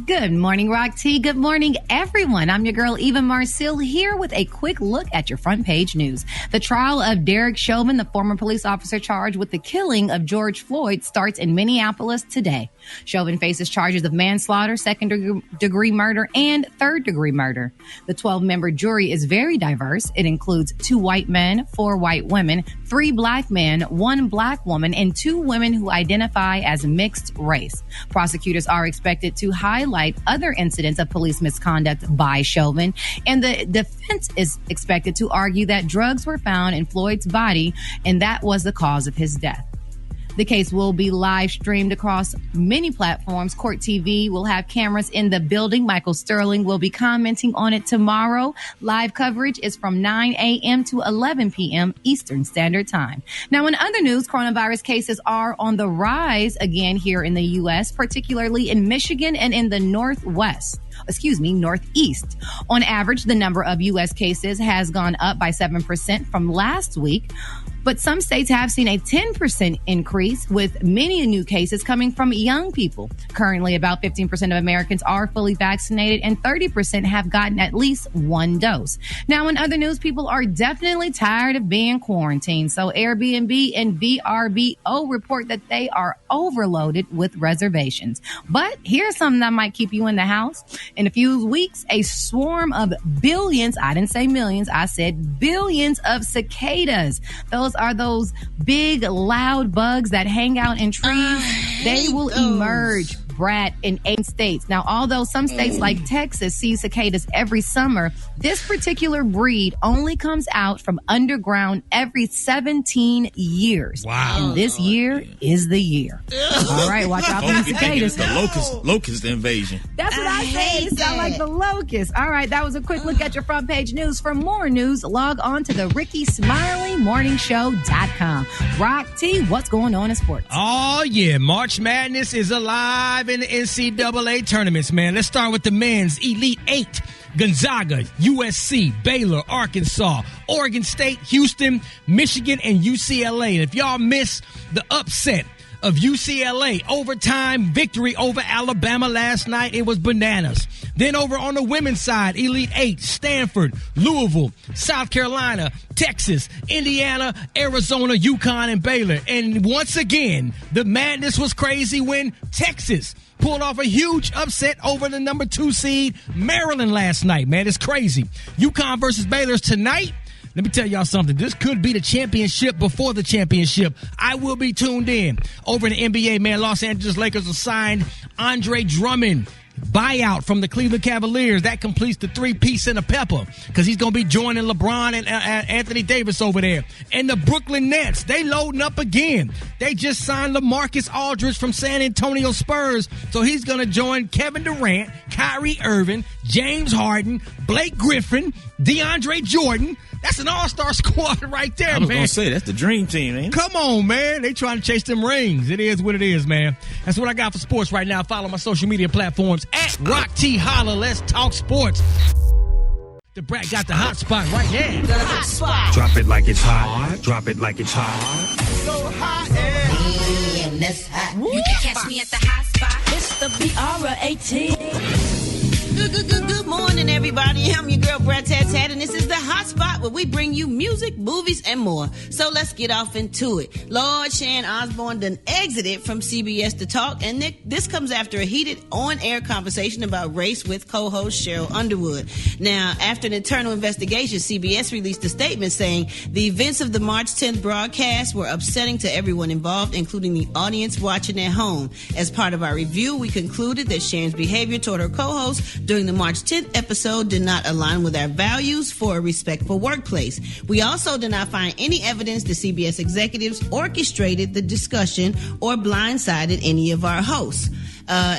Good morning, Rock T. Good morning, everyone. I'm your girl, Eva Marcille, here with a quick look at your front page news. The trial of Derek Chauvin, the former police officer charged with the killing of George Floyd, starts in Minneapolis today. Chauvin faces charges of manslaughter, second-degree murder, and third-degree murder. The 12-member jury is very diverse. It includes 2 white men, 4 white women, 3 black men, 1 black woman, and 2 women who identify as mixed race. Prosecutors are expected to highlight other incidents of police misconduct by Chauvin, and the defense is expected to argue that drugs were found in Floyd's body and that was the cause of his death. The case will be live streamed across many platforms. Court TV will have cameras in the building. Michael Sterling will be commenting on it tomorrow. Live coverage is from 9 a.m. to 11 p.m. Eastern Standard Time. Now, in other news, coronavirus cases are on the rise again here in the U.S., particularly in Michigan and in the Northeast. On average, the number of U.S. cases has gone up by 7% from last week. But some states have seen a 10% increase, with many new cases coming from young people. Currently, about 15% of Americans are fully vaccinated and 30% have gotten at least 1 dose. Now, in other news, people are definitely tired of being quarantined. So Airbnb and VRBO report that they are overloaded with reservations. But here's something that might keep you in the house. In a few weeks, a swarm of billions, I didn't say millions, I said billions of cicadas. Those are those big, loud bugs that hang out in trees. They will emerge, Brat, in 8 states. Now, although some states like Texas see cicadas every summer, this particular breed only comes out from underground every 17 years. Wow. And this year is the year. All right, watch out for the cicadas. The locust invasion. That's what I say. It sounds like the locust. All right, that was a quick look at your front page news. For more news, log on to the Rickey Smiley Morning Show.com. Rock T, what's going on in sports? Oh, yeah. March Madness is alive in the NCAA tournaments, man. Let's start with the men's Elite 8. Gonzaga, USC, Baylor, Arkansas, Oregon State, Houston, Michigan, and UCLA. And if y'all miss the upset of UCLA overtime victory over Alabama last night, it was bananas. Then over on the women's side, Elite 8, Stanford, Louisville, South Carolina, Texas, Indiana, Arizona, UConn, and Baylor. And once again, the madness was crazy when Texas pulled off a huge upset over the number 2 seed Maryland last night, man. It's crazy. UConn versus Baylor's tonight. Let me tell y'all something. This could be the championship before the championship. I will be tuned in. Over in the NBA, man, Los Angeles Lakers assigned Andre Drummond. Buyout from the Cleveland Cavaliers. That completes the 3-piece and a pepper, because he's going to be joining LeBron and Anthony Davis over there. And the Brooklyn Nets, they loading up again. They just signed LaMarcus Aldridge from San Antonio Spurs, so he's going to join Kevin Durant, Kyrie Irving, James Harden, Blake Griffin, DeAndre Jordan. That's an all-star squad right there, man. I was going to say, that's the dream team, ain't it? Come on, man. They trying to chase them rings. It is what it is, man. That's what I got for sports right now. Follow my social media platforms at Rock T Holla. Let's talk sports. The Brat got the hot spot right now. The hot spot. Drop it like it's hot. Drop it like it's hot. So hot and that's hot. You can catch me at the hot spot. It's the BR18. Good morning, everybody. I'm your girl, Brat Tat Tat, and this is the hot spot where we bring you music, movies, and more. So let's get off into it. Lord Sharon Osbourne done exited from CBS to talk, and this comes after a heated on-air conversation about race with co-host Cheryl Underwood. Now, after an internal investigation, CBS released a statement saying the events of the March 10th broadcast were upsetting to everyone involved, including the audience watching at home. As part of our review, we concluded that Sharon's behavior toward her co-host during the March 10th episode did not align with our values for a respectful workplace. We also did not find any evidence that CBS executives orchestrated the discussion or blindsided any of our hosts.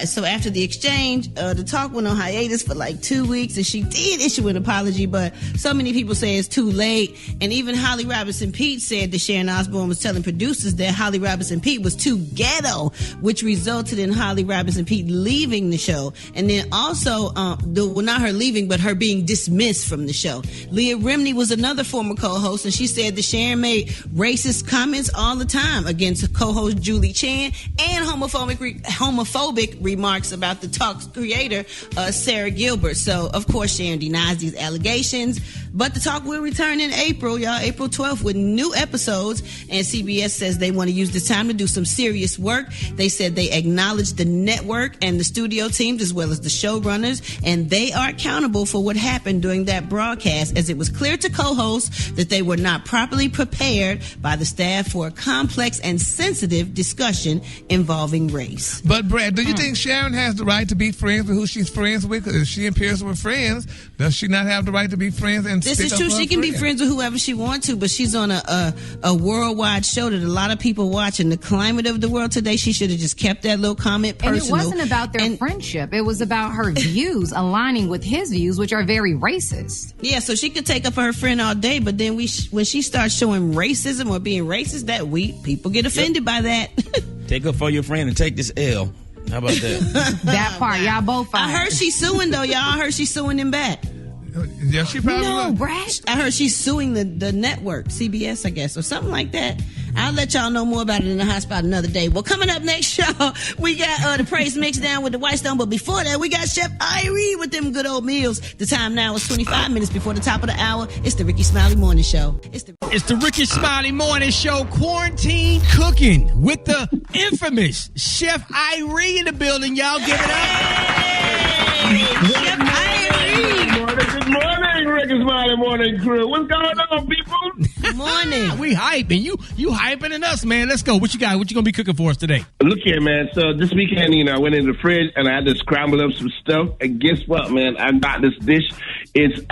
So after the exchange, the talk went on hiatus for like 2 weeks, and she did issue an apology, but so many people say it's too late. And even Holly Robinson Peete said that Sharon Osbourne was telling producers that Holly Robinson Peete was too ghetto, which resulted in Holly Robinson Peete leaving the show. And then also, not her leaving, but her being dismissed from the show. Leah Remini was another former co-host, and she said that Sharon made racist comments all the time against co-host Julie Chan and homophobic remarks about the talk's creator, Sarah Gilbert. So, of course, Sharon denies these allegations. But the talk will return in April, y'all, April 12th with new episodes. And CBS says they want to use this time to do some serious work. They said they acknowledge the network and the studio teams as well as the showrunners, and they are accountable for what happened during that broadcast, as it was clear to co-hosts that they were not properly prepared by the staff for a complex and sensitive discussion involving race. But Brad, do you think Sharon has the right to be friends with who she's friends with? Because if she and Pierce were friends, does she not have the right to be friends? And this is true. She can be friends with whoever she wants to, but she's on a worldwide show that a lot of people watch. In the climate of the world today, she should have just kept that little comment personal. And it wasn't about their friendship. It was about her views aligning with his views, which are very racist. Yeah, so she could take up for her friend all day, but then when she starts showing racism or being racist that week, people get offended by that. Take up for your friend and take this L. How about that? That part, y'all both fired. I heard she's suing though, y'all. I heard she's suing him back. Yeah, she probably No, Brat. I heard she's suing the network, CBS, I guess, or something like that. I'll let y'all know more about it in the hot spot another day. Well, coming up next, y'all, we got the praise mix down with the White Stone. But before that, we got Chef Irie with them good old meals. The time now is 25 minutes before the top of the hour. It's the Rickey Smiley Morning Show. It's the Rickey Smiley Morning Show, quarantine cooking with the infamous Chef Irie in the building. Y'all give it up. Chef Irie. Good morning, Rickey Smiley Morning crew. What's going on, people? Morning. We hyping. You hyping in us, man. Let's go. What you got? What you gonna be cooking for us today? Look here, man. So this weekend, I went in the fridge and I had to scramble up some stuff. And guess what, man? I got this dish. It's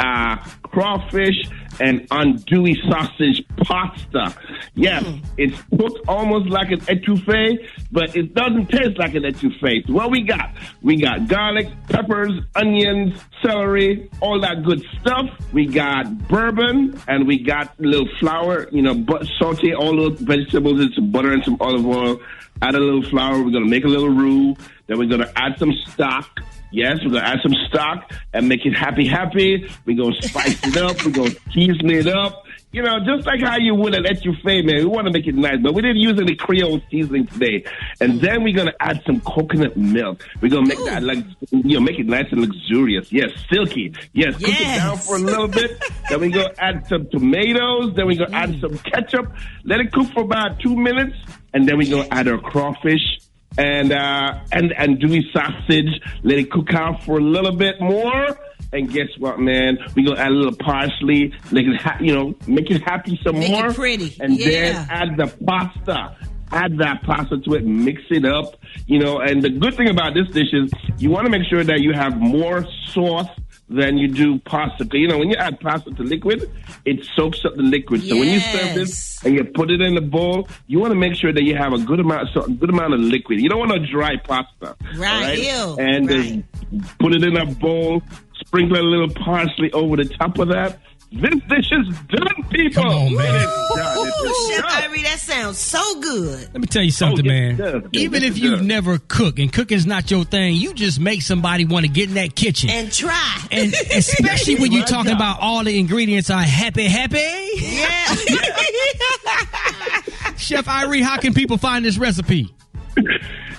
crawfish and andouille sausage pasta. Yes, it's cooked almost like an etouffee, but it doesn't taste like an etouffee. So what we got? We got garlic, peppers, onions, celery, all that good stuff. We got bourbon, and we got a little flour, saute all those vegetables in some butter and some olive oil. Add a little flour. We're going to make a little roux. Then we're going to add some stock. Yes, we're going to add some stock and make it happy. We're going to spice it up. We're going to season it up. Just like how you would an etouffee, man. We want to make it nice, but we didn't use any Creole seasoning today. And then we're going to add some coconut milk. We're going to make that make it nice and luxurious. Yes, silky. Yes, cook it down for a little bit. Then we're going to add some tomatoes. Then we're going to add some ketchup. Let it cook for about 2 minutes. And then we're going to add our crawfish and andouille sausage. Let it cook out for a little bit more. And guess what, man? We're going to add a little parsley, make it happy some more. Make it pretty. And then add the pasta. Add that pasta to it, mix it up, and the good thing about this dish is you want to make sure that you have more sauce than you do pasta. When you add pasta to liquid, it soaks up the liquid. So when you serve this and you put it in the bowl, you want to make sure that you have a good amount of liquid. You don't want a dry pasta. Right. Ew. And put it in a bowl, sprinkle a little parsley over the top of that. This dish is done, people. Come on, man. Chef Irie, that sounds so good. Let me tell you something, man. Even if you've never cooked and cooking's not your thing, you just make somebody want to get in that kitchen and try. And especially when you're talking about all the ingredients are happy. Yeah. Chef Irie, how can people find this recipe?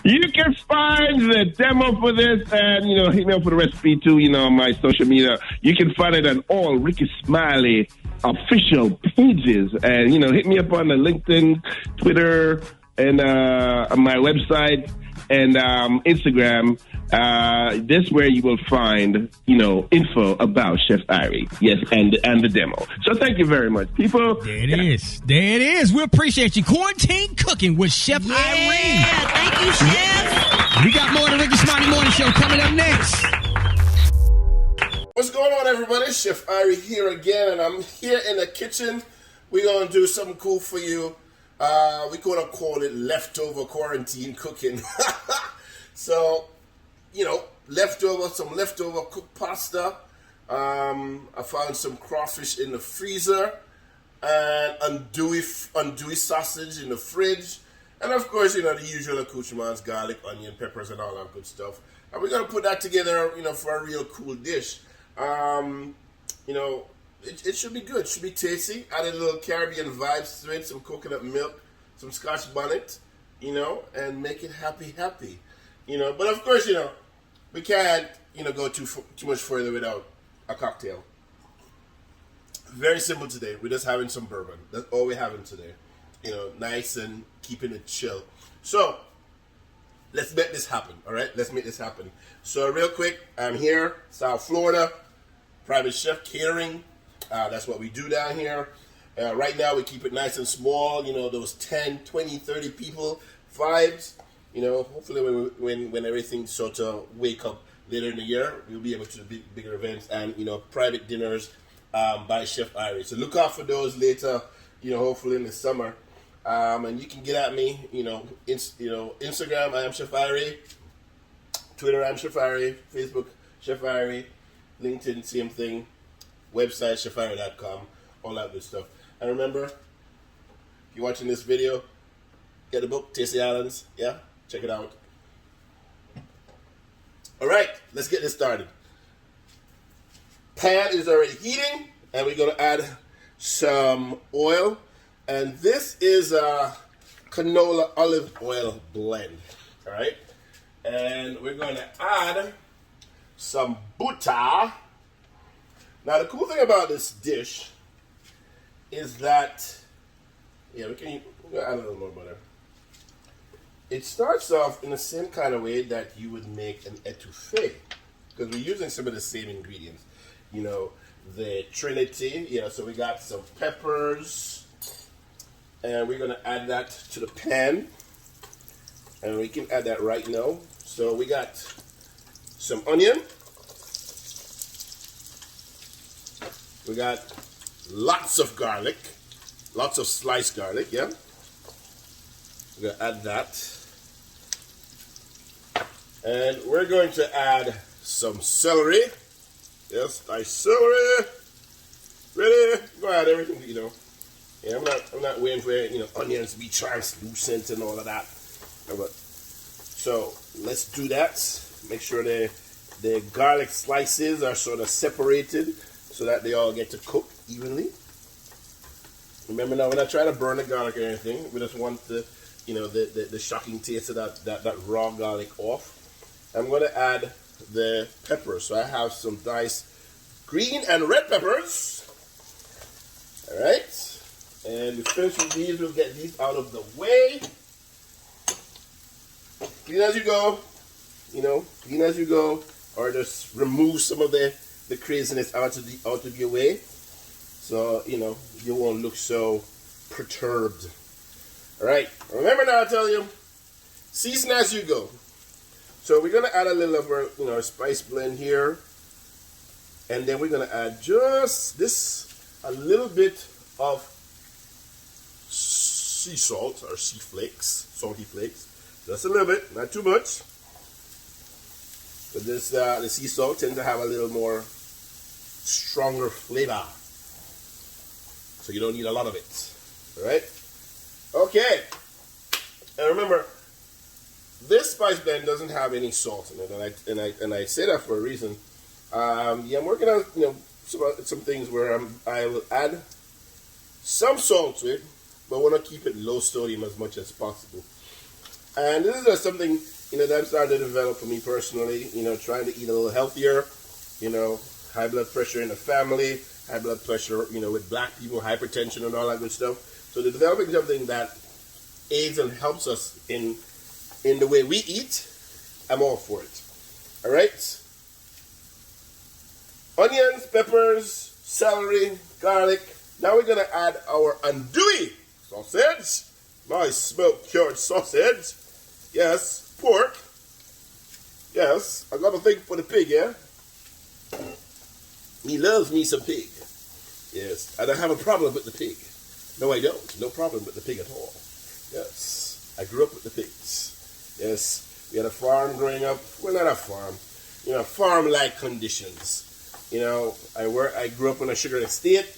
You can find the demo for this and, hit me up for the recipe too, on my social media. You can find it on all Rickey Smiley official pages. And, hit me up on the LinkedIn, Twitter, and on my website and Instagram. This is where you will find, info about Chef Irie. Yes, and the demo. So thank you very much, people. There it is. We appreciate you. Quarantine cooking with Chef Irie. Yeah, thank you, Chef. We got more of the Rickey Smiley Morning Show coming up next. What's going on, everybody? Chef Irie here again, and I'm here in the kitchen. We're going to do something cool for you. We're going to call it leftover quarantine cooking. So, some leftover cooked pasta. I found some crawfish in the freezer and andouille sausage in the fridge. And of course, the usual accoutrements, garlic, onion, peppers, and all that good stuff. And we're going to put that together, for a real cool dish. It should be good. It should be tasty. Added a little Caribbean vibes to it, some coconut milk, some Scotch bonnet, and make it happy. But of course, we can't, go too much further without a cocktail. very simple today. We're just having some bourbon. That's all we're having today. You know, nice and keeping it chill. So, let's make this happen, all right? Let's make this happen. So, real quick, I'm here, South Florida, private chef catering. That's what we do down here. Right now, we keep it nice and small, you know, those 10, 20, 30 people vibes. You know, hopefully when everything sort of wake up later in the year, we'll be able to do bigger events and, you know, private dinners by Chef Irie. So look out for those later, you know, hopefully in the summer. And you can get at me, you know, Instagram, I am Chef Irie. Twitter, I'm Chef Irie. Facebook, Chef Irie. LinkedIn, same thing. Website, chefirie.com. All that good stuff. And remember, if you're watching this video, get the book, Taste the Islands. Yeah, check it out. All right, let's get this started. Pan is already heating, and we're going to add some oil. And this is a canola olive oil blend. All right, and we're going to add some butter. Now, the cool thing about this dish is that, yeah, we're going to add a little more butter. It starts off in the same kind of way that you would make an etouffee, because we're using some of the same ingredients. You know, the Trinity, you know, so we got some peppers, and we're going to add that to the pan, and we can add that right now. So we got some onion. We got lots of garlic, lots of sliced garlic, yeah. We're going to add that. And we're going to add some celery. Yes, nice celery. Ready? Go ahead, everything, you know. Yeah, I'm not waiting for, you know, onions to be translucent and all of that. So let's do that. Make sure the garlic slices are sort of separated so that they all get to cook evenly. Remember now, we're not trying to burn the garlic or anything. We just want the, you know, the shocking taste of that raw garlic off. I'm going to add the peppers. So I have some diced green and red peppers. All right. And we finish with these. We'll get these out of the way. Clean as you go. You know, clean as you go. Or just remove some of the craziness out of your way. So, you know, you won't look so perturbed. All right. Remember now, I tell you, season as you go. So we're going to add a little of our, you know, our spice blend here. And then we're going to add just this, a little bit of sea salt or sea flakes, salty flakes. Just a little bit, not too much. But this, the sea salt tends to have a little more stronger flavor. So you don't need a lot of it. All right? Okay. And remember, this spice blend doesn't have any salt in it, and I say that for a reason. Yeah, I'm working on, you know, some things where I will add some salt to it, but I want to keep it low sodium as much as possible. And this is just something, you know, that I'm starting to develop for me personally. You know, trying to eat a little healthier. You know, high blood pressure in the family, high blood pressure, you know, with black people, hypertension and all that good stuff. So they're developing something that aids and helps us in the way we eat. I'm all for it. All right. Onions, peppers, celery, garlic. Now we're going to add our andouille sausage. Nice smoked cured sausage. Yes, pork. Yes, I got a thing for the pig, yeah? He loves me some pig. Yes, I don't have a problem with the pig. No, I don't. No problem with the pig at all. Yes, I grew up with the pigs. Yes, we had a farm growing up. Well, not a farm. You know, farm-like conditions. You know, I grew up on a sugar estate,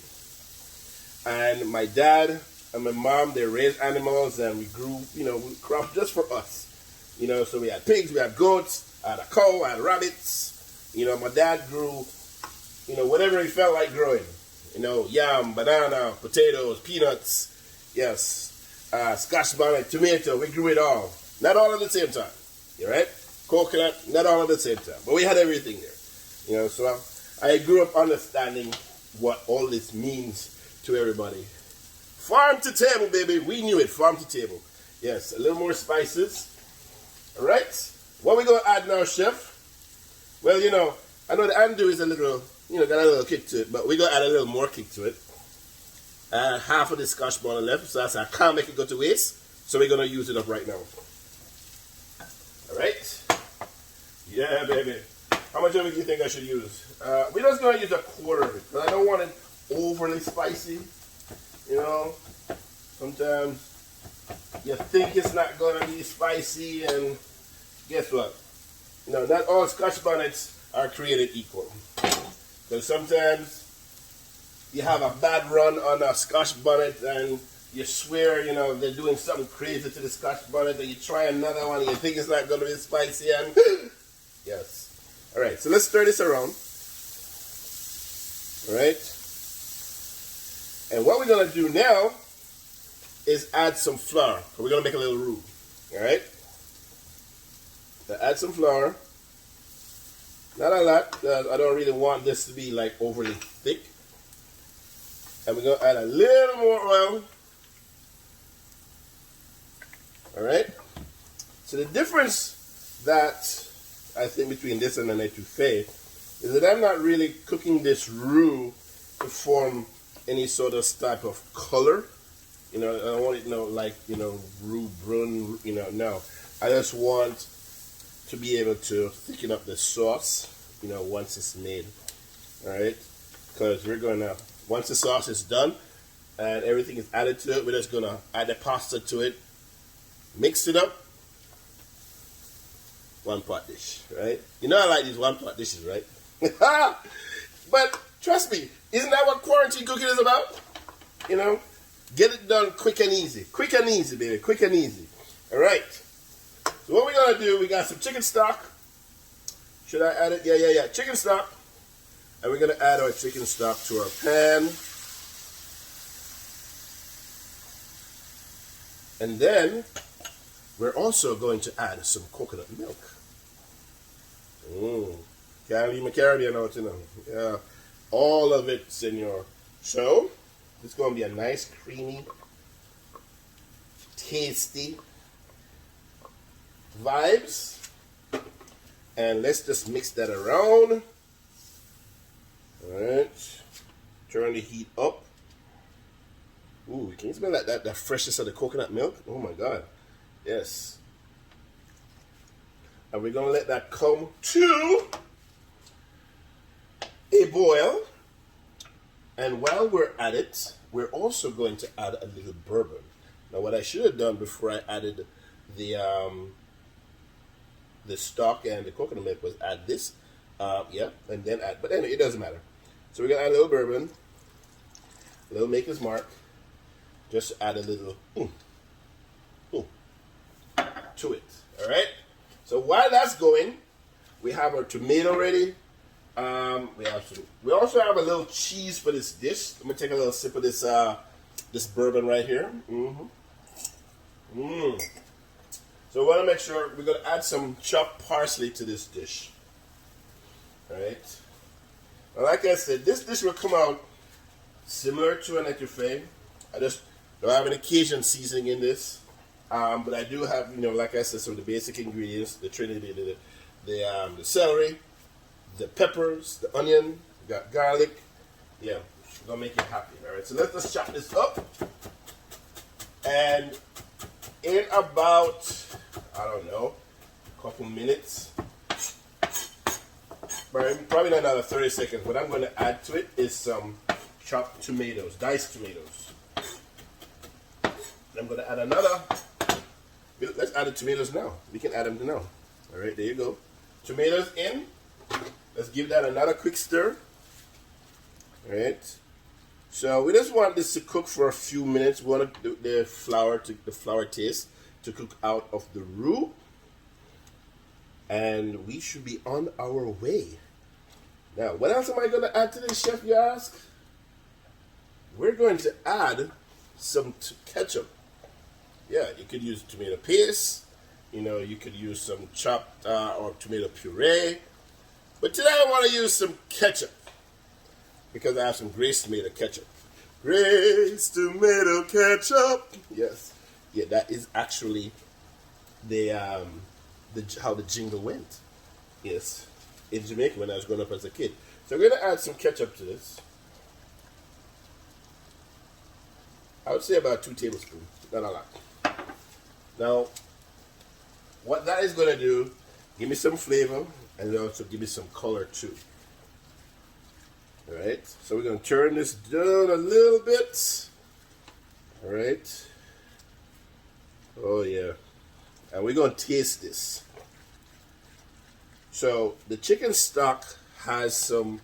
and my dad and my mom, they raised animals, and we grew, you know, we cropped just for us. You know, so we had pigs, we had goats, I had a cow, I had rabbits. You know, my dad grew, you know, whatever he felt like growing. You know, yam, banana, potatoes, peanuts, yes, scotch bonnet, tomato, we grew it all. Not all at the same time, you right? Coconut, not all at the same time. But we had everything there. You know, so I grew up understanding what all this means to everybody. Farm to table, baby. We knew it. Farm to table. Yes, a little more spices. All right. What we gonna add now, chef? Well, you know, I know the undo is a little, you know, got a little kick to it, but we're going to add a little more kick to it. Half of the scotch bonnet left, so I can't make it go to waste, so we're going to use it up right now. All right? Yeah, baby. How much of it do you think I should use? We're just going to use a quarter of it, because I don't want it overly spicy. You know, sometimes you think it's not going to be spicy, and guess what? No, not all scotch bonnets are created equal. Because sometimes you have a bad run on a scotch bonnet and you swear, you know, they're doing something crazy to the scotch bonnet, and you try another one and you think it's not going to be spicy, and yes. All right, so let's stir this around. All right. And what we're going to do now is add some flour. We're going to make a little roux. All right. So add some flour. Not a lot. I don't really want this to be like overly thick. And we're going to add a little more oil. All right. So the difference that I think between this and an etouffee is that I'm not really cooking this roux to form any sort of type of color. You know, I don't want it, you know, like, you know, roux brun, you know, no. I just want to be able to thicken up the sauce, you know, once it's made. All right? Because we're going to, once the sauce is done and everything is added to it, we're just going to add the pasta to it, mix it up. One pot dish, right? You know I like these one pot dishes, right? But trust me, isn't that what quarantine cooking is about? You know, get it done quick and easy. Quick and easy, baby. Quick and easy. All right. So what we're going to do, we got some chicken stock. Should I add it? Yeah. Chicken stock. And we're going to add our chicken stock to our pan. And then we're also going to add some coconut milk. Can't leave my Caribbean out, you know. Yeah. All of it, senor. So, it's going to be a nice, creamy, tasty vibes. And let's just mix that around. Alright. Turn the heat up. Ooh, can you smell that freshness of the coconut milk? Oh my God. Yes. And we're going to let that come to a boil. And while we're at it, we're also going to add a little bourbon. Now, what I should have done before I added the stock and the coconut milk was add this. And then add, but anyway, it doesn't matter. So we're going to add a little bourbon, a little Maker's Mark. Just add a little to it. All right. So while that's going, we have our tomato ready. We also have a little cheese for this dish. Let me take a little sip of this this bourbon right here. So we want to make sure we're going to add some chopped parsley to this dish. All right. Well, like I said, this dish will come out similar to an etouffee. I just don't have an Cajun seasoning in this. But I do have, you know, like I said, some of the basic ingredients, the trinity, the celery, the peppers, the onion, we got garlic. Yeah, we're going to make it happy. All right, so let's just chop this up. And in about, I don't know, a couple minutes, probably not another 30 seconds, what I'm going to add to it is some chopped tomatoes, diced tomatoes. I'm going to add another. Let's add the tomatoes now. We can add them now. All right, there you go. Tomatoes in. Let's give that another quick stir. All right. So we just want this to cook for a few minutes. We want the flour taste to cook out of the roux. And we should be on our way. Now, what else am I going to add to this, chef, you ask? We're going to add some ketchup. Yeah, you could use tomato paste. You know, you could use some chopped or tomato puree. But today I want to use some ketchup. because I have some Grace Tomato Ketchup. Grace Tomato Ketchup. Yes. Yeah, that is actually how the jingle went. Yes. In Jamaica when I was growing up as a kid. So we're going to add some ketchup to this. I would say about 2 tablespoons. Not a lot. Now, what that is going to do, give me some flavor and also give me some color too. Alright, so we're going to turn this down a little bit. Alright. Oh yeah. And we're going to taste this. So, the chicken stock has some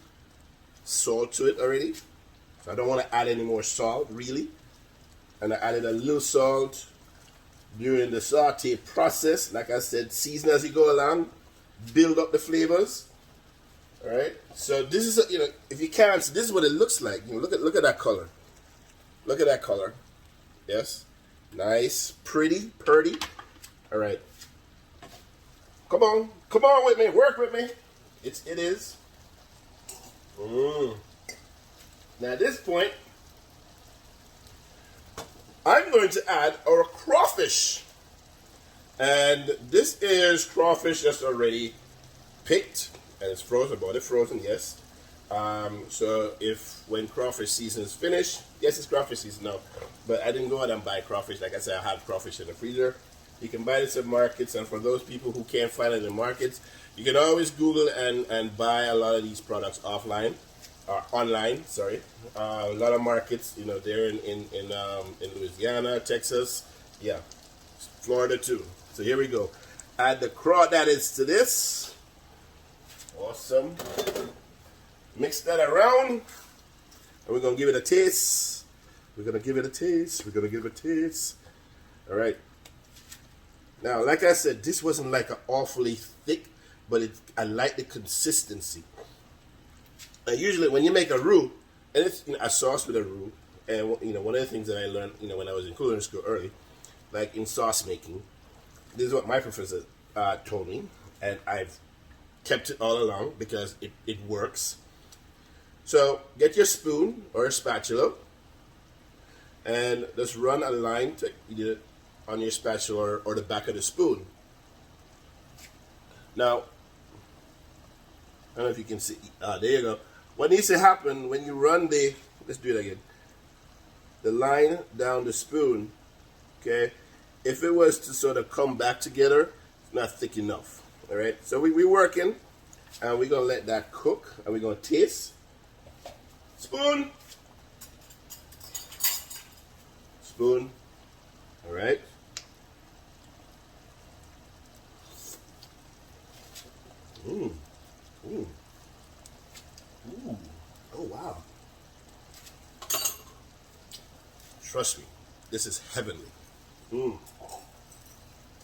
salt to it already. So I don't want to add any more salt, really. And I added a little salt during the saute process. Like I said, season as you go along. Build up the flavors. Alright, so this is, if you can't, this is what it looks like. Look at that color. Look at that color. Yes. Nice. Pretty. Alright. Come on with me. Work with me. It is. Now at this point, I'm going to add our crawfish. And this is crawfish that's already picked. And it's frozen, bought it frozen, yes. So when crawfish season is finished, yes, it's crawfish season now, but I didn't go out and buy crawfish. Like I said, I had crawfish in the freezer. You can buy this at markets, and for those people who can't find it in markets, you can always Google and buy a lot of these products online, or online, sorry. A lot of markets, they're in Louisiana, Texas, yeah, Florida too. So here we go. Add the crawdaddies to this. Awesome. Mix that around. And we're going to give it a taste. All right. Now, like I said, this wasn't like an awfully thick, but I like the consistency. And usually when you make a roux, and it's a sauce with a roux, and one of the things that I learned, when I was in culinary school early, like in sauce making, this is what my professor told me, and I've kept it all along because it works. So get your spoon or a spatula and just run a line either on your spatula or the back of the spoon. Now, I don't know if you can see. There you go. What needs to happen when you run let's do it again. The line down the spoon, okay? If it was to sort of come back together, it's not thick enough. All right, so we're working, and we're going to let that cook, and we're going to taste. Spoon. All right. Ooh. Oh, wow. Trust me, this is heavenly. All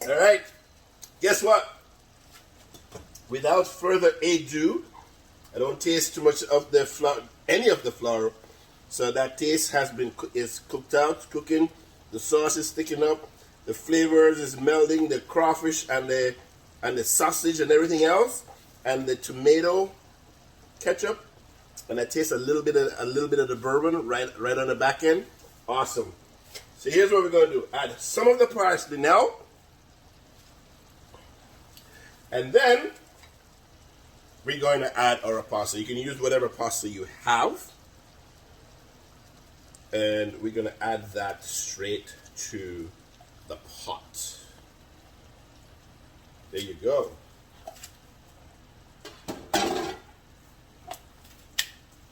right, guess what? Without further ado, I don't taste too much of the flour, any of the flour. So that taste is cooked out, cooking. The sauce is thickening up. The flavors is melding. The crawfish and the sausage and everything else, and the tomato ketchup. And I taste a little bit of the bourbon right on the back end. Awesome. So here's what we're going to do: add some of the parsley now, and then we're going to add our pasta. You can use whatever pasta you have. And we're going to add that straight to the pot. There you go.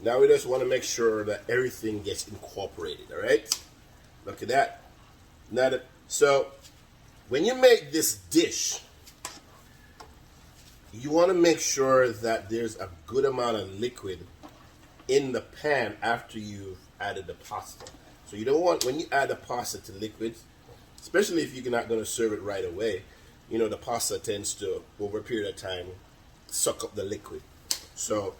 Now we just want to make sure that everything gets incorporated, all right? Look at that. So when you make this dish, you want to make sure that there's a good amount of liquid in the pan after you've added the pasta. So you don't want, when you add the pasta to liquids, especially if you're not going to serve it right away, the pasta tends to, over a period of time, suck up the liquid. So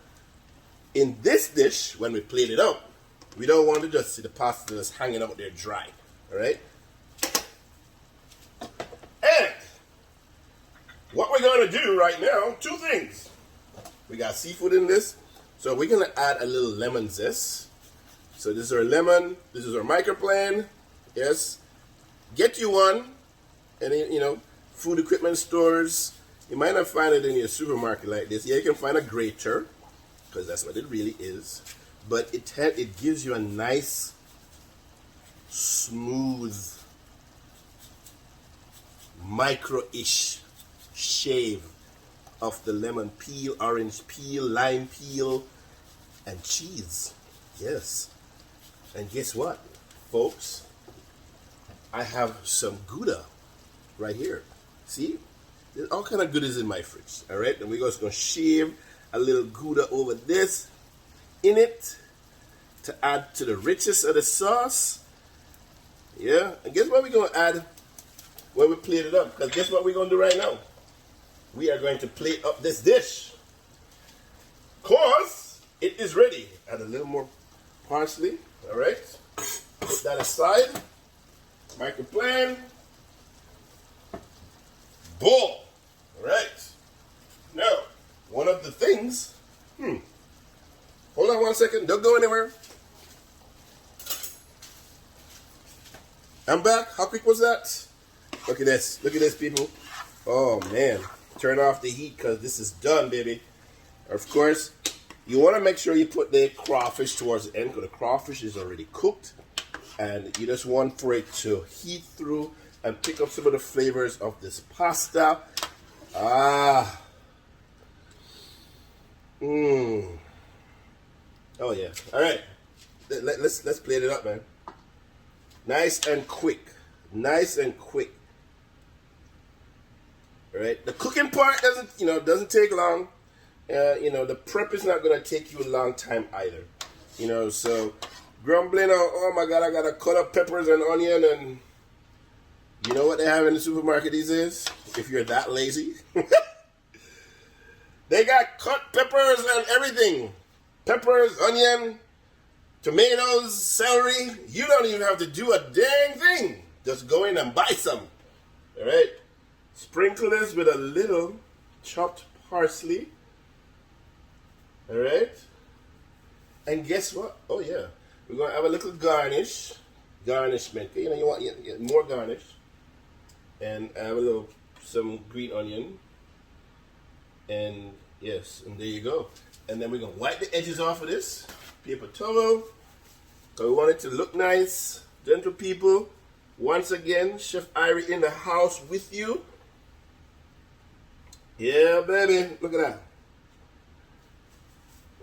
in this dish, when we plate it up, we don't want to just see the pasta just hanging out there dry. All right? And what we're going to do right now, two things. We got seafood in this, So we're gonna add a little lemon zest. So this is our lemon. This is our microplane. Yes. Get you one. And food equipment stores. You might not find it in your supermarket like this. Yeah, you can find a grater, because that's what it really is. But it gives you a nice, smooth, micro-ish shave of the lemon peel, orange peel, lime peel, and cheese. Yes. And guess what, folks? I have some Gouda right here. See? There's all kind of goodies in my fridge. All right? And we're just going to shave a little Gouda over this in it to add to the richness of the sauce. Yeah? And guess what we're going to add when we plate it up? Because guess what we're going to do right now? We are going to plate up this dish. Because it is ready. Add a little more parsley. All right? Put that aside. Microplane. Bowl. All right. Now, one of the things. Hold on 1 second. Don't go anywhere. I'm back. How quick was that? Look at this. Look at this, people. Oh, man. Turn off the heat because this is done, baby. Of course, you want to make sure you put the crawfish towards the end because the crawfish is already cooked. And you just want for it to heat through and pick up some of the flavors of this pasta. Oh, yeah. All right. Let's plate it up, man. Nice and quick. Nice and quick. All right. The cooking part doesn't take long. The prep is not going to take you a long time either. So grumbling, oh my God, I got to cut up peppers and onion, and you know what they have in the supermarket these days? If you're that lazy. They got cut peppers and everything. Peppers, onion, tomatoes, celery. You don't even have to do a dang thing. Just go in and buy some. All right? Sprinkle this with a little chopped parsley. All right? And guess what? Oh, yeah. We're going to have a little garnishment. You want more garnish. And have some green onion. And yes, and there you go. And then we're going to wipe the edges off of this paper towel. So we want it to look nice. Gentle people, once again, Chef Irie in the house with you. Yeah, baby. Look at that.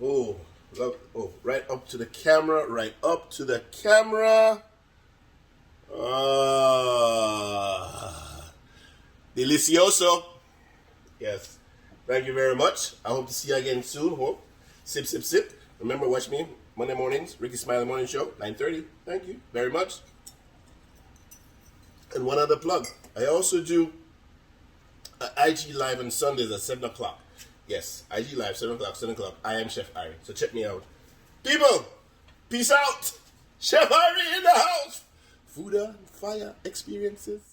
Oh, look. Oh, right up to the camera. Right up to the camera. Delicioso. Yes. Thank you very much. I hope to see you again soon. Hope. Sip, sip, sip. Remember, watch me Monday mornings, Rickey Smiley Morning Show, 9:30. Thank you very much. And one other plug. I also do IG Live on Sundays at 7 o'clock. Yes, IG Live, 7 o'clock. I am Chef Irie. So check me out. People, peace out. Chef Irie in the house. Food and fire experiences.